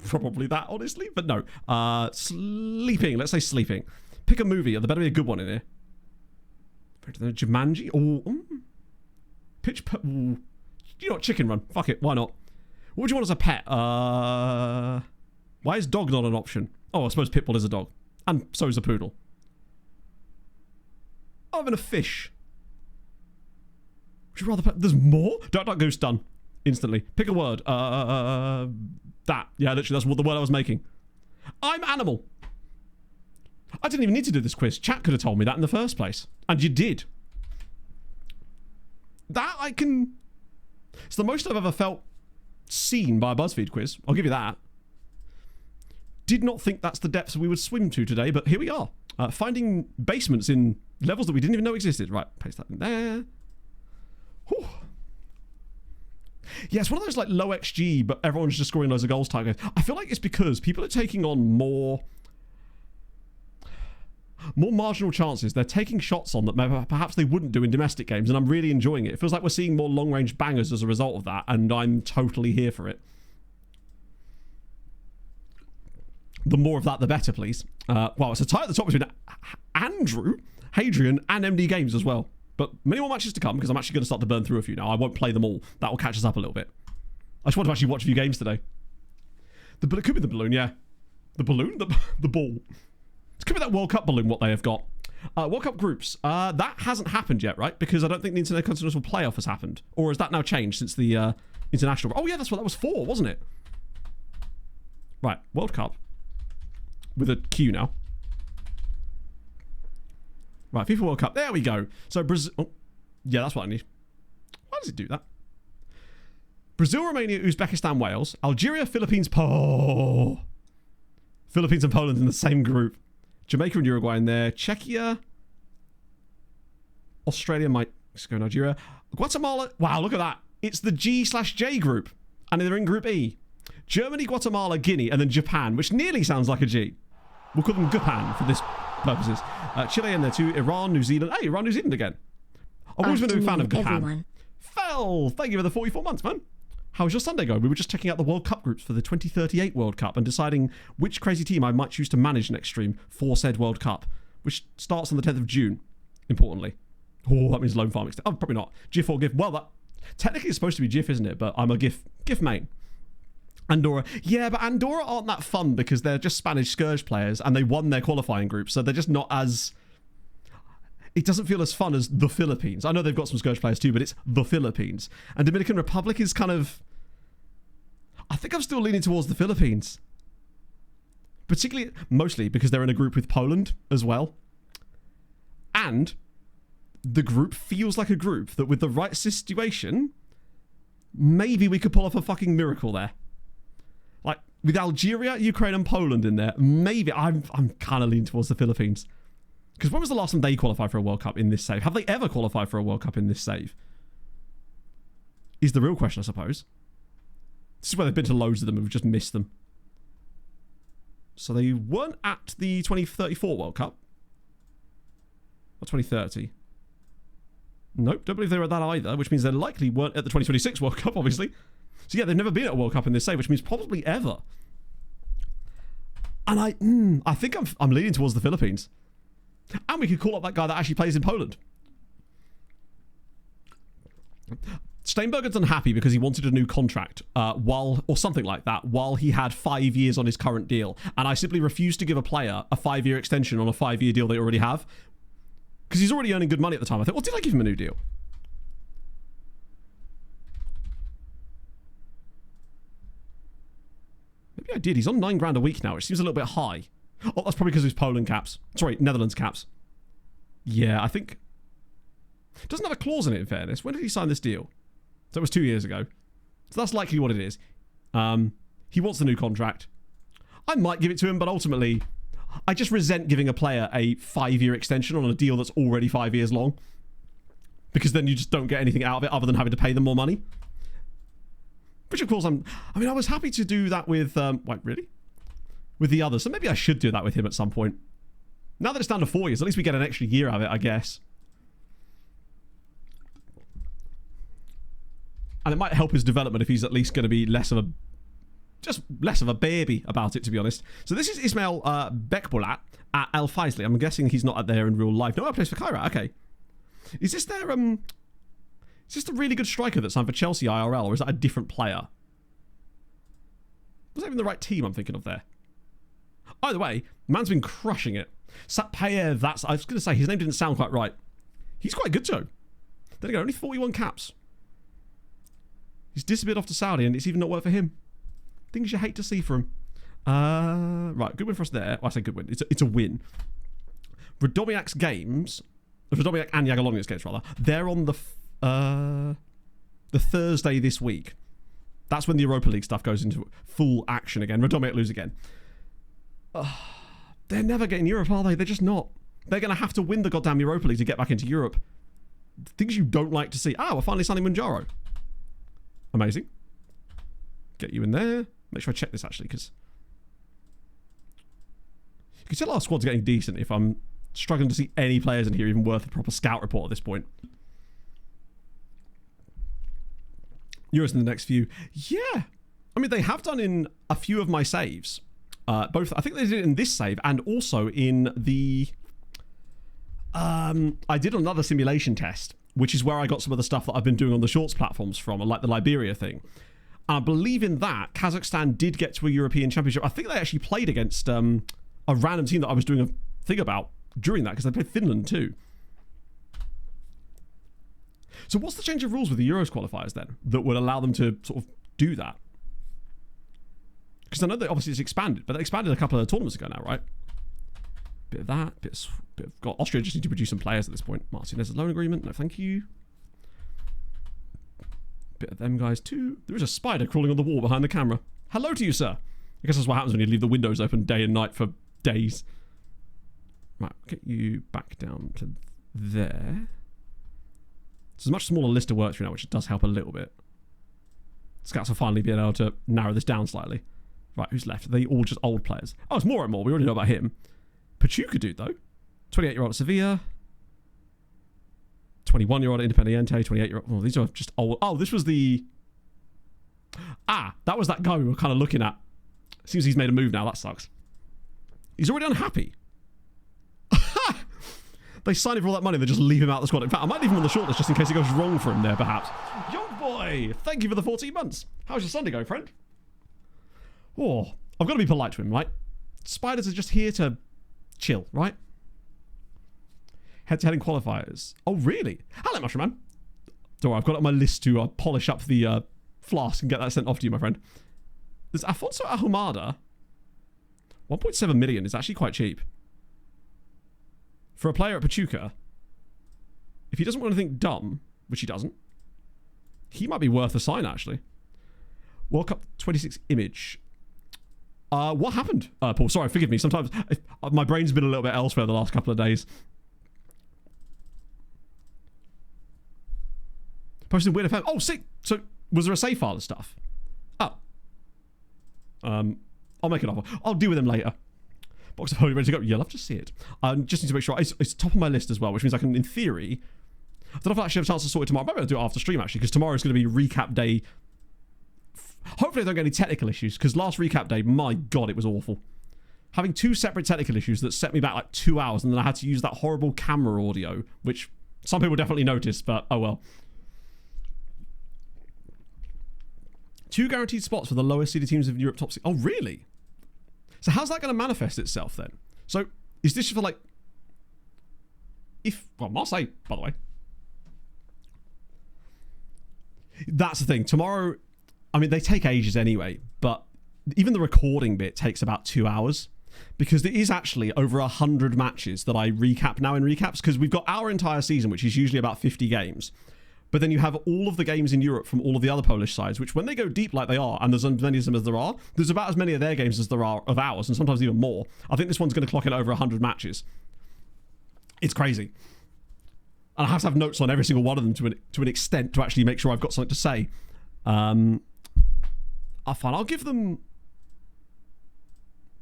Speaker 3: Probably that, honestly. But no. Sleeping. Let's say sleeping. Pick a movie. There better be a good one in here. Jumanji? Ooh. Ooh. You know what? Chicken Run. Fuck it. Why not? What would you want as a pet? Why is dog not an option? Oh, I suppose Pitbull is a dog. And so is a poodle. Other than a fish. Would you rather pet? There's more? Duck Goose done. Instantly. Pick a word. That. Yeah, literally, that's what the word I was making. I'm animal. I didn't even need to do this quiz. Chat could have told me that in the first place. And you did. That I can... It's the most I've ever felt seen by a BuzzFeed quiz. I'll give you that. Did not think that's the depths we would swim to today, but here we are. Finding basements in levels that we didn't even know existed. Right, paste that in there. Whew. Yeah, it's one of those like low XG, but everyone's just scoring loads of goals type games. I feel like it's because people are taking on more marginal chances. They're taking shots on that perhaps they wouldn't do in domestic games, and I'm really enjoying it. It feels like we're seeing more long-range bangers as a result of that, and I'm totally here for it. The more of that, the better, please. Well, it's a tie at the top between Andrew, Hadrian, and MD Games as well. But many more matches to come, because I'm actually going to start to burn through a few now. I won't play them all. That will catch us up a little bit. I just want to actually watch a few games today. It could be the balloon, yeah. The balloon? The ball. It could be that World Cup balloon, what they have got. World Cup groups. That hasn't happened yet, right? Because I don't think the Intercontinental Playoff has happened. Or has that now changed since the international? Oh, yeah, that's what that was for, wasn't it? Right, World Cup. With a Q now. Right, FIFA World Cup. There we go. So Brazil... Oh, yeah, that's what I need. Why does it do that? Brazil, Romania, Uzbekistan, Wales. Algeria, Philippines... Philippines and Poland in the same group. Jamaica and Uruguay in there. Czechia, Australia, Mexico, Nigeria, Guatemala. Wow, look at that. It's the G/J group. And they're in Group E. Germany, Guatemala, Guinea, and then Japan, which nearly sounds like a G. We'll call them Gupan for this purposes. Chile in there too. Iran, New Zealand. Hey, Iran, New Zealand again. I've always been a big fan of Gupan. Phil, thank you for the 44 months, man. How was your Sunday going? We were just checking out the World Cup groups for the 2038 World Cup and deciding which crazy team I might choose to manage next stream for said World Cup, which starts on the 10th of June, importantly. Oh, that means loan farm extent. Oh, probably not. GIF or GIF. Well, that technically it's supposed to be GIF, isn't it? But I'm a GIF main. Andorra. Yeah, but Andorra aren't that fun because they're just Spanish Scourge players and they won their qualifying group, so they're just not as... It doesn't feel as fun as the Philippines. I know they've got some Scourge players too, but it's the Philippines. And Dominican Republic is kind of... I think I'm still leaning towards the Philippines. Particularly, mostly because they're in a group with Poland as well. And the group feels like a group that with the right situation, maybe we could pull off a fucking miracle there. Like, with Algeria, Ukraine and Poland in there, maybe I'm kind of leaning towards the Philippines. Because when was the last time they qualified for a World Cup in this save? Have they ever qualified for a World Cup in this save? Is the real question, I suppose. This is where they've been to loads of them and we've just missed them. So they weren't at the 2034 World Cup. Or 2030. Nope, don't believe they were at that either, which means they likely weren't at the 2026 World Cup, obviously. So yeah, they've never been at a World Cup in this save, which means probably ever. And I think I'm leaning towards the Philippines. And we could call up that guy that actually plays in Poland. Steinberger's unhappy because he wanted a new contract or something like that, while he had 5 years on his current deal. And I simply refused to give a player a 5-year extension on a 5-year deal they already have. Because he's already earning good money at the time. I thought, well, did I give him a new deal? Maybe I did. He's on $9,000 a week now, which seems a little bit high. Oh, that's probably because of his Poland caps. Sorry, Netherlands caps. Yeah, I think... Doesn't have a clause in it, in fairness. When did he sign this deal? So it was 2 years ago. So that's likely what it is. He wants the new contract. I might give it to him, but ultimately, I just resent giving a player a 5-year extension on a deal that's already 5 years long. Because then you just don't get anything out of it other than having to pay them more money. Which, of course, I was happy to do that with... wait, really? With the others. So maybe I should do that with him at some point. Now that it's down to 4 years, at least we get an extra year out of it, I guess. And it might help his development if he's at least going to be less of a baby about it, to be honest. So this is Ismail Bekbolat at Al Faisley. I'm guessing he's not there in real life. No, I plays for Kairat. Okay. Is this their is this the really good striker that signed for Chelsea IRL, or is that a different player? Was that even the right team I'm thinking of there? Either way, man's been crushing it. Satpayev, I was going to say, his name didn't sound quite right. He's quite good too. There you go, only 41 caps. He's disappeared off to Saudi and it's even not worked for him. Things you hate to see for him. Right, good win for us there. Well, I say good win. It's a win. Radomiak's games, Radomiak and Jagiellonia's games rather, they're on the Thursday this week. That's when the Europa League stuff goes into full action again. Radomiak lose again. They're never getting Europe, are they? They're just not. They're going to have to win the goddamn Europa League to get back into Europe. Things you don't like to see. Ah, we're finally signing Munjaro. Amazing. Get you in there. Make sure I check this actually, because you can tell our squad's getting decent if I'm struggling to see any players in here even worth a proper scout report at this point. Euros in the next few. Yeah. I mean, they have done in a few of my saves. Both, I think they did it in this save and also in the... I did another simulation test, which is where I got some of the stuff that I've been doing on the shorts platforms from, like the Liberia thing. And I believe in that, Kazakhstan did get to a European Championship. I think they actually played against a random team that I was doing a thing about during that, because they played Finland too. So what's the change of rules with the Euros qualifiers then, that would allow them to sort of do that? Because I know that obviously it's expanded, but they expanded a couple of tournaments ago now, right? Bit of that, bit of got Austria just need to produce some players at this point. Martin, there's a loan agreement. No, thank you. Bit of them guys too. There is a spider crawling on the wall behind the camera. Hello to you, sir. I guess that's what happens when you leave the windows open day and night for days. Right, get you back down to there. It's a much smaller list to work through now, which does help a little bit. Scouts will finally be able to narrow this down slightly. Right, who's left? Are they all just old players? Oh, it's more and more. We already know about him. Pachuca dude, though. 28-year-old at Sevilla. 21-year-old at Independiente. 28-year-old... Oh, these are just old... Oh, this was the... Ah, that was that guy we were kind of looking at. Seems he's made a move now. That sucks. He's already unhappy. They sign him for all that money, they just leave him out of the squad. In fact, I might leave him on the shortlist just in case it goes wrong for him there, perhaps. Young boy, thank you for the 14 months. How's your Sunday going, friend? Oh, I've got to be polite to him, right? Spiders are just here to chill, right? Head-to-head in qualifiers. Oh, really? Hello, Mushroom Man. Don't worry, I've got it on my list to polish up the flask and get that sent off to you, my friend. There's Afonso Ahumada. 1.7 million is actually quite cheap. For a player at Pachuca, if he doesn't want anything dumb, which he doesn't, he might be worth a sign, actually. World Cup 26 image. What happened? Paul, sorry, forgive me. Sometimes my brain's been a little bit elsewhere the last couple of days. Posted weird FM. Oh, sick. So, was there a save file and stuff? Oh. I'll make an offer. I'll deal with him later. Box of Holy ready to go. Yeah, I'll love to see it. Just need to make sure it's top of my list as well, which means I can, in theory, I don't know if I actually have a chance to sort it tomorrow. Maybe I'll do it after stream, actually, because tomorrow is going to be recap day. Hopefully I don't get any technical issues, because last recap day, my God, it was awful. Having 2 separate technical issues that set me back like 2 hours, and then I had to use that horrible camera audio, which some people definitely noticed, but oh well. 2 guaranteed spots for the lowest seeded teams of Europe top 6. Oh, really? So how's that going to manifest itself then? So is this for like... Well, Marseille, by the way. That's the thing. Tomorrow, I mean, they take ages anyway, but even the recording bit takes about 2 hours because there is actually over 100 matches that I recap now in recaps because we've got our entire season, which is usually about 50 games. But then you have all of the games in Europe from all of the other Polish sides, which when they go deep like they are, and there's as many of them as there are, there's about as many of their games as there are of ours, and sometimes even more. I think this one's going to clock in over 100 matches. It's crazy. And I have to have notes on every single one of them to an extent to actually make sure I've got something to say. Fine. I'll give them...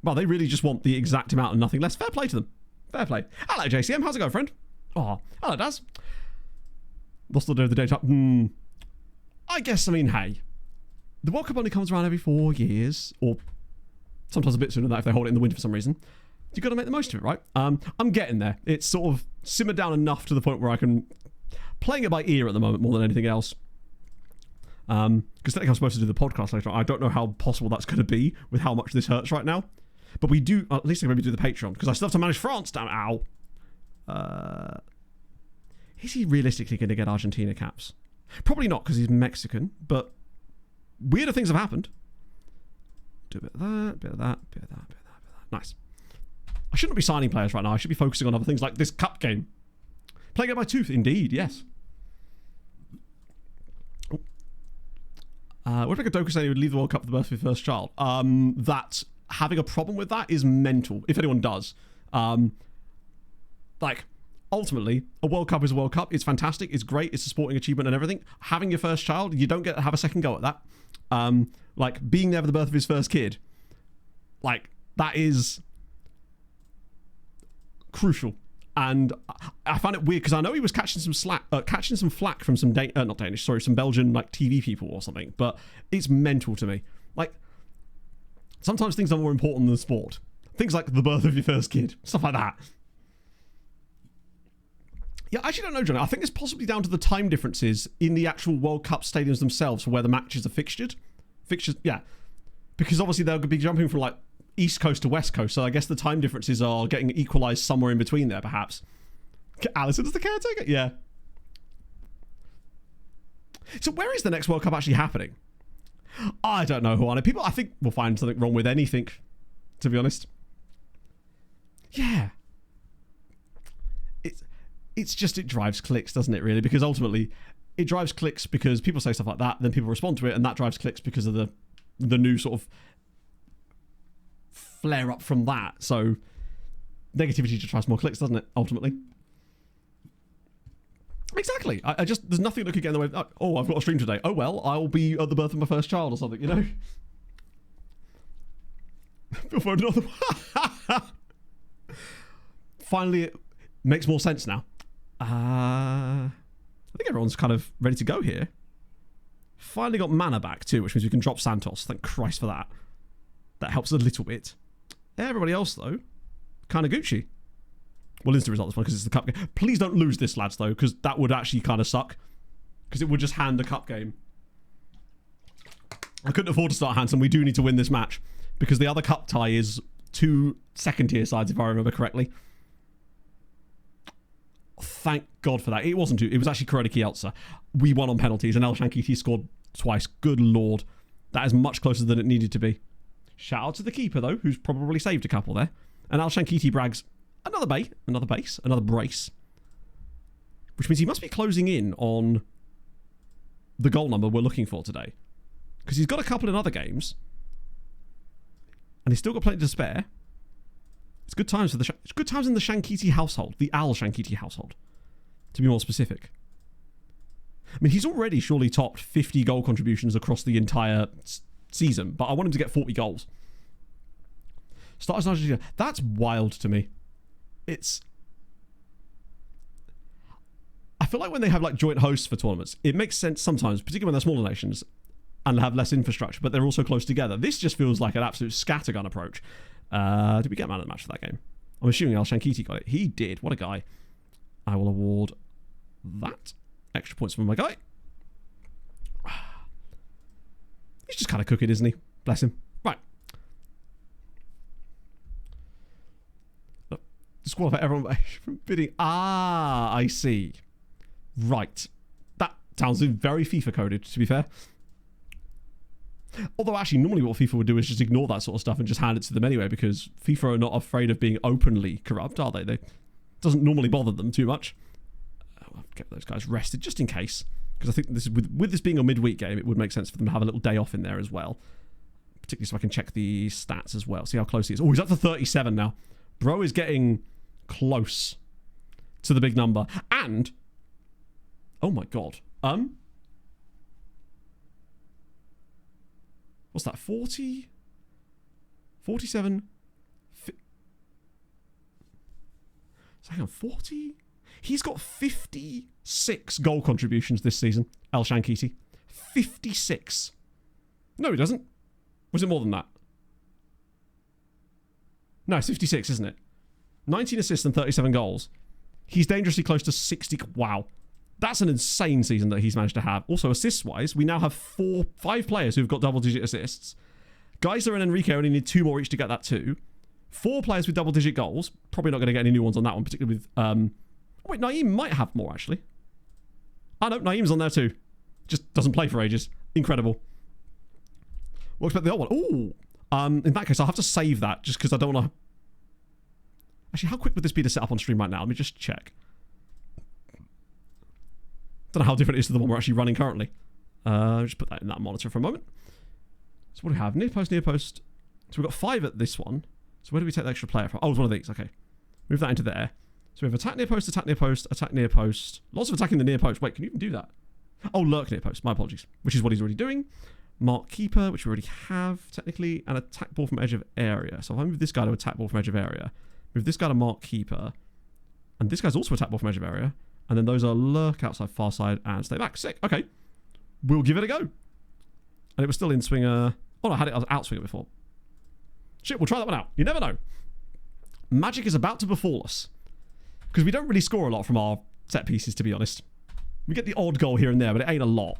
Speaker 3: Well, they really just want the exact amount and nothing less. Fair play to them. Fair play. Hello, JCM. How's it going, friend? Oh, hello, Daz. Lost the day of the daytime. I guess, I mean, hey. The World Cup only comes around every 4 years, or sometimes a bit sooner than that if they hold it in the winter for some reason. You've got to make the most of it, right? I'm getting there. It's sort of simmered down enough to the point where I can... Playing it by ear at the moment more than anything else. Because technically I'm supposed to do the podcast later on. I don't know how possible that's going to be with how much this hurts right now. But we do... At least I can maybe do the Patreon, because I still have to manage France, damn it. Ow. Is he realistically going to get Argentina caps? Probably not, because he's Mexican, but weirder things have happened. Do a bit of that, bit of that, bit of that, bit of that, bit of that. Nice. I shouldn't be signing players right now. I should be focusing on other things like this cup game. Playing it by tooth, indeed, yes. What if Doku saying he would leave the World Cup for the birth of his first child? That having a problem with that is mental, if anyone does. Like... Ultimately, a World Cup is a World Cup. It's fantastic. It's great. It's a sporting achievement and everything. Having your first child, you don't get to have a second go at that. Like, being there for the birth of his first kid, like, that is crucial. And I found it weird because I know he was catching some flack from some some Belgian like TV people or something. But it's mental to me. Like, sometimes things are more important than sport. Things like the birth of your first kid, stuff like that. Yeah, I actually don't know, Johnny. I think it's possibly down to the time differences in the actual World Cup stadiums themselves for where the matches are fixtured. Yeah. Because obviously they'll be jumping from like East Coast to West Coast, so I guess the time differences are getting equalised somewhere in between there, perhaps. Alison is the caretaker? Yeah. So where is the next World Cup actually happening? I don't know, Juan. People, I think, will find something wrong with anything, to be honest. Yeah. It's just, it drives clicks, doesn't it, really? Because ultimately, it drives clicks because people say stuff like that, then people respond to it, and that drives clicks because of the new sort of flare up from that. So negativity just drives more clicks, doesn't it, ultimately? Exactly. I just, there's nothing that could get in the way of, oh, I've got a stream today. Oh, well, I'll be at the birth of my first child or something, you know? Before another Finally, it makes more sense now. I think everyone's kind of ready to go here. Finally got mana back too, which means we can drop Santos. Thank Christ for that. That helps a little bit. Everybody else, though, kind of Gucci. Well, instant result this one because it's the cup game. Please don't lose this, lads, though, because that would actually kind of suck. Because it would just hand the cup game. I couldn't afford to start handsome. We do need to win this match. Because the other cup tie is 2 second-tier sides, if I remember correctly. Thank God for that. It wasn't 2. It was actually Kurota Kielce. We won on penalties, and El Shankiti scored twice. Good Lord. That is much closer than it needed to be. Shout out to the keeper, though, who's probably saved a couple there. And El Shankiti brags another brace. Which means he must be closing in on the goal number we're looking for today. Because he's got a couple in other games. And he's still got plenty to spare. It's good times for it's good times in the Shankiti household. The Al Shankiti household. To be more specific. I mean, he's already surely topped 50 goal contributions across the entire season. But I want him to get 40 goals. Starters in Argentina. That's wild to me. I feel like when they have like joint hosts for tournaments, it makes sense sometimes, particularly when they're smaller nations and have less infrastructure, but they're also close together. This just feels like an absolute scattergun approach. Did we get man of the match for that game? I'm assuming Al Shankiti got it. He did. What a guy. I will award that. Extra points for my guy. He's just kind of cooking, isn't he? Bless him. Right. Disqualify everyone from bidding. Ah, I see. Right. That sounds very FIFA coded, to be fair. Although actually, normally what FIFA would do is just ignore that sort of stuff and just hand it to them anyway, because FIFA are not afraid of being openly corrupt, are they? It doesn't normally bother them too much. I'll get those guys rested just in case, because I think this is, with this being a midweek game, it would make sense for them to have a little day off in there as well. Particularly so I can check the stats as well, see how close he is. Oh, he's up to 37 now. Bro is getting close to the big number. And, oh my God. What's that? 40? 47? So hang on, 40? He's got 56 goal contributions this season, El Shankiti. 56. No, he doesn't. Was it more than that? No, it's 56, isn't it? 19 assists and 37 goals. He's dangerously close to 60. Wow. That's an insane season that he's managed to have. Also, assists-wise, we now have 5 players who've got double-digit assists. Geyser and Enrique only need 2 more each to get that too. 4 players with double-digit goals. Probably not going to get any new ones on that one, particularly with... Wait, Naeem might have more, actually. Oh, no, Naeem's on there too. Just doesn't play for ages. Incredible. We'll expect the other one. Ooh. In that case, I'll have to save that just because I don't want to... Actually, how quick would this be to set up on stream right now? Let me just check. Don't know how different it is to the one we're actually running currently. Just put that in that monitor for a moment. So what do we have? Near post, near post. So we've got 5 at this one. So where do we take the extra player from? Oh, it's one of these. Okay. Move that into there. So we have attack near post, attack near post, attack near post. Lots of attacking the near post. Wait, can you even do that? Oh, lurk near post. My apologies. Which is what he's already doing. Mark keeper, which we already have technically. And attack ball from edge of area. So if I move this guy to attack ball from edge of area. Move this guy to mark keeper. And this guy's also attack ball from edge of area. And then those are lurk outside, far side, and stay back. Sick. Okay. We'll give it a go. And it was still in swinger. Oh, no, I had it as out swinger before. Shit, we'll try that one out. You never know. Magic is about to befall us. Because we don't really score a lot from our set pieces, to be honest. We get the odd goal here and there, but it ain't a lot.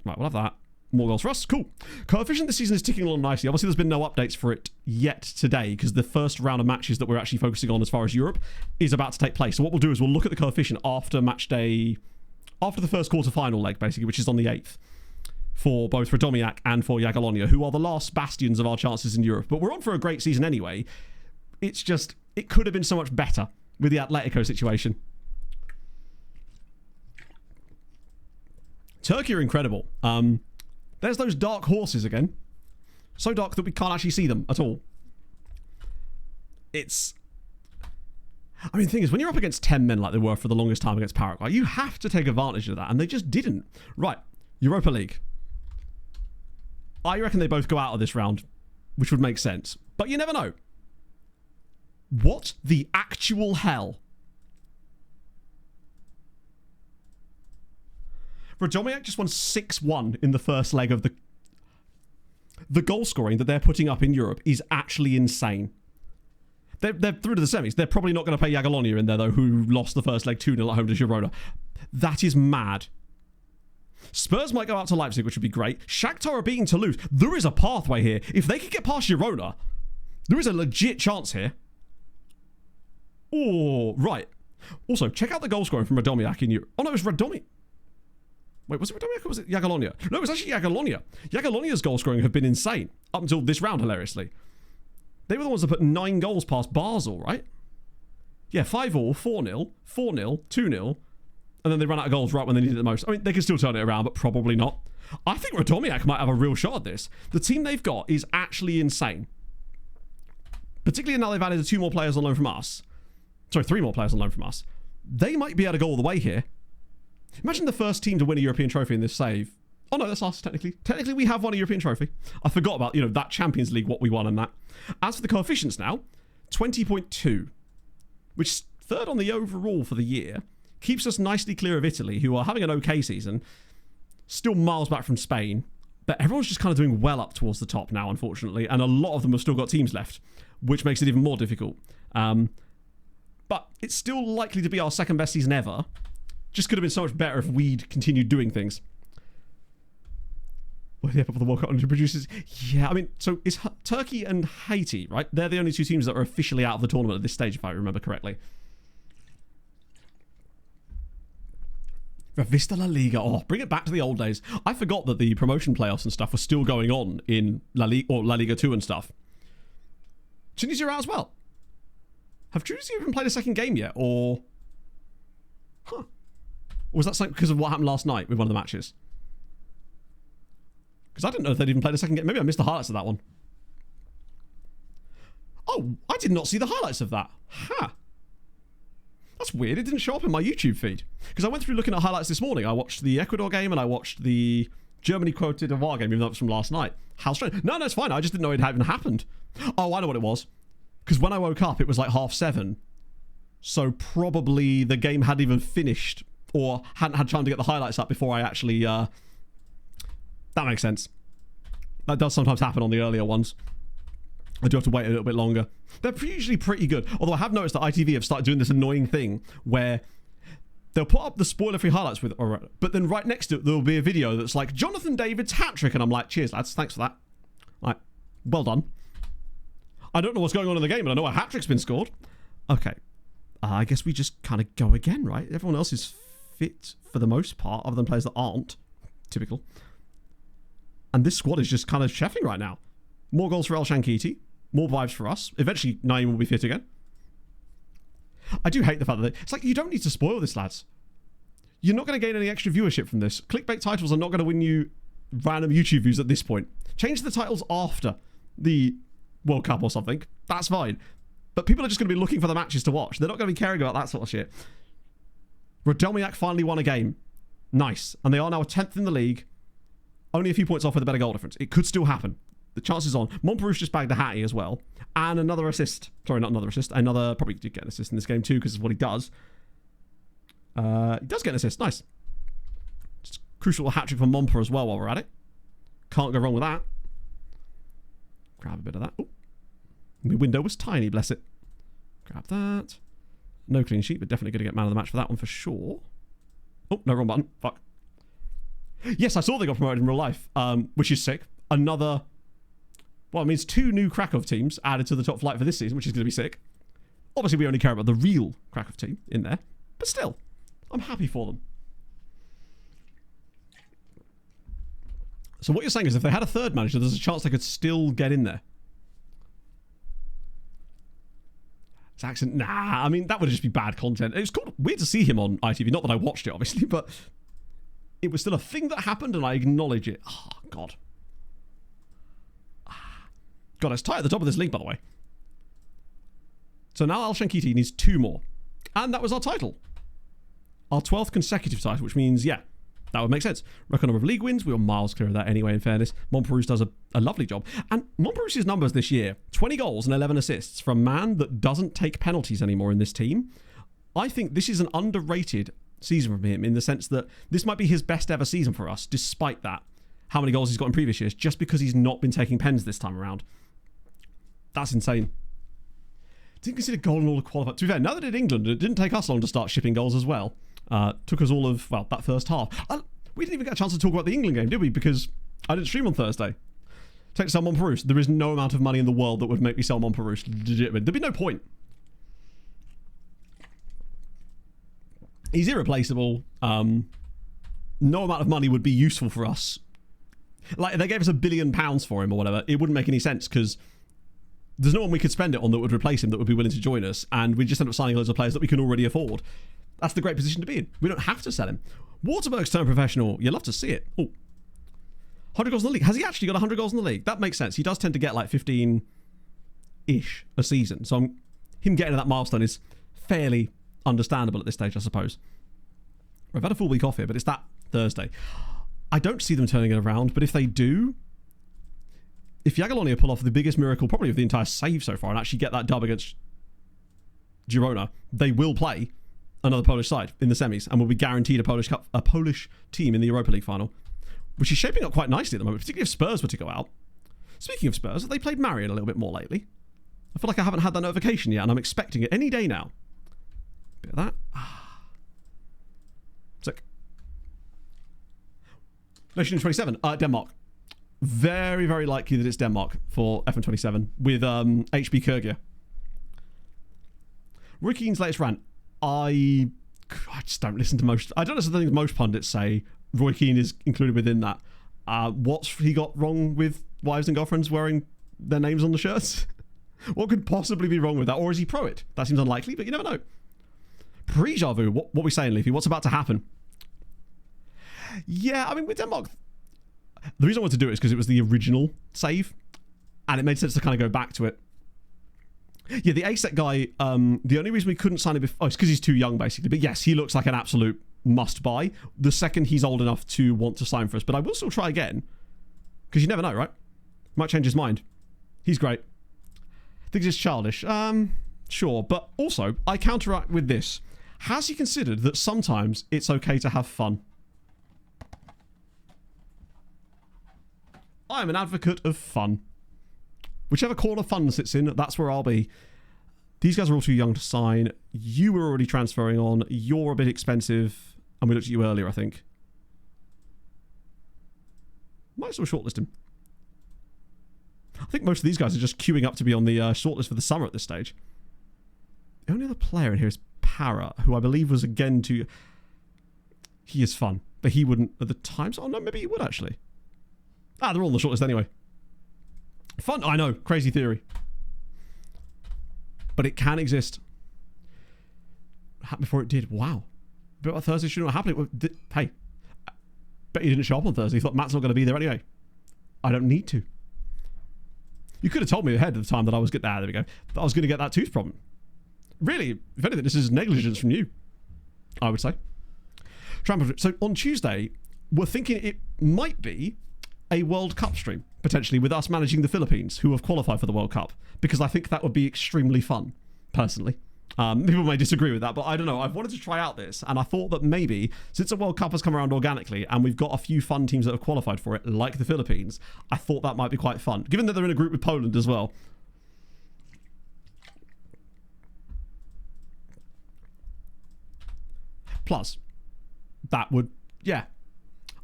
Speaker 3: Right, we'll have that. More goals for us. Cool. Coefficient this season is ticking along nicely. Obviously, there's been no updates for it yet today because the first round of matches that we're actually focusing on as far as Europe is about to take place. So what we'll do is we'll look at the coefficient after match day, after the first quarter-final leg, basically, which is on the 8th, for both Radomiak and for Jagiellonia, who are the last bastions of our chances in Europe. But we're on for a great season anyway. It's just, it could have been so much better with the Atletico situation. Turkey are incredible. There's those dark horses again. So dark that we can't actually see them at all. It's... I mean, the thing is, when you're up against 10 men like they were for the longest time against Paraguay, you have to take advantage of that, and they just didn't. Right, Europa League. I reckon they both go out of this round, which would make sense. But you never know. What the actual hell? Radomiak just won 6-1 in the first leg of the goal scoring that they're putting up in Europe is actually insane. They're through to the semis. They're probably not going to play Jagiellonia in there, though, who lost the first leg 2-0 at home to Girona. That is mad. Spurs might go out to Leipzig, which would be great. Shakhtar are beating Toulouse. There is a pathway here. If they could get past Girona, there is a legit chance here. Oh, right. Also, check out the goal scoring from Radomiak in Europe. Oh, no, it was Radomiak. Wait, was it Radomiak or was it Jagiellonia? No, it was actually Jagiellonia. Jagiellonia's goal scoring have been insane up until this round, hilariously. They were the ones that put 9 goals past Basel, right? Yeah, 5-all, 4-0, 4-0, 2-0, and then they ran out of goals right when they needed it the most. I mean, they can still turn it around, but probably not. I think Radomiak might have a real shot at this. The team they've got is actually insane. Particularly now they've added 2 more players on loan from us. Sorry, 3 more players on loan from us. They might be able to go all the way here. Imagine the first team to win a European trophy in this save. Oh no, that's us, technically. Technically, we have won a European trophy. I forgot about, that Champions League, what we won and that. As for the coefficients now, 20.2, which is 3rd on the overall for the year, keeps us nicely clear of Italy, who are having an okay season, still miles back from Spain, but everyone's just kind of doing well up towards the top now, unfortunately, and a lot of them have still got teams left, which makes it even more difficult. But it's still likely to be our second best season ever. Just could have been so much better if we'd continued doing things. Well, yeah, but for the World Cup producers, yeah, I mean, so it's Turkey and Haiti, right? They're the only 2 teams that are officially out of the tournament at this stage, if I remember correctly. Revista La Liga. Oh, bring it back to the old days. I forgot that the promotion playoffs and stuff were still going on in La Liga 2 and stuff. Tunisia are out as well. Have Tunisia even played a second game yet? Or... Huh. Or was that something because of what happened last night with one of the matches? Because I didn't know if they'd even played a second game. Maybe I missed the highlights of that one. Oh, I did not see the highlights of that. Huh. That's weird. It didn't show up in my YouTube feed. Because I went through looking at highlights this morning. I watched the Ecuador game and I watched the Germany-Cote d'Ivoire game, even though it was from last night. How strange. No, it's fine. I just didn't know it hadn't happened. Oh, I know what it was. Because when I woke up, it was like 7:30. So probably the game hadn't even finished or hadn't had time to get the highlights up before I actually... That makes sense. That does sometimes happen on the earlier ones. I do have to wait a little bit longer. They're usually pretty good. Although I have noticed that ITV have started doing this annoying thing where they'll put up the spoiler-free highlights with it, but then right next to it, there'll be a video that's like, Jonathan David's hat-trick, and I'm like, cheers, lads, thanks for that. Like, well done. I don't know what's going on in the game, but I know a hat-trick's been scored. Okay. I guess we just kind of go again, right? Everyone else is fit for the most part, other than players that aren't. Typical. And this squad is just kind of chefing right now. More goals for El Shankiti. More vibes for us. Eventually, Naeem will be fit again. I do hate the fact that it's like, you don't need to spoil this, lads. You're not going to gain any extra viewership from this. Clickbait titles are not going to win you random YouTube views at this point. Change the titles after the World Cup or something. That's fine. But people are just going to be looking for the matches to watch. They're not going to be caring about that sort of shit. Radomiak finally won a game. Nice. And they are now 10th in the league. Only a few points off with a better goal difference. It could still happen. The chance is on. Montperouche just bagged a hattie as well. And another assist. Sorry, not another assist. Another... Probably did get an assist in this game too, because it's what he does. He does get an assist. Nice. Just crucial hat-trick for Momper as well while we're at it. Can't go wrong with that. Grab a bit of that. Ooh. My window was tiny, bless it. Grab that. No clean sheet, but definitely going to get man of the match for that one for sure. Oh, no, wrong button. Fuck. Yes, I saw they got promoted in real life, which is sick. Another... Well, it means 2 new Krakow teams added to the top flight for this season, which is going to be sick. Obviously, we only care about the real Krakow team in there. But still, I'm happy for them. So what you're saying is if they had a third manager, there's a chance they could still get in there. Saxon, nah, I mean, that would just be bad content. It was weird to see him on ITV. Not that I watched it, obviously, but it was still a thing that happened, and I acknowledge it. Oh, God. God, it's tight at the top of this league, by the way. So now Al Shankiti needs 2 more. And that was our title. Our 12th consecutive title, which means, yeah, that would make sense. Record number of league wins. We were miles clear of that anyway, in fairness. Montperousse does a lovely job. And Montperousse's numbers this year, 20 goals and 11 assists from a man that doesn't take penalties anymore in this team. I think this is an underrated season from him in the sense that this might be his best ever season for us, despite that. How many goals he's got in previous years, just because he's not been taking pens this time around. That's insane. Didn't consider goal and all the qualify. To be fair, now that it England, it didn't take us long to start shipping goals as well. Took us all of, well, that first half. We didn't even get a chance to talk about the England game, did we? Because I didn't stream on Thursday. Take to sell Montperousse. There is no amount of money in the world that would make me sell Montperousse. Legitimately. There'd be no point. He's irreplaceable. No amount of money would be useful for us. Like, if they gave us £1 billion for him or whatever, it wouldn't make any sense because there's no one we could spend it on that would replace him that would be willing to join us, and we just end up signing loads of players that we can already afford. That's the great position to be in. We don't have to sell him. Waterberg's turned professional. You love to see it. Oh, 100 goals in the league. Has he actually got 100 goals in the league? That makes sense. He does tend to get like 15-ish a season. So him getting to that milestone is fairly understandable at this stage, I suppose. We've had a full week off here, but it's that Thursday. I don't see them turning it around, but if they do, if Jagiellonia pull off the biggest miracle probably of the entire save so far and actually get that dub against Girona, they will play another Polish side in the semis and will be guaranteed a Polish team in the Europa League final, which is shaping up quite nicely at the moment, particularly if Spurs were to go out. Speaking of Spurs, have they played Marion a little bit more lately? I feel like I haven't had that notification yet and I'm expecting it any day now. Bit of that. Sick. Nation 27, Denmark. Very, very likely that it's Denmark for FN27 with HB Kyrgyz. Roy Keane's latest rant. I just don't listen to most. I don't listen to things most pundits say. Roy Keane is included within that. What's he got wrong with wives and girlfriends wearing their names on the shirts? What could possibly be wrong with that? Or is he pro it? That seems unlikely, but you never know. Pre-Déjà vu, what we saying, Leafy? What's about to happen? Yeah, I mean, with Denmark, the reason I wanted to do it is because it was the original save, and it made sense to kind of go back to it. Yeah, the ASEC guy, the only reason we couldn't sign him before, it's because he's too young, basically. But yes, he looks like an absolute must-buy the second he's old enough to want to sign for us. But I will still try again, because you never know, right? Might change his mind. He's great. Thinks it's childish. Sure, but also, I counteract with this. Has he considered that sometimes it's okay to have fun? I'm an advocate of fun. Whichever corner fun sits in, that's where I'll be. These guys are all too young to sign. You were already transferring on. You're a bit expensive. And we looked at you earlier, I think. Might as well shortlist him. I think most of these guys are just queuing up to be on the shortlist for the summer at this stage. The only other player in here is Para, who I believe was again to... He is fun, but he wouldn't at the time. Oh no, maybe he would actually. They're all on the shortlist anyway. Fun, I know, crazy theory. But it can exist. Happened before it did. Wow. But on Thursday should not happen. Hey, bet you didn't show up on Thursday. You thought Matt's not going to be there anyway. I don't need to. You could have told me ahead of the time that I was there we go. That I was going to get that tooth problem. Really, if anything, this is negligence from you, I would say. So on Tuesday, we're thinking it might be a World Cup stream, potentially, with us managing the Philippines, who have qualified for the World Cup, because I think that would be extremely fun, personally. People may disagree with that, but I don't know. I've wanted to try out this, and I thought that maybe, since the World Cup has come around organically, and we've got a few fun teams that have qualified for it, like the Philippines, I thought that might be quite fun, given that they're in a group with Poland as well. Plus, that would, yeah.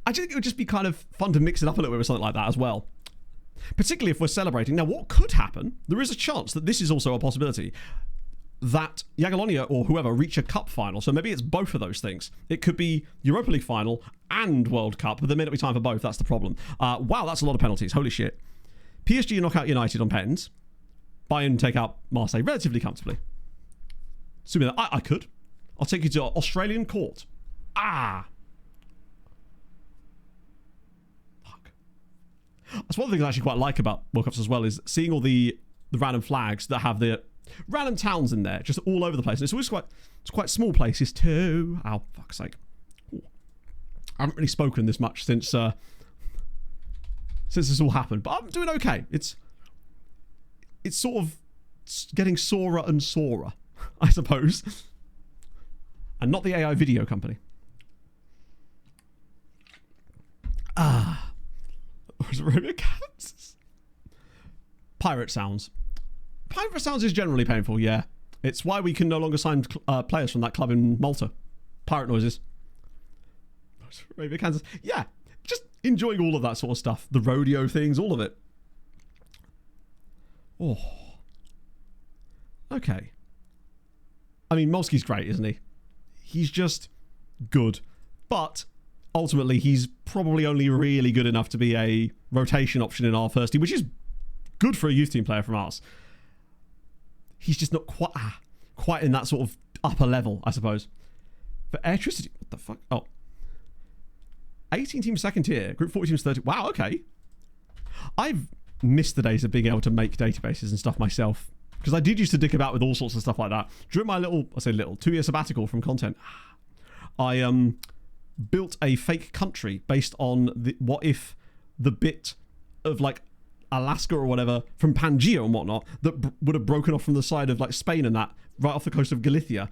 Speaker 3: I think it would just be kind of fun to mix it up a little bit with something like that as well. Particularly if we're celebrating. Now, what could happen, there is a chance that this is also a possibility, that Jagiellonia or whoever reach a cup final. So maybe it's both of those things. It could be Europa League final and World Cup, but there may not be time for both. That's the problem. Wow, that's a lot of penalties. Holy shit. PSG knock out United on pens. Bayern take out Marseille relatively comfortably. Assuming that I could. I'll take you to Australian court. Fuck. That's one of the things I actually quite like about World Cups as well, is seeing all the random flags that have the random towns in there, just all over the place. And it's always quite small places too. Ow, fuck's sake. Ooh. I haven't really spoken this much since this all happened, but I'm doing okay. It's sort of getting sorer and sorer, I suppose. And not the AI video company. Pirate sounds. Pirate sounds is generally painful, yeah. It's why we can no longer sign players from that club in Malta. Pirate noises. Arabia, Kansas. Yeah, just enjoying all of that sort of stuff. The rodeo things, all of it. Oh. Okay. I mean, Molsky's great, isn't he? He's just good. But ultimately, he's probably only really good enough to be a rotation option in our first team, which is good for a youth team player from us. He's just not quite in that sort of upper level, I suppose. For Airtricity, what the fuck? Oh. 18 teams second tier, group 40 teams 30. Wow, okay. I've missed the days of being able to make databases and stuff myself, because I did used to dick about with all sorts of stuff like that. During my 2-year sabbatical from content, I built a fake country based on what if the bit of like Alaska or whatever from Pangaea and whatnot that would have broken off from the side of like Spain and that right off the coast of Galicia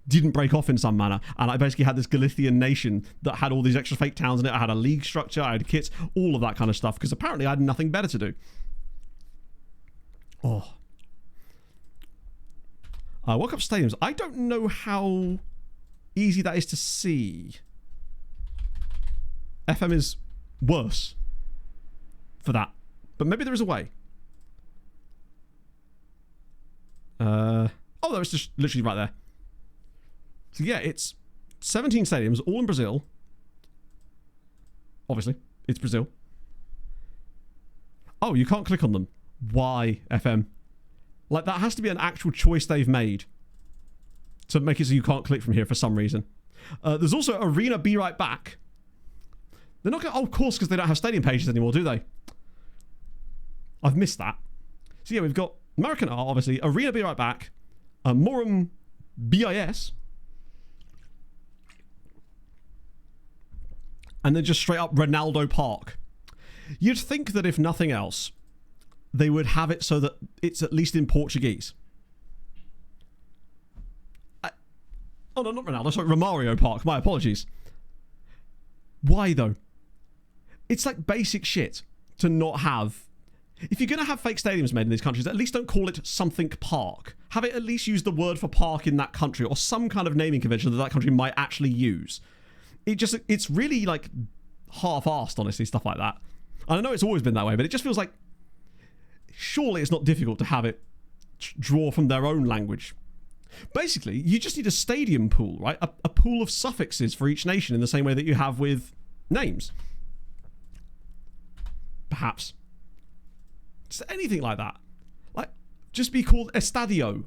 Speaker 3: didn't break off in some manner, and I basically had this Galician nation that had all these extra fake towns in it. I had a league structure, I had kits, all of that kind of stuff, because apparently I had nothing better to do. Oh. World Cup stadiums. I don't know how easy that is to see. FM is worse for that, but maybe there is a way. Oh, no, it's just literally right there. So yeah, it's 17 stadiums, all in Brazil. Obviously, it's Brazil. Oh, you can't click on them. Why, FM? Like, that has to be an actual choice they've made to make it so you can't click from here for some reason. There's also Arena Be Right Back. They're not going to... Oh, of course, because they don't have stadium pages anymore, do they? I've missed that. So yeah, we've got American Art, obviously. Arena Be Right Back. Morum BIS. And then just straight up Ronaldo Park. You'd think that if nothing else, they would have it so that it's at least in Portuguese. Oh, no, not Ronaldo. Sorry, Romario Park. My apologies. Why, though? It's like basic shit to not have... If you're going to have fake stadiums made in these countries, at least don't call it something park. Have it at least use the word for park in that country, or some kind of naming convention that that country might actually use. It's really like half-arsed, honestly, stuff like that. And I know it's always been that way, but it just feels like surely it's not difficult to have it draw from their own language. Basically, you just need a stadium pool, right? A pool of suffixes for each nation in the same way that you have with names. Perhaps. Just anything like that. Like, just be called Estadio,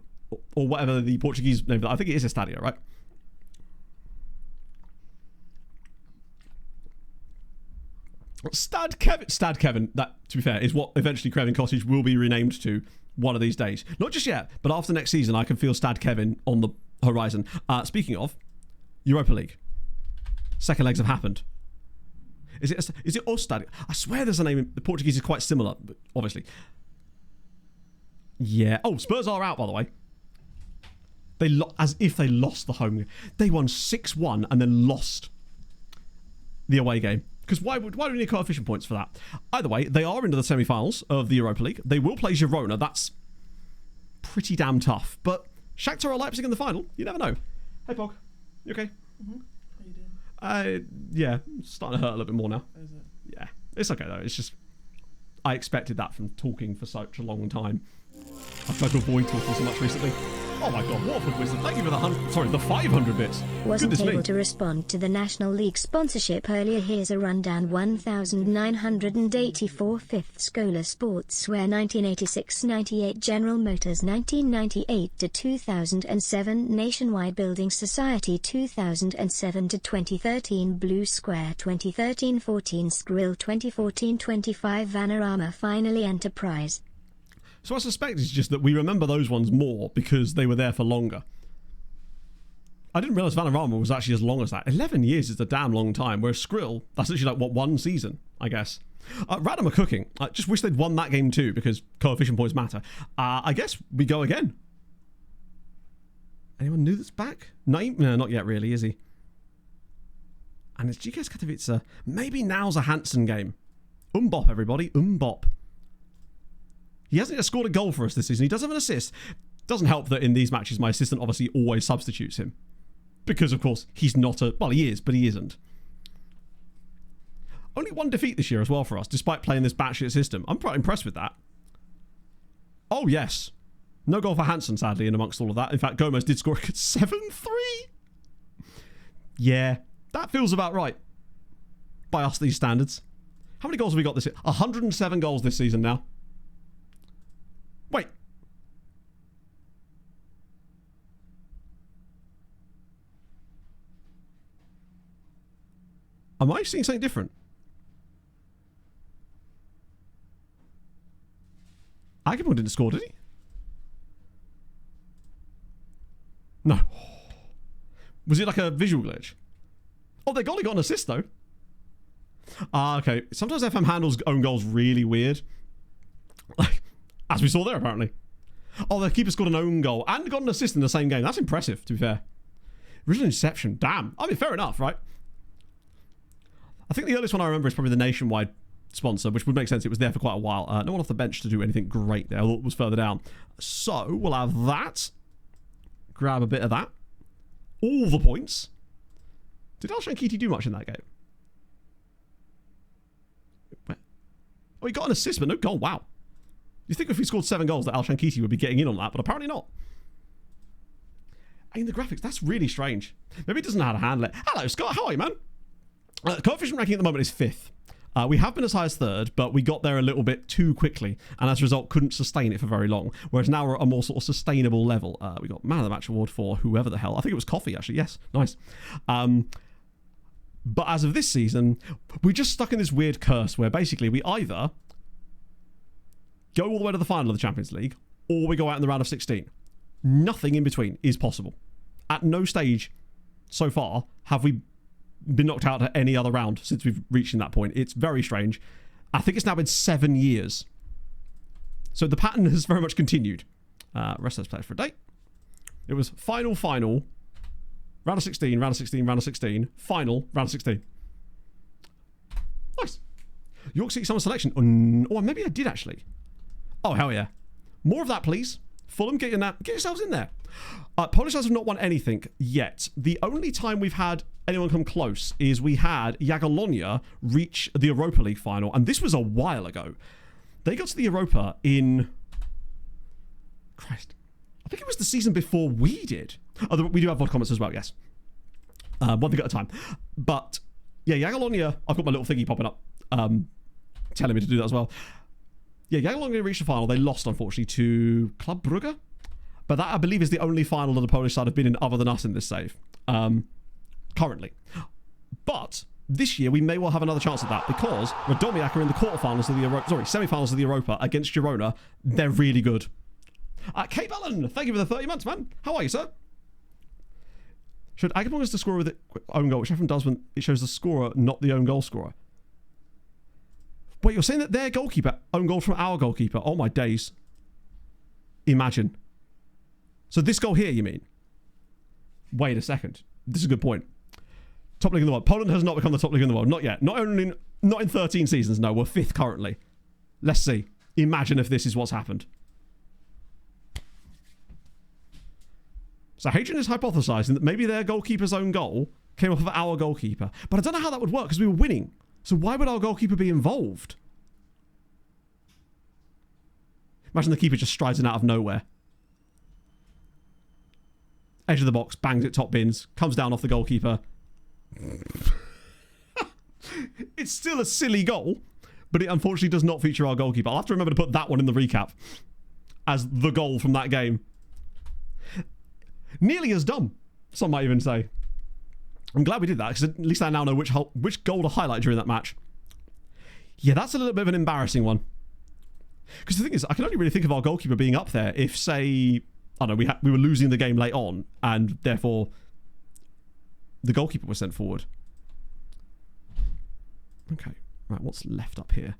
Speaker 3: or whatever the Portuguese name. I think it is Estadio, right? Stad Kevin, that, to be fair, is what eventually Craven Cottage will be renamed to one of these days. Not just yet, but after next season, I can feel Stad Kevin on the horizon. Speaking of, Europa League. Second legs have happened. Is it Ostadio? I swear there's a name. The Portuguese is quite similar, but obviously. Yeah. Oh, Spurs are out, by the way. As if they lost the home game. They won 6-1 and then lost the away game. Because why do we need coefficient points for that? Either way, they are into the semi-finals of the Europa League. They will play Girona. That's pretty damn tough. But Shakhtar or Leipzig in the final, you never know. Hey, Pog. You okay?
Speaker 5: Mm-hmm. How you doing?
Speaker 3: Yeah, it's starting to hurt a little bit more now.
Speaker 5: Is it?
Speaker 3: Yeah, it's okay though. It's just I expected that from talking for such a long time. I've tried to avoid talking so much recently. Oh my god, Waterford Wizard, thank you for the 500 bits.
Speaker 4: Wasn't
Speaker 3: Goodness
Speaker 4: able
Speaker 3: me.
Speaker 4: to respond to the National League sponsorship earlier. Here's a rundown. 1984 Fifth Scholar Sportswear 1986-98 General Motors 1998 to 2007 Nationwide Building Society 2007 to 2013 Blue Square 2013-14 Skrill 2014-25 Vanarama finally Enterprise.
Speaker 3: So I suspect it's just that we remember those ones more because they were there for longer. I didn't realise Vanarama was actually as long as that. 11 years is a damn long time, whereas Skrill, that's literally like, what, one season, I guess. Random are cooking. I just wish they'd won that game too, because coefficient points matter. I guess we go again. Anyone new that's back? Naim? No, not yet really, is he? And it's GKS Katowice. Maybe now's a Hansen game. Umbop, everybody. Umbop. He hasn't yet scored a goal for us this season. He does have an assist. Doesn't help that in these matches, my assistant obviously always substitutes him. Because, of course, he's not a... Well, he is, but he isn't. Only one defeat this year as well for us, despite playing this batshit system. I'm quite impressed with that. Oh, yes. No goal for Hansen, sadly, in amongst all of that. In fact, Gomez did score a good 7-3. Yeah, that feels about right. By us, these standards. How many goals have we got this year? 107 goals this season now. Wait. Am I seeing something different? Agabon didn't score, did he? No. Was it like a visual glitch? Oh, their goalie got an assist, though. Okay. Sometimes FM handles own goals really weird. Like, as we saw there, apparently. Oh, the keeper scored an own goal and got an assist in the same game. That's impressive, to be fair. Original Inception. Damn. I mean, fair enough, right? I think the earliest one I remember is probably the Nationwide sponsor, which would make sense. It was there for quite a while. No one off the bench to do anything great there. It was further down. So, we'll have that. Grab a bit of that. All the points. Did Al-Shankiti do much in that game? Oh, he got an assist, but no goal. Wow. You think if he scored 7 goals that Al-Shankiti would be getting in on that, but apparently not. I mean, the graphics, that's really strange. Maybe he doesn't know how to handle it. Hello, Scott. How are you, man? Coefficient ranking at the moment is 5th. We have been as high as 3rd, but we got there a little bit too quickly, and as a result, couldn't sustain it for very long. Whereas now we're at a more sort of sustainable level. We got Man of the Match award for whoever the hell. I think it was Coffee, actually. Yes, nice. But as of this season, we're just stuck in this weird curse where basically we either go all the way to the final of the Champions League, or we go out in the round of 16. Nothing in between is possible. At no stage so far have we been knocked out at any other round since we've reached that point. It's very strange. I think it's now been 7 years. So the pattern has very much continued. Rest of those players for a day. It was final, round of 16, round of 16, round of 16, final, round of 16. Nice. York City Summer Selection. Oh, maybe I did actually. Oh, hell yeah. More of that, please. Fulham, get yourselves in there. Polish guys have not won anything yet. The only time we've had anyone come close is we had Jagiellonia reach the Europa League final, and this was a while ago. They got to the Europa in... Christ. I think it was the season before we did. Oh, we do have VOD comments as well, yes. One thing at a time. But, yeah, Jagiellonia... I've got my little thingy popping up telling me to do that as well. Yeah, Jagiellonia reached the final. They lost, unfortunately, to Club Brugge. But that, I believe, is the only final that the Polish side have been in other than us in this save. Currently. But this year, we may well have another chance at that because Radomiak are in the quarterfinals of the Europa... Sorry, semi-finals of the Europa against Girona. They're really good. Kate Allen, thank you for the 30 months, man. How are you, sir? Should Agabon is the scorer with the own goal, which often does when it shows the scorer, not the own goal scorer. Wait, you're saying that their goalkeeper own goal from our goalkeeper? Oh my days. Imagine. So this goal here, you mean? Wait a second. This is a good point. Top league in the world. Poland has not become the top league in the world. Not yet. Not in 13 seasons, no. We're 5th currently. Let's see. Imagine if this is what's happened. So Hadrian is hypothesizing that maybe their goalkeeper's own goal came off of our goalkeeper. But I don't know how that would work because we were winning. So why would our goalkeeper be involved? Imagine the keeper just strides in out of nowhere. Edge of the box, bangs it top bins, comes down off the goalkeeper. It's still a silly goal, but it unfortunately does not feature our goalkeeper. I'll have to remember to put that one in the recap as the goal from that game. Nearly as dumb, some might even say. I'm glad we did that, because at least I now know which goal to highlight during that match. Yeah, that's a little bit of an embarrassing one. Because the thing is, I can only really think of our goalkeeper being up there if, say, I don't know, we were losing the game late on, and therefore the goalkeeper was sent forward. Okay, right, what's left up here?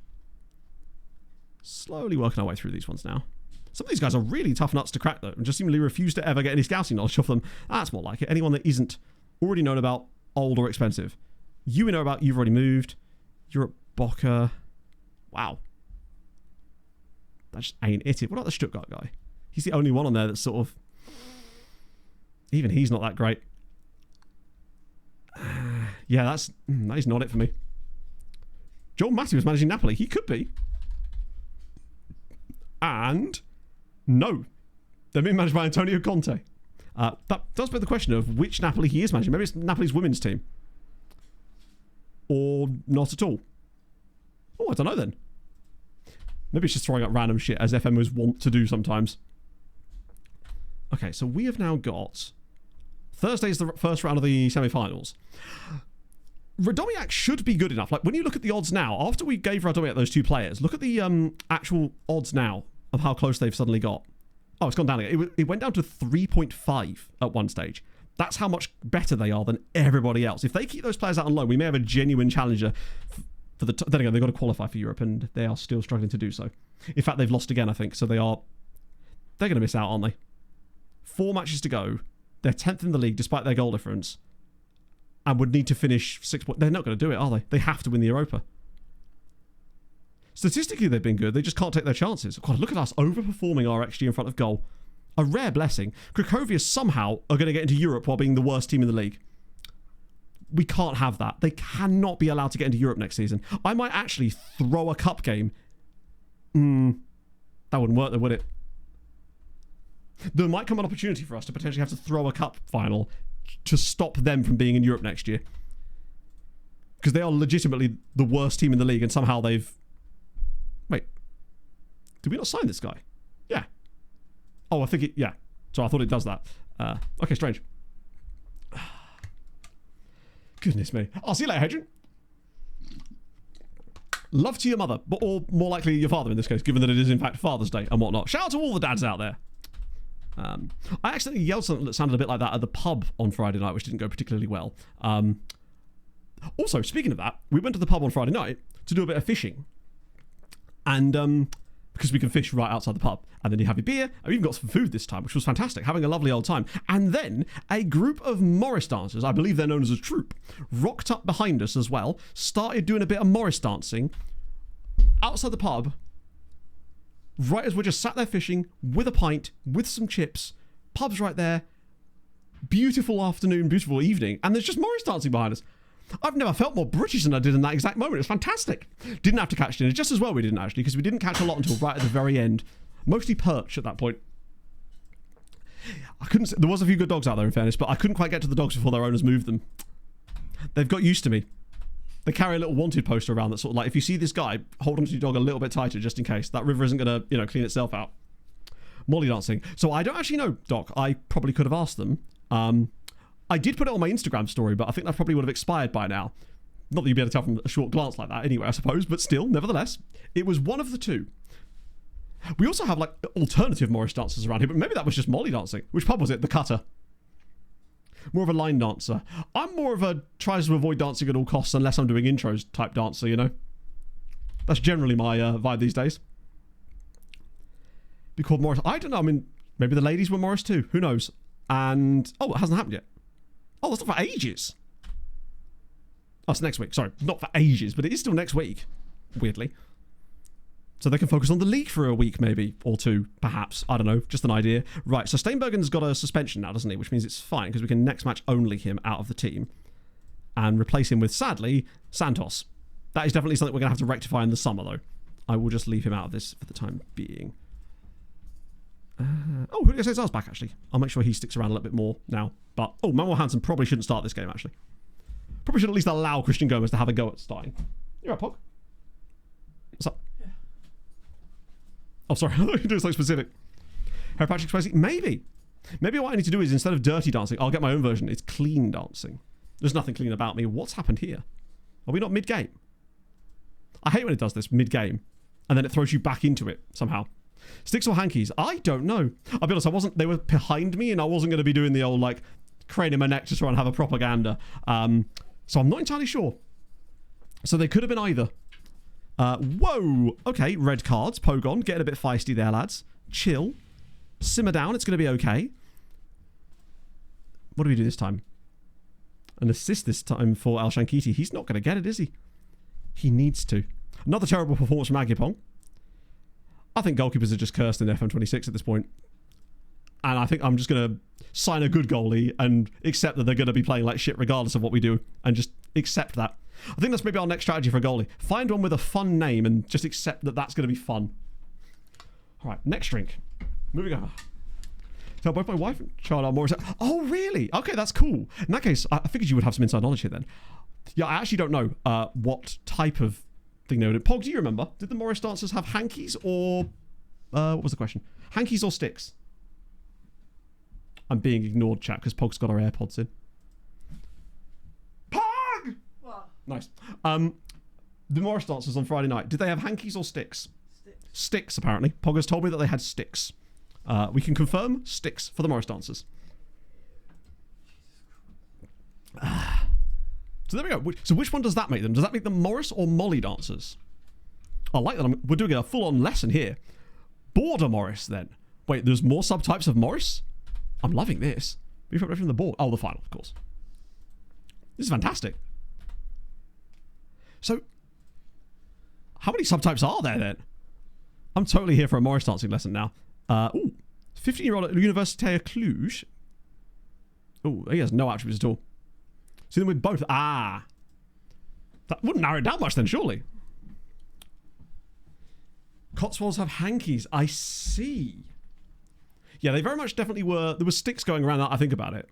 Speaker 3: Slowly working our way through these ones now. Some of these guys are really tough nuts to crack, though, and just seemingly refuse to ever get any scouting knowledge off them. That's more like it. Anyone that isn't already known about, old or expensive. You know about, you've already moved. You're at Boca. Wow. That just ain't it. What about the Stuttgart guy? He's the only one on there that's sort of... Even he's not that great. Yeah, that is not it for me. Joel Matthew was managing Napoli. He could be. And... no. They're being managed by Antonio Conte. That does beg the question of which Napoli he is managing. Maybe it's Napoli's women's team. Or not at all. Oh, I don't know then. Maybe it's just throwing up random shit, as FMOs want to do sometimes. Okay, so we have now got... Thursday's the first round of the semi-finals. Radomiak should be good enough. Like, when you look at the odds now, after we gave Radomiak those two players, look at the actual odds now of how close they've suddenly got. Oh, it's gone down again. It went down to 3.5 at one stage. That's how much better they are than everybody else. If they keep those players out on loan, we may have a genuine challenger for the... Then again, they've got to qualify for Europe, and they are still struggling to do so. In fact, they've lost again, I think, so they're going to miss out, aren't they? 4 matches to go. They're 10th in the league, despite their goal difference, and would need to finish 6 points. They're not going to do it, are they? They have to win the Europa. Statistically, they've been good. They just can't take their chances. God, look at us overperforming our XG in front of goal. A rare blessing. Cracovia somehow are going to get into Europe while being the worst team in the league. We can't have that. They cannot be allowed to get into Europe next season. I might actually throw a cup game. That wouldn't work, though, would it? There might come an opportunity for us to potentially have to throw a cup final to stop them from being in Europe next year. Because they are legitimately the worst team in the league, and somehow they've... Wait. Did we not sign this guy? Yeah. Oh, I think it... Yeah. So I thought it does that. Okay, strange. Goodness me. I'll see you later, Hadrian. Love to your mother, or more likely your father in this case, given that it is in fact Father's Day and whatnot. Shout out to all the dads out there. I accidentally yelled something that sounded a bit like that at the pub on Friday night, which didn't go particularly well. Also, speaking of that, we went to the pub on Friday night to do a bit of fishing. And because we can fish right outside the pub. And then you have your beer. I even got some food this time, which was fantastic. Having a lovely old time. And then a group of Morris dancers, I believe they're known as a troupe, rocked up behind us as well, started doing a bit of Morris dancing outside the pub, right as we're just sat there fishing with a pint, with some chips. Pub's right there. Beautiful afternoon, beautiful evening. And there's just Morris dancing behind us. I've never felt more British than I did in that exact moment. It's fantastic. Didn't have to catch dinner. Just as well we didn't, actually, because we didn't catch a lot until right at the very end. Mostly perch at that point. There was a few good dogs out there, in fairness, but I couldn't quite get to the dogs before their owners moved them. They've got used to me. They carry a little wanted poster around that's sort of like, if you see this guy, hold on to your dog a little bit tighter just in case. That river isn't going to, clean itself out. Molly dancing. So I don't actually know, Doc. I probably could have asked them. I did put it on my Instagram story, but I think that probably would have expired by now. Not that you'd be able to tell from a short glance like that anyway, I suppose, but still, nevertheless, it was one of the two. We also have, alternative Morris dancers around here, but maybe that was just Molly dancing. Which pub was it? The Cutter. More of a line dancer. I'm more of a tries to avoid dancing at all costs unless I'm doing intros type dancer, That's generally my vibe these days. Be called Morris. I don't know. I mean, maybe the ladies were Morris too. Who knows? And, it hasn't happened yet. Oh, that's not for ages. Oh, it's next week. Sorry, not for ages, but it is still next week. Weirdly. So they can focus on the league for a week, maybe, or two, perhaps. I don't know, just an idea. Right, so Steinbergen's got a suspension now, doesn't he? Which means it's fine, because we can next match only him out of the team. And replace him with, sadly, Santos. That is definitely something we're going to have to rectify in the summer, though. I will just leave him out of this for the time being. Oh, Julio Cesar's back, actually. I'll make sure he sticks around a little bit more now. But, oh, Manuel Hansen probably shouldn't start this game, actually. Probably should at least allow Christian Gomez to have a go at starting. You're right, Pog. What's up? Yeah. Oh, sorry. I thought you were doing something specific. Harry Patrick Swayze? Maybe. Maybe what I need to do is, instead of dirty dancing, I'll get my own version. It's clean dancing. There's nothing clean about me. What's happened here? Are we not mid-game? I hate when it does this mid-game, and then it throws you back into it somehow. Sticks or hankies? I don't know. I'll be honest, they were behind me, and I wasn't going to be doing the old, like, craning my neck to try and have a propaganda. So I'm not entirely sure. So they could have been either. Whoa! Okay, red cards. Pogon, getting a bit feisty there, lads. Chill. Simmer down, it's going to be okay. What do we do this time? An assist this time for Al Shankiti. He's not going to get it, is he? He needs to. Another terrible performance from Agipong. I think goalkeepers are just cursed in FM26 at this point. And I think I'm just going to sign a good goalie and accept that they're going to be playing like shit regardless of what we do. And just accept that. I think that's maybe our next strategy for a goalie. Find one with a fun name and just accept that that's going to be fun. All right, next drink. Moving over. So both my wife and child are more... Oh, really? Okay, that's cool. In that case, I figured you would have some inside knowledge here then. Yeah, I actually don't know what type of thing they would do. Pog, do you remember? Did the Morris dancers have hankies or... what was the question? Hankies or sticks? I'm being ignored, chat, because Pog's got our AirPods in. Pog!
Speaker 5: What?
Speaker 3: Nice. The Morris dancers on Friday night, did they have hankies or sticks? Sticks, apparently. Pog has told me that they had sticks. We can confirm sticks for the Morris dancers. So there we go. So which one does that make them? Does that make them Morris or Molly dancers? I like that. We're doing a full-on lesson here. Border Morris, then. Wait, there's more subtypes of Morris? I'm loving this. We've got from the board. Oh, the final, of course. This is fantastic. So, how many subtypes are there, then? I'm totally here for a Morris dancing lesson now. 15-year-old at Université of Cluj. Oh, he has no attributes at all. See them with both. Ah. That wouldn't narrow it down much then, surely. Cotswolds have hankies. I see. Yeah, they very much definitely were. There were sticks going around that, I think about it.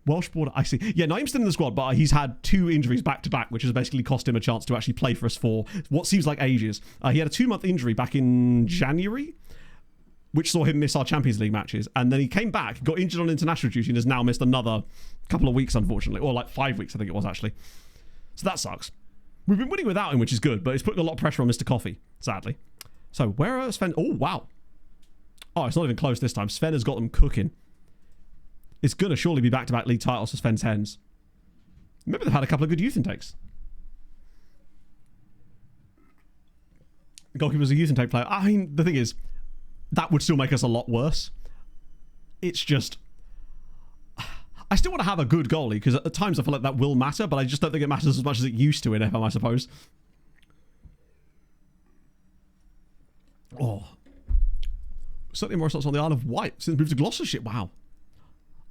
Speaker 3: Welsh border, I see. Yeah, Naeem's still in the squad, but he's had 2 injuries back-to-back, which has basically cost him a chance to actually play for us for what seems like ages. He had a 2-month injury back in January, which saw him miss our Champions League matches. And then he came back, got injured on international duty, and has now missed another couple of weeks, unfortunately. Or like 5 weeks, I think it was, actually. So that sucks. We've been winning without him, which is good, but it's putting a lot of pressure on Mr. Coffee, sadly. So, where are Sven? Oh, wow. Oh, it's not even close this time. Sven has got them cooking. It's going to surely be back-to-back league titles for Sven's Hens. Maybe they've had a couple of good youth intakes. Goalkeeper's a youth intake player. I mean, the thing is, that would still make us a lot worse. It's just... I still want to have a good goalie, because at times I feel like that will matter, but I just don't think it matters as much as it used to in FM, I suppose. Oh. Certainly more shots on the Isle of Wight since moved to Gloucestershire. Wow.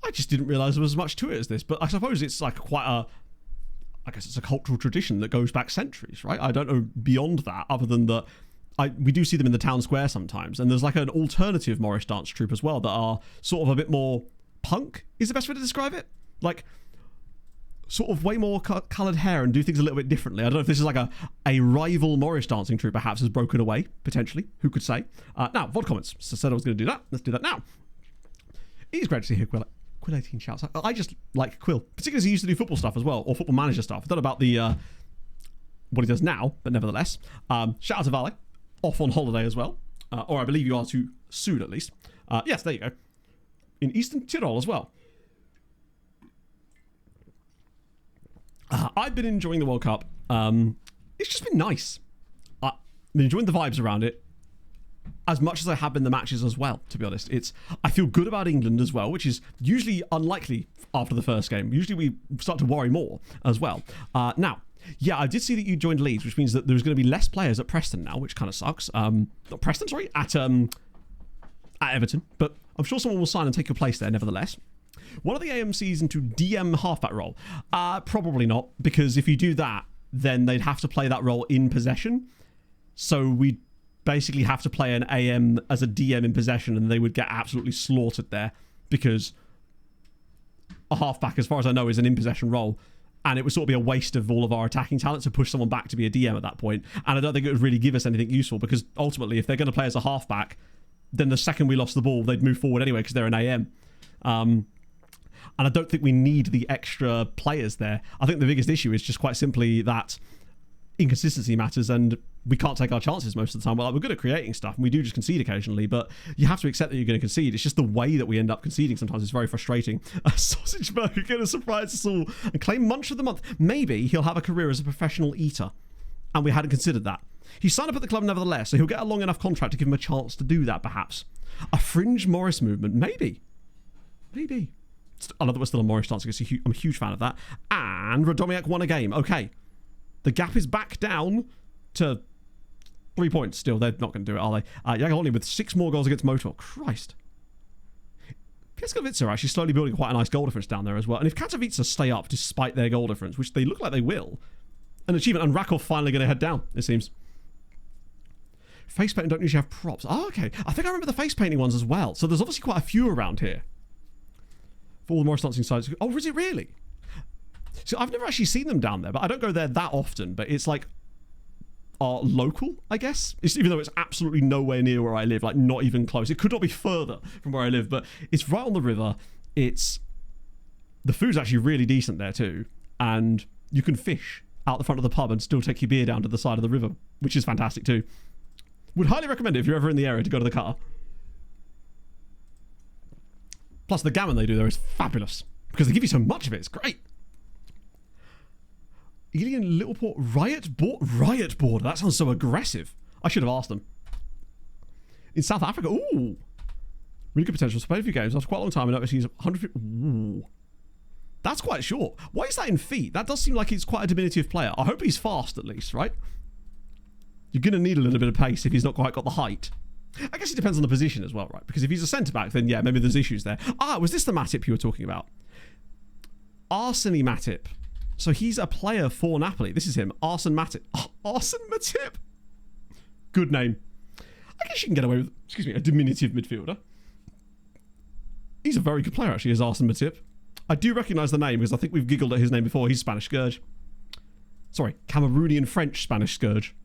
Speaker 3: I just didn't realise there was as much to it as this, but I suppose it's like quite a... I guess it's a cultural tradition that goes back centuries, right? I don't know beyond that, other than that we do see them in the town square sometimes, and there's like an alternative Morris dance troupe as well that are sort of a bit more punk, is the best way to describe it. Like, sort of way more coloured hair and do things a little bit differently. I don't know if this is like a rival Morris dancing troupe perhaps has broken away, potentially. Who could say? Now, VOD comments. So said I was going to do that. Let's do that now. It is great to see here, Quill 18 shouts. I just like Quill, particularly as he used to do football stuff as well, or football manager stuff. I don't know about the what he does now, but nevertheless. Shout out to Vale, off on holiday as well. Or I believe you are too soon at least. Yes, there you go. In Eastern Tyrol as well. I've been enjoying the World Cup. It's just been nice. I've been enjoying the vibes around it as much as I have been the matches as well, to be honest. I feel good about England as well, which is usually unlikely after the first game. Usually we start to worry more as well. Now, yeah, I did see that you joined Leeds, which means that there's going to be less players at Preston now, which kind of sucks. Not Preston, sorry, at Everton. But I'm sure someone will sign and take your place there, nevertheless. One of the AMCs into DM halfback role? Probably not, because if you do that, then they'd have to play that role in possession. So we basically have to play an AM as a DM in possession, and they would get absolutely slaughtered there because a halfback, as far as I know, is an in-possession role, and it would sort of be a waste of all of our attacking talent to push someone back to be a DM at that point. And I don't think it would really give us anything useful, because ultimately, if they're going to play as a halfback, then the second we lost the ball, they'd move forward anyway because they're an AM. And I don't think we need the extra players there. I think the biggest issue is just quite simply that inconsistency matters, and we can't take our chances most of the time. Well, we're good at creating stuff, and we do just concede occasionally, but you have to accept that you're going to concede. It's just the way that we end up conceding sometimes is very frustrating. A sausage burger going to surprise us all and claim Munch of the Month. Maybe he'll have a career as a professional eater, and we hadn't considered that. He signed up at the club nevertheless, so he'll get a long enough contract to give him a chance to do that, perhaps. A fringe Morris movement, maybe. Maybe. I love that we're still on Morris stance. I'm a huge fan of that. And Radomiak won a game. Okay. The gap is back down to 3 points still. They're not going to do it, are they? Jagolny with 6 more goals against Motor. Christ. Piaskovica are actually slowly building quite a nice goal difference down there as well. And if Katowice stay up despite their goal difference, which they look like they will, an achievement. And Rakov finally going to head down, it seems. Face painting don't usually have props. Oh, okay. I think I remember the face painting ones as well. So there's obviously quite a few around here. For all the Morris dancing sides. Oh, is it really? So I've never actually seen them down there, but I don't go there that often. But it's like local, I guess. Even though it's absolutely nowhere near where I live, like not even close. It could not be further from where I live, but it's right on the river. The food's actually really decent there too, and you can fish out the front of the pub and still take your beer down to the side of the river, which is fantastic too. Would highly recommend it if you're ever in the area to go to the Cutter. Plus the gammon they do there is fabulous because they give you so much of it. It's great. Elian Littleport Riot Board. That sounds so aggressive. I should have asked them. In South Africa, ooh, really good potential. So played a few games after quite a long time. I noticed he's 100. Ooh, that's quite short. Why is that in feet? That does seem like he's quite a diminutive player. I hope he's fast at least, right? You're going to need a little bit of pace if he's not quite got the height. I guess it depends on the position as well, right? Because if he's a centre-back, then yeah, maybe there's issues there. Ah, was this the Matip you were talking about? Arseny Matip. So he's a player for Napoli. This is him. Arsene Matip. Oh, Arsene Matip. Good name. I guess you can get away with, excuse me, a diminutive midfielder. He's a very good player, actually, is Arsene Matip. I do recognise the name because I think we've giggled at his name before. He's Spanish Scourge. Sorry, Cameroonian French Spanish Scourge.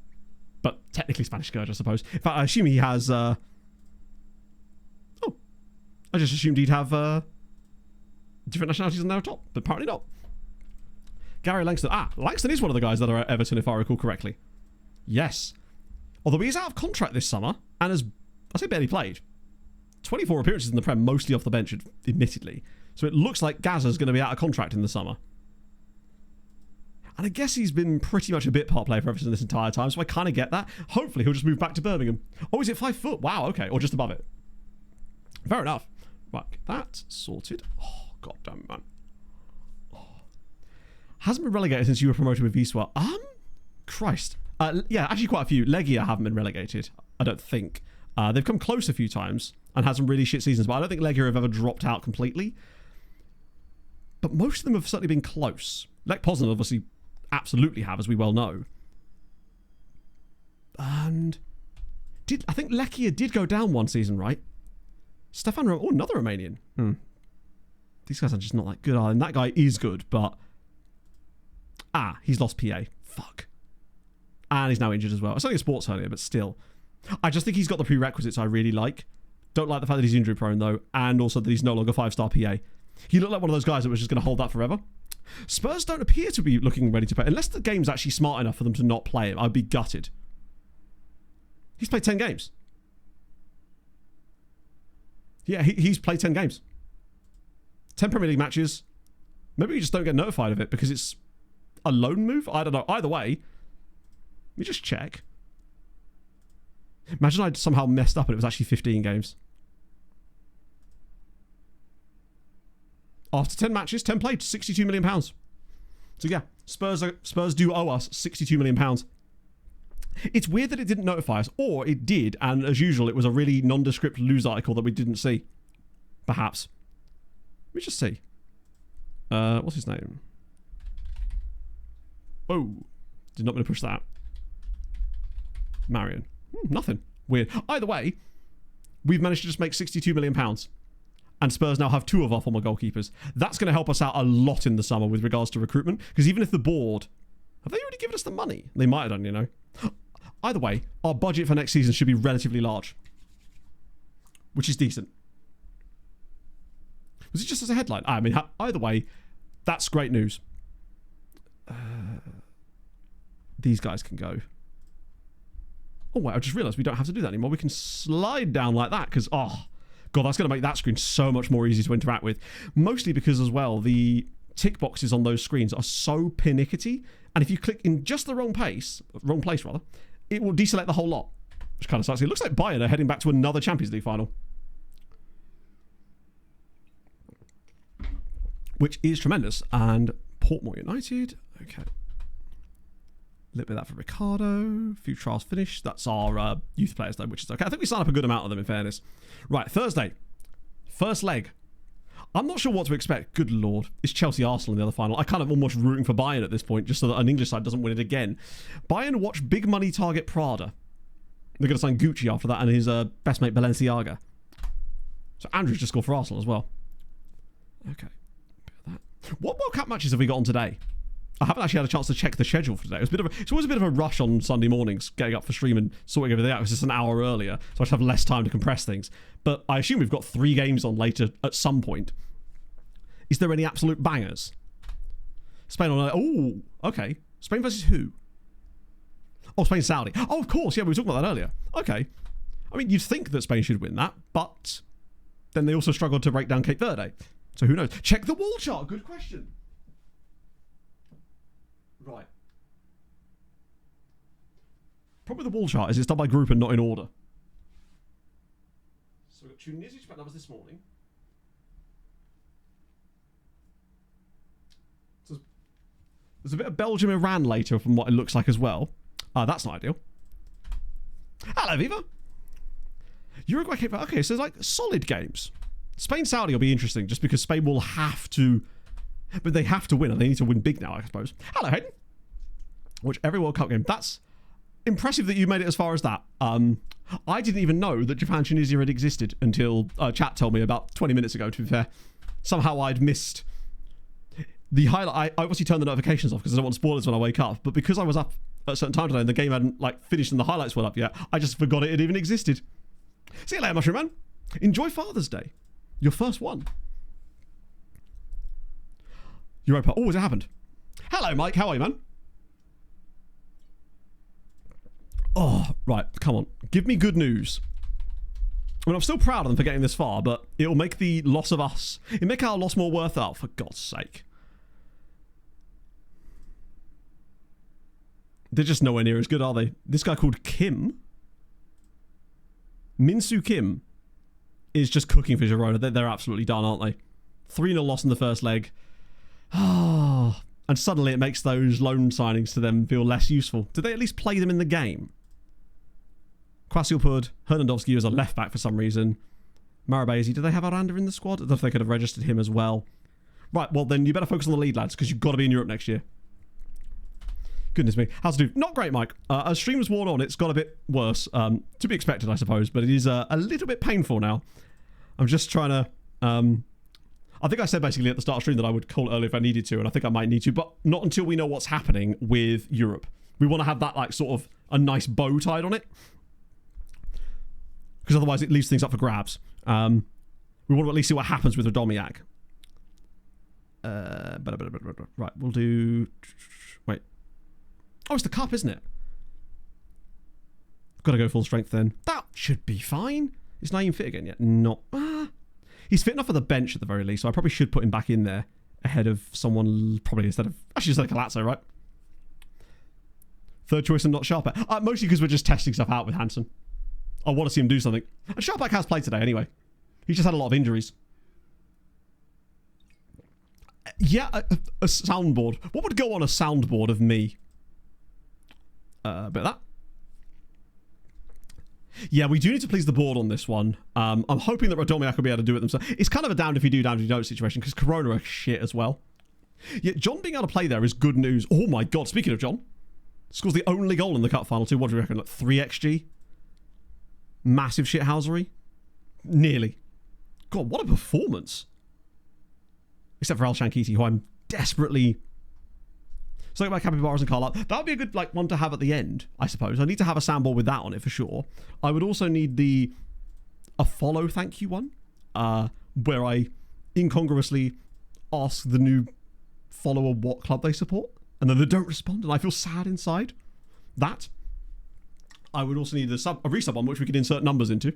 Speaker 3: But technically Spanish Scourge, I suppose. In fact, I assume he has... Oh. I just assumed he'd have different nationalities on their top, but apparently not. Gary Langston. Ah, Langston is one of the guys that are at Everton, if I recall correctly. Yes. Although he's out of contract this summer, and has, I say, barely played. 24 appearances in the Prem, mostly off the bench, admittedly. So it looks like Gaza's going to be out of contract in the summer. And I guess he's been pretty much a bit part player for Everton this entire time, so I kind of get that. Hopefully he'll just move back to Birmingham. Oh, is it 5 foot? Wow, okay. Or just above it. Fair enough. Right, that's sorted. Oh, goddamn, man. Hasn't been relegated since you were promoted with Wisła. Christ. Yeah, actually quite a few. Legia haven't been relegated, I don't think. They've come close a few times and had some really shit seasons, but I don't think Legia have ever dropped out completely. But most of them have certainly been close. Lech Poznan obviously absolutely have, as we well know. And I think Lechia did go down one season, right? Stefan, oh, another Romanian. These guys are just not that good, are they? And that guy is good, but... Ah, he's lost PA. Fuck. And he's now injured as well. It's only a sports hernia, but still. I just think he's got the prerequisites I really like. Don't like the fact that he's injury prone, though, and also that he's no longer 5-star PA. He looked like one of those guys that was just going to hold that forever. Spurs don't appear to be looking ready to play. Unless the game's actually smart enough for them to not play him, I'd be gutted. He's played 10 games. Yeah, he's played 10 games. 10 Premier League matches. Maybe we just don't get notified of it because it's a loan move? I don't know. Either way, let me just check. Imagine I'd somehow messed up and it was actually 15 games. After 10 matches, 10 played, £62 million. So yeah, Spurs do owe us £62 million. It's weird that it didn't notify us, or it did, and as usual, it was a really nondescript news article that we didn't see. Perhaps. Let me just see. What's his name? Oh, did not mean to push that. Marion. Nothing. Weird. Either way, we've managed to just make £62 million. And Spurs now have 2 of our former goalkeepers. That's going to help us out a lot in the summer with regards to recruitment. Because even if the board... Have they already given us the money? They might have done, you know. Either way, our budget for next season should be relatively large. Which is decent. Was it just as a headline? I mean, either way, that's great news. These guys can go. Oh, wait, I just realised we don't have to do that anymore. We can slide down like that because, oh, God, that's going to make that screen so much more easy to interact with. Mostly because, as well, the tick boxes on those screens are so pernickety. And if you click in just the wrong place, it will deselect the whole lot. Which kind of sucks. It looks like Bayern are heading back to another Champions League final. Which is tremendous. And Portmore United. Okay. A little bit of that for Ricardo. A few trials finished. That's our youth players, though, which is okay. I think we signed up a good amount of them, in fairness. Right, Thursday. First leg. I'm not sure what to expect. Good Lord. It's Chelsea-Arsenal in the other final. I kind of almost rooting for Bayern at this point, just so that an English side doesn't win it again. Bayern watch big money target Prada. They're going to sign Gucci after that and his best mate Balenciaga. So Andrew's just scored for Arsenal as well. Okay. What World Cup matches have we got on today? I haven't actually had a chance to check the schedule for today. It's always a bit of a rush on Sunday mornings, getting up for stream and sorting everything out. It's just an hour earlier, so I just have less time to compress things. But I assume we've got 3 games on later at some point. Is there any absolute bangers? Spain on... Oh, okay. Spain versus who? Oh, Spain-Saudi. Oh, of course. Yeah, we were talking about that earlier. Okay. I mean, you'd think that Spain should win that, but then they also struggled to break down Cape Verde. So who knows? Check the wall chart. Good question. Right. Problem with the wall chart is it's done by group and not in order. So we've got Tunisia, Japan, that was this morning. So there's a bit of Belgium, Iran later from what it looks like as well. That's not ideal. Hello, Viva. Uruguay, Cape Verde. Okay, so there's like solid games. Spain, Saudi will be interesting just because Spain will have to... But they have to win, and they need to win big now, I suppose. Hello, Hayden. Watch every World Cup game. That's impressive that you made it as far as that. I didn't even know that Japan-Tunisia had existed until chat told me about 20 minutes ago, to be fair. Somehow I'd missed the highlight. I obviously turned the notifications off because I don't want spoilers when I wake up. But because I was up at a certain time today and the game hadn't like finished and the highlights weren't up yet, I just forgot it even existed. See you later, Mushroom Man. Enjoy Father's Day. Your first one. Europa. Oh, has it happened? Hello, Mike. How are you, man? Oh, right. Come on. Give me good news. I mean, I'm still proud of them for getting this far, but it'll make the loss of us... It'll make our loss more worth it, for God's sake. They're just nowhere near as good, are they? This guy called Kim... Min-Soo Kim is just cooking for Girona. They're absolutely done, aren't they? 3-0 loss in the first leg. Oh, and suddenly it makes those loan signings to them feel less useful. Did they at least play them in the game? Kwasilpud, Hernandowski as a left back for some reason. Marabesi, do they have Aranda in the squad? I don't know if they could have registered him as well. Right, well then you better focus on the lead, lads, because you've got to be in Europe next year. Goodness me. How's it do? Not great, Mike. As stream has worn on, it's got a bit worse. To be expected, I suppose, but it is a little bit painful now. I'm just trying to... I think I said basically at the start of stream that I would call it early if I needed to, and I think I might need to, but not until we know what's happening with Europe. We want to have that, like, sort of a nice bow tied on it. Because otherwise it leaves things up for grabs. We want to at least see what happens with Radomiak. Right, we'll do... Wait. Oh, it's the cup, isn't it? Got to go full strength then. That should be fine. Is Naeem fit again yet? Not. He's fit enough for the bench at the very least, so I probably should put him back in there ahead of someone, probably instead of... Actually, instead of Calazzo, right? Third choice and not Sharpak. Mostly because we're just testing stuff out with Hansen. I want to see him do something. And Sharpak has played today anyway. He's just had a lot of injuries. Yeah, a soundboard. What would go on a soundboard of me? A bit of that. Yeah, we do need to please the board on this one. I'm hoping that Radomiak will be able to do it themselves. It's kind of a damned if you do, damned if you don't situation, because Corona are shit as well. Yeah, John being able to play there is good news. Oh my god, speaking of John, scores the only goal in the cup final too. What do you reckon, like 3 XG? massive shithousery. Nearly. God, what a performance. Except for Al Shankiti, who I'm desperately... Something about capybaras and Carlisle. That would be a good one to have at the end, I suppose. I need to have a soundboard with that on it for sure. I would also need a follow thank you one, where I incongruously ask the new follower what club they support, and then they don't respond, and I feel sad inside. That. I would also need a resub one, which we could insert numbers into.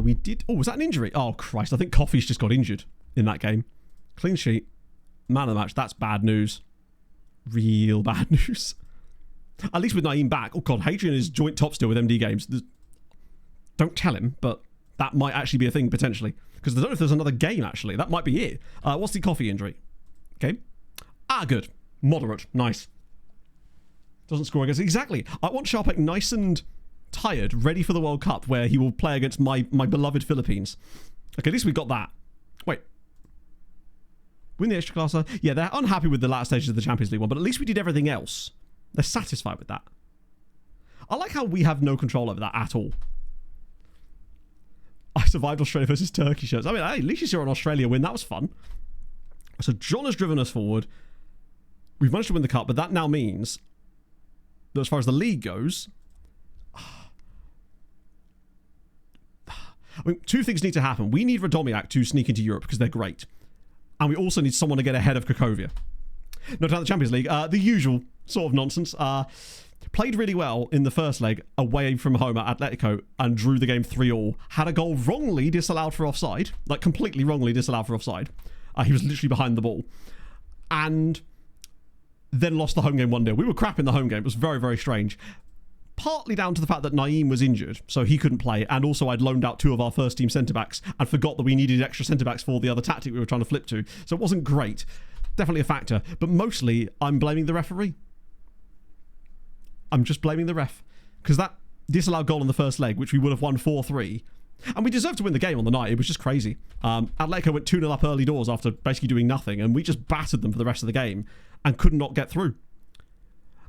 Speaker 3: We did... Oh, was that an injury? Oh, Christ. I think Coffee's just got injured in that game. Clean sheet. Man of the match. That's bad news. Real bad news. At least with Naeem back. Oh, God. Hadrian is joint top still with MD Games. Don't tell him, but that might actually be a thing, potentially. Because I don't know if there's another game, actually. That might be it. What's the Coffee injury? Okay. Good. Moderate. Nice. Doesn't score against... Exactly. I want Sharpek nice and tired, ready for the World Cup, where he will play against my beloved Philippines. Okay, at least we got that. Wait. Win the extra classer. Yeah, they're unhappy with the last stages of the Champions League one, but at least we did everything else. They're satisfied with that. I like how we have no control over that at all. I survived Australia versus Turkey shirts. I mean, hey, at least you saw an Australia win. That was fun. So John has driven us forward. We've managed to win the cup, but that now means that as far as the league goes... I mean, two things need to happen. We need Radomiak to sneak into Europe because they're great. And we also need someone to get ahead of Cracovia. No doubt the Champions League. The usual sort of nonsense. Played really well in the first leg away from home at Atletico and drew the game 3-3. Had a goal wrongly disallowed for offside. Like, completely wrongly disallowed for offside. He was literally behind the ball. And then lost the home game 1-0. We were crap in the home game. It was very, very strange. Partly down to the fact that Naeem was injured, so he couldn't play, and also I'd loaned out 2 of our first team centre-backs and forgot that we needed extra centre-backs for the other tactic we were trying to flip to. So it wasn't great. Definitely a factor. But mostly, I'm blaming the referee. I'm just blaming the ref. Because that disallowed goal in the first leg, which we would have won 4-3, and we deserved to win the game on the night. It was just crazy. Atletico went 2-0 up early doors after basically doing nothing, and we just battered them for the rest of the game and could not get through.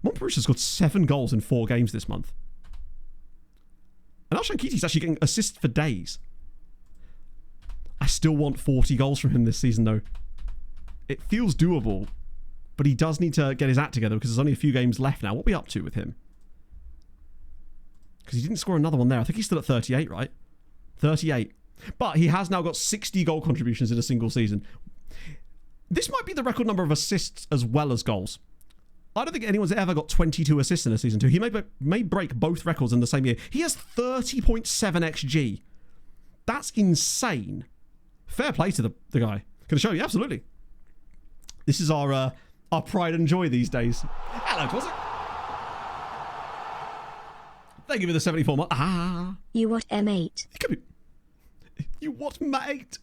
Speaker 3: Montperusa's got 7 goals in 4 games this month. And Al Shankiti's actually getting assists for days. I still want 40 goals from him this season, though. It feels doable, but he does need to get his act together because there's only a few games left now. What are we up to with him? Because he didn't score another one there. I think he's still at 38, right? 38. But he has now got 60 goal contributions in a single season. This might be the record number of assists as well as goals. I don't think anyone's ever got 22 assists in a season 2. He may break both records in the same year. He has 30.7 XG. That's insane. Fair play to the guy. Can I show you? Absolutely. This is our pride and joy these days. Hello, Twizzle. Thank you for the 74 months.
Speaker 4: You what, M8?
Speaker 3: He could be... You what, mate?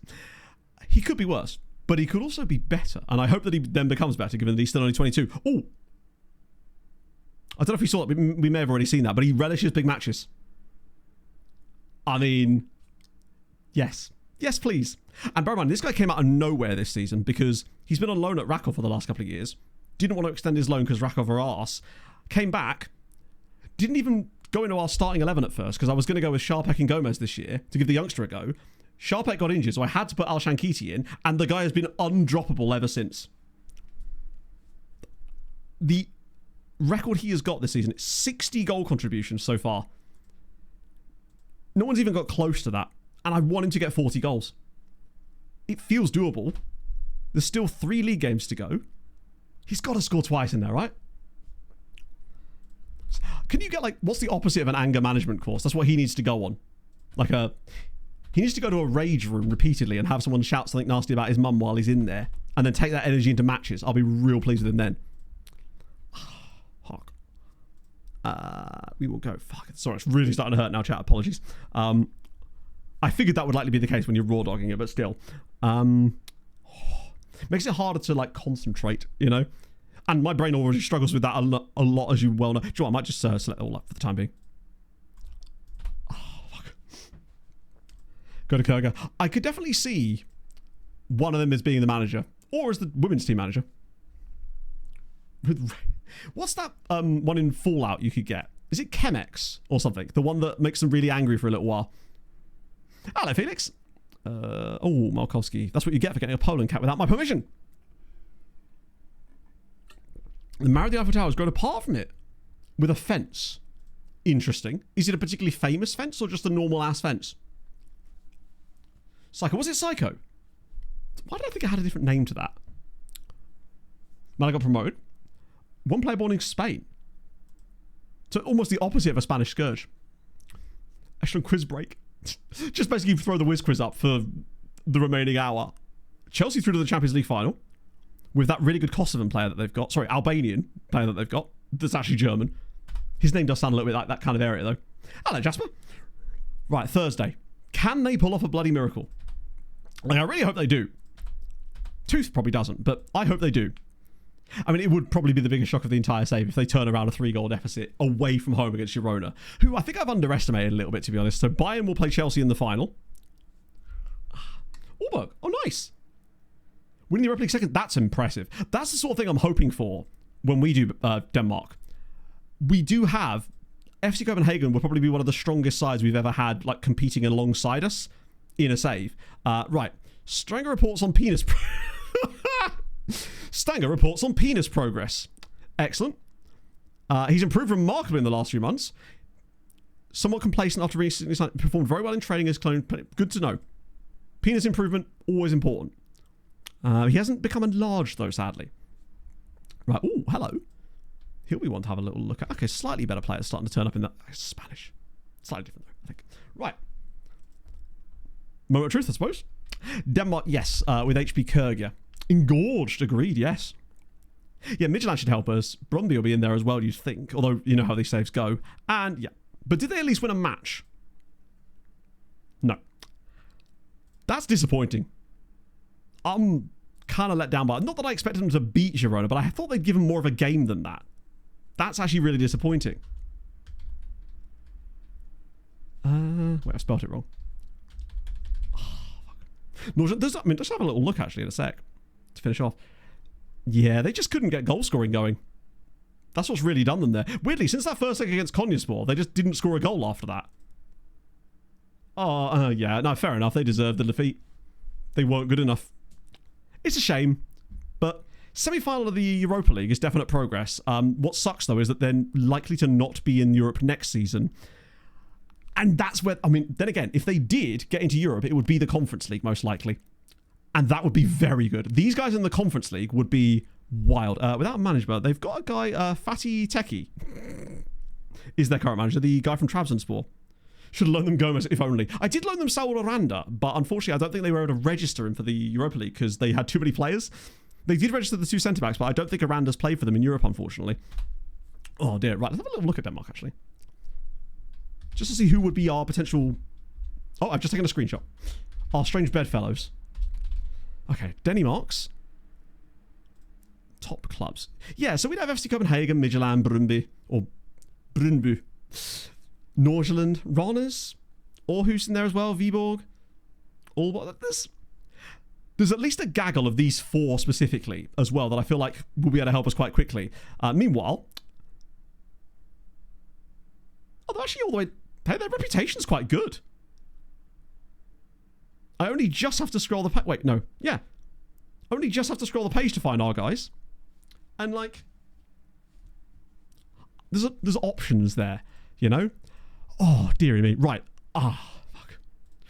Speaker 3: He could be worse, but he could also be better. And I hope that he then becomes better, given that he's still only 22. Oh! I don't know if you saw it. We may have already seen that, but he relishes big matches. I mean, yes. Yes, please. And bear in mind, this guy came out of nowhere this season because he's been on loan at Rakov for the last couple of years. Didn't want to extend his loan because Rakov are arse. Came back. Didn't even go into our starting 11 at first because I was going to go with Sharpek and Gomez this year to give the youngster a go. Sharpek got injured, so I had to put Al Shankiti in, and the guy has been undroppable ever since. The record he has got this season, 60 goal contributions so far. No one's even got close to that. And I want him to get 40 goals. It feels doable. There's still 3 league games to go. He's got to score twice in there, right? Can you get, like, what's the opposite of an anger management course? That's what he needs to go on. He needs to go to a rage room repeatedly and have someone shout something nasty about his mum while he's in there. And then take that energy into matches. I'll be real pleased with him then. We will go. Fuck. Sorry, it's really starting to hurt now, chat. Apologies. I figured that would likely be the case when you're raw dogging it, but still. Makes it harder to, like, concentrate, you know? And my brain already struggles with that a lot, as you well know. Do you know what? I might just select it all up for the time being. Oh, fuck. Go to Kurga. I could definitely see one of them as being the manager, or as the women's team manager. What's that one in Fallout you could get? Is it Chemex or something? The one that makes them really angry for a little while. Hello, Felix. Oh, Markowski. That's what you get for getting a Poland cat without my permission. The Marrow of the Eiffel Tower has grown apart from it with a fence. Interesting. Is it a particularly famous fence or just a normal-ass fence? Psycho. Was it Psycho? Why did I think I had a different name to that? Man, I got promoted. One player born in Spain. So almost the opposite of a Spanish scourge. Excellent quiz break. Just basically throw the whiz quiz up for the remaining hour. Chelsea through to the Champions League final with that really good Kosovan player that they've got. Sorry, Albanian player that they've got. That's actually German. His name does sound a little bit like that kind of area, though. Hello, Jasper. Right, Thursday. Can they pull off a bloody miracle? Like, I really hope they do. Tooth probably doesn't, but I hope they do. I mean, it would probably be the biggest shock of the entire save if they turn around a 3-goal deficit away from home against Girona, who I think I've underestimated a little bit, to be honest. So Bayern will play Chelsea in the final. Auberg. Oh, nice. Winning the Europa League second. That's impressive. That's the sort of thing I'm hoping for when we do Denmark. We do have... FC Copenhagen will probably be one of the strongest sides we've ever had, like, competing alongside us in a save. Right. Stanger reports on penis... Stanger reports on penis progress. Excellent. He's improved remarkably in the last few months. Somewhat complacent after recently performed very well in training as clone. Good to know. Penis improvement, always important. He hasn't become enlarged, though, sadly. Right. Oh, hello. He'll be one to have a little look at. Okay, slightly better players starting to turn up in that. Spanish. Slightly different, though, I think. Right. Moment of truth, I suppose. Denmark, yes, with HB Kyrgyz. Engorged, agreed, yes. Yeah, Midtjylland should help us. Brøndby will be in there as well, you'd think. Although, you know how these saves go. And, yeah. But did they at least win a match? No. That's disappointing. I'm kind of let down by it. Not that I expected them to beat Girona, but I thought they'd given more of a game than that. That's actually really disappointing. Wait, I spelled it wrong. Oh, fuck. No, let's have a little look, actually, in a sec. To finish off. Yeah, they just couldn't get goal scoring going. That's what's really done them there. Weirdly, since that first leg against Konyaspor, they just didn't score a goal after that. Oh, yeah, no, fair enough. They deserved the defeat. They weren't good enough. It's a shame, but semi-final of the Europa League is definite progress. What sucks, though, is that they're likely to not be in Europe next season. And that's where, I mean, then again, if they did get into Europe, it would be the Conference League, most likely. And that would be very good. These guys in the Conference League would be wild. Without a manager, they've got a guy, Fatih Teki, is their current manager, the guy from Trabzonspor. Should have loaned them Gomez, if only. I did loan them Saul Oranda, but unfortunately, I don't think they were able to register him for the Europa League because they had too many players. They did register the 2 centre-backs, but I don't think Oranda's played for them in Europe, unfortunately. Oh, dear. Right, let's have a little look at Denmark, actually. Just to see who would be our potential... Oh, I've just taken a screenshot. Our strange bedfellows. Okay, Denmark's top clubs. Yeah, so we'd have FC Copenhagen, Midtjylland, Brøndby, or Brøndby, Nordsjælland, Randers, Aarhus in there as well, Viborg. There's at least a gaggle of these 4 specifically as well that I feel like will be able to help us quite quickly. Meanwhile, they're actually all the way... Hey, their reputation's quite good. I only just have to scroll the... Wait, no. Yeah. Only just have to scroll the page to find our guys. And, like... There's options there, you know? Oh, dearie me. Right. Fuck.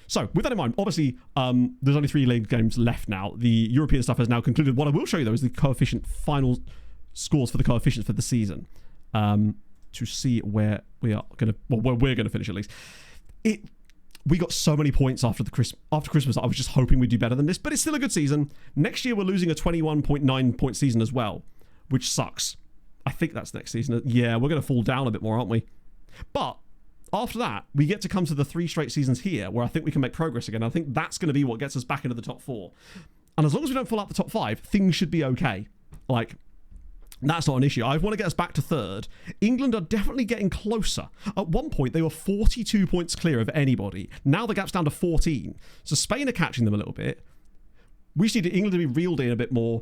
Speaker 3: So, with that in mind, obviously, there's only 3 league games left now. The European stuff has now concluded. What I will show you, though, is the coefficient final scores for the coefficients for the season. To see where we are going to... Well, where we're going to finish, at least. We got so many points after Christmas. I was just hoping we'd do better than this, but it's still a good season. Next year, we're losing a 21.9 point season as well, which sucks. I think that's next season. Yeah, we're going to fall down a bit more, aren't we? But after that, we get to come to the 3 straight seasons here where I think we can make progress again. I think that's going to be what gets us back into the top 4. And as long as we don't fall out the top 5, things should be okay. Like... That's not an issue. I want to get us back to 3rd. England are definitely getting closer. At one point, they were 42 points clear of anybody. Now the gap's down to 14. So Spain are catching them a little bit. We just need England to be reeled in a bit more.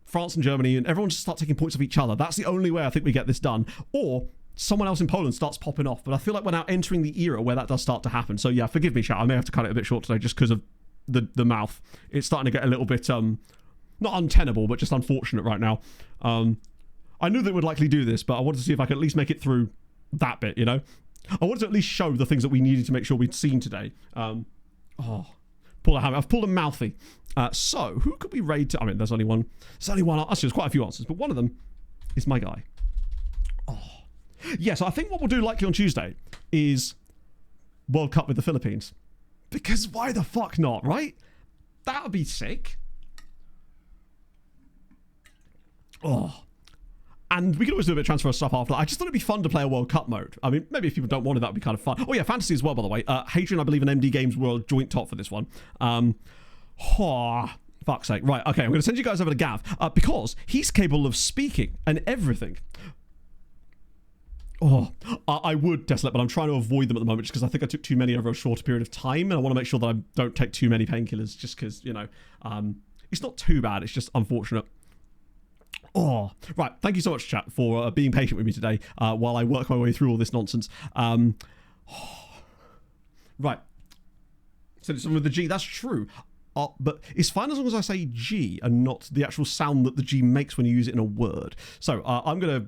Speaker 3: France and Germany and everyone just start taking points of each other. That's the only way I think we get this done. Or someone else in Poland starts popping off. But I feel like we're now entering the era where that does start to happen. So yeah, forgive me, chat. I may have to cut it a bit short today just because of the mouth. It's starting to get a little bit, not untenable, but just unfortunate right now. I knew that we'd likely do this, but I wanted to see if I could at least make it through that bit, you know? I wanted to at least show the things that we needed to make sure we'd seen today. Pull a hammer. I've pulled a mouthy. So, who could we raid to? I mean, there's only one. Actually, there's quite a few answers, but one of them is my guy. Yeah, so I think what we'll do likely on Tuesday is World Cup with the Philippines. Because why the fuck not, right? That would be sick. And we could always do a bit of transfer stuff after that. I just thought it'd be fun to play a World Cup mode. I mean, maybe if people don't want it, that would be kind of fun. Oh yeah, fantasy as well, by the way. Hadrian, I believe, and MD Games were joint top for this one. Fuck's sake. Right, okay, I'm going to send you guys over to Gav. Because he's capable of speaking and everything. I would Desolate, but I'm trying to avoid them at the moment just because I think I took too many over a shorter period of time, and I want to make sure that I don't take too many painkillers just because, you know, it's not too bad, it's just unfortunate. Right, thank you so much, chat, for being patient with me today while I work my way through all this nonsense. Right. So something with the G, that's true. But it's fine as long as I say G and not the actual sound that the G makes when you use it in a word. So I'm going to,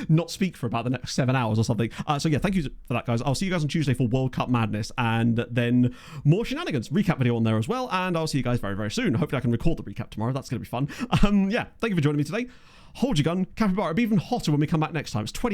Speaker 3: not speak for about the next 7 hours or something. So yeah, thank you for that, guys. I'll see you guys on Tuesday for World Cup Madness, and then more shenanigans. Recap video on there as well, and I'll see you guys very, very soon. Hopefully I can record the recap tomorrow. That's going to be fun. Yeah, thank you for joining me today. Hold your gun. Capybara, it'll be even hotter when we come back next time. It's 29.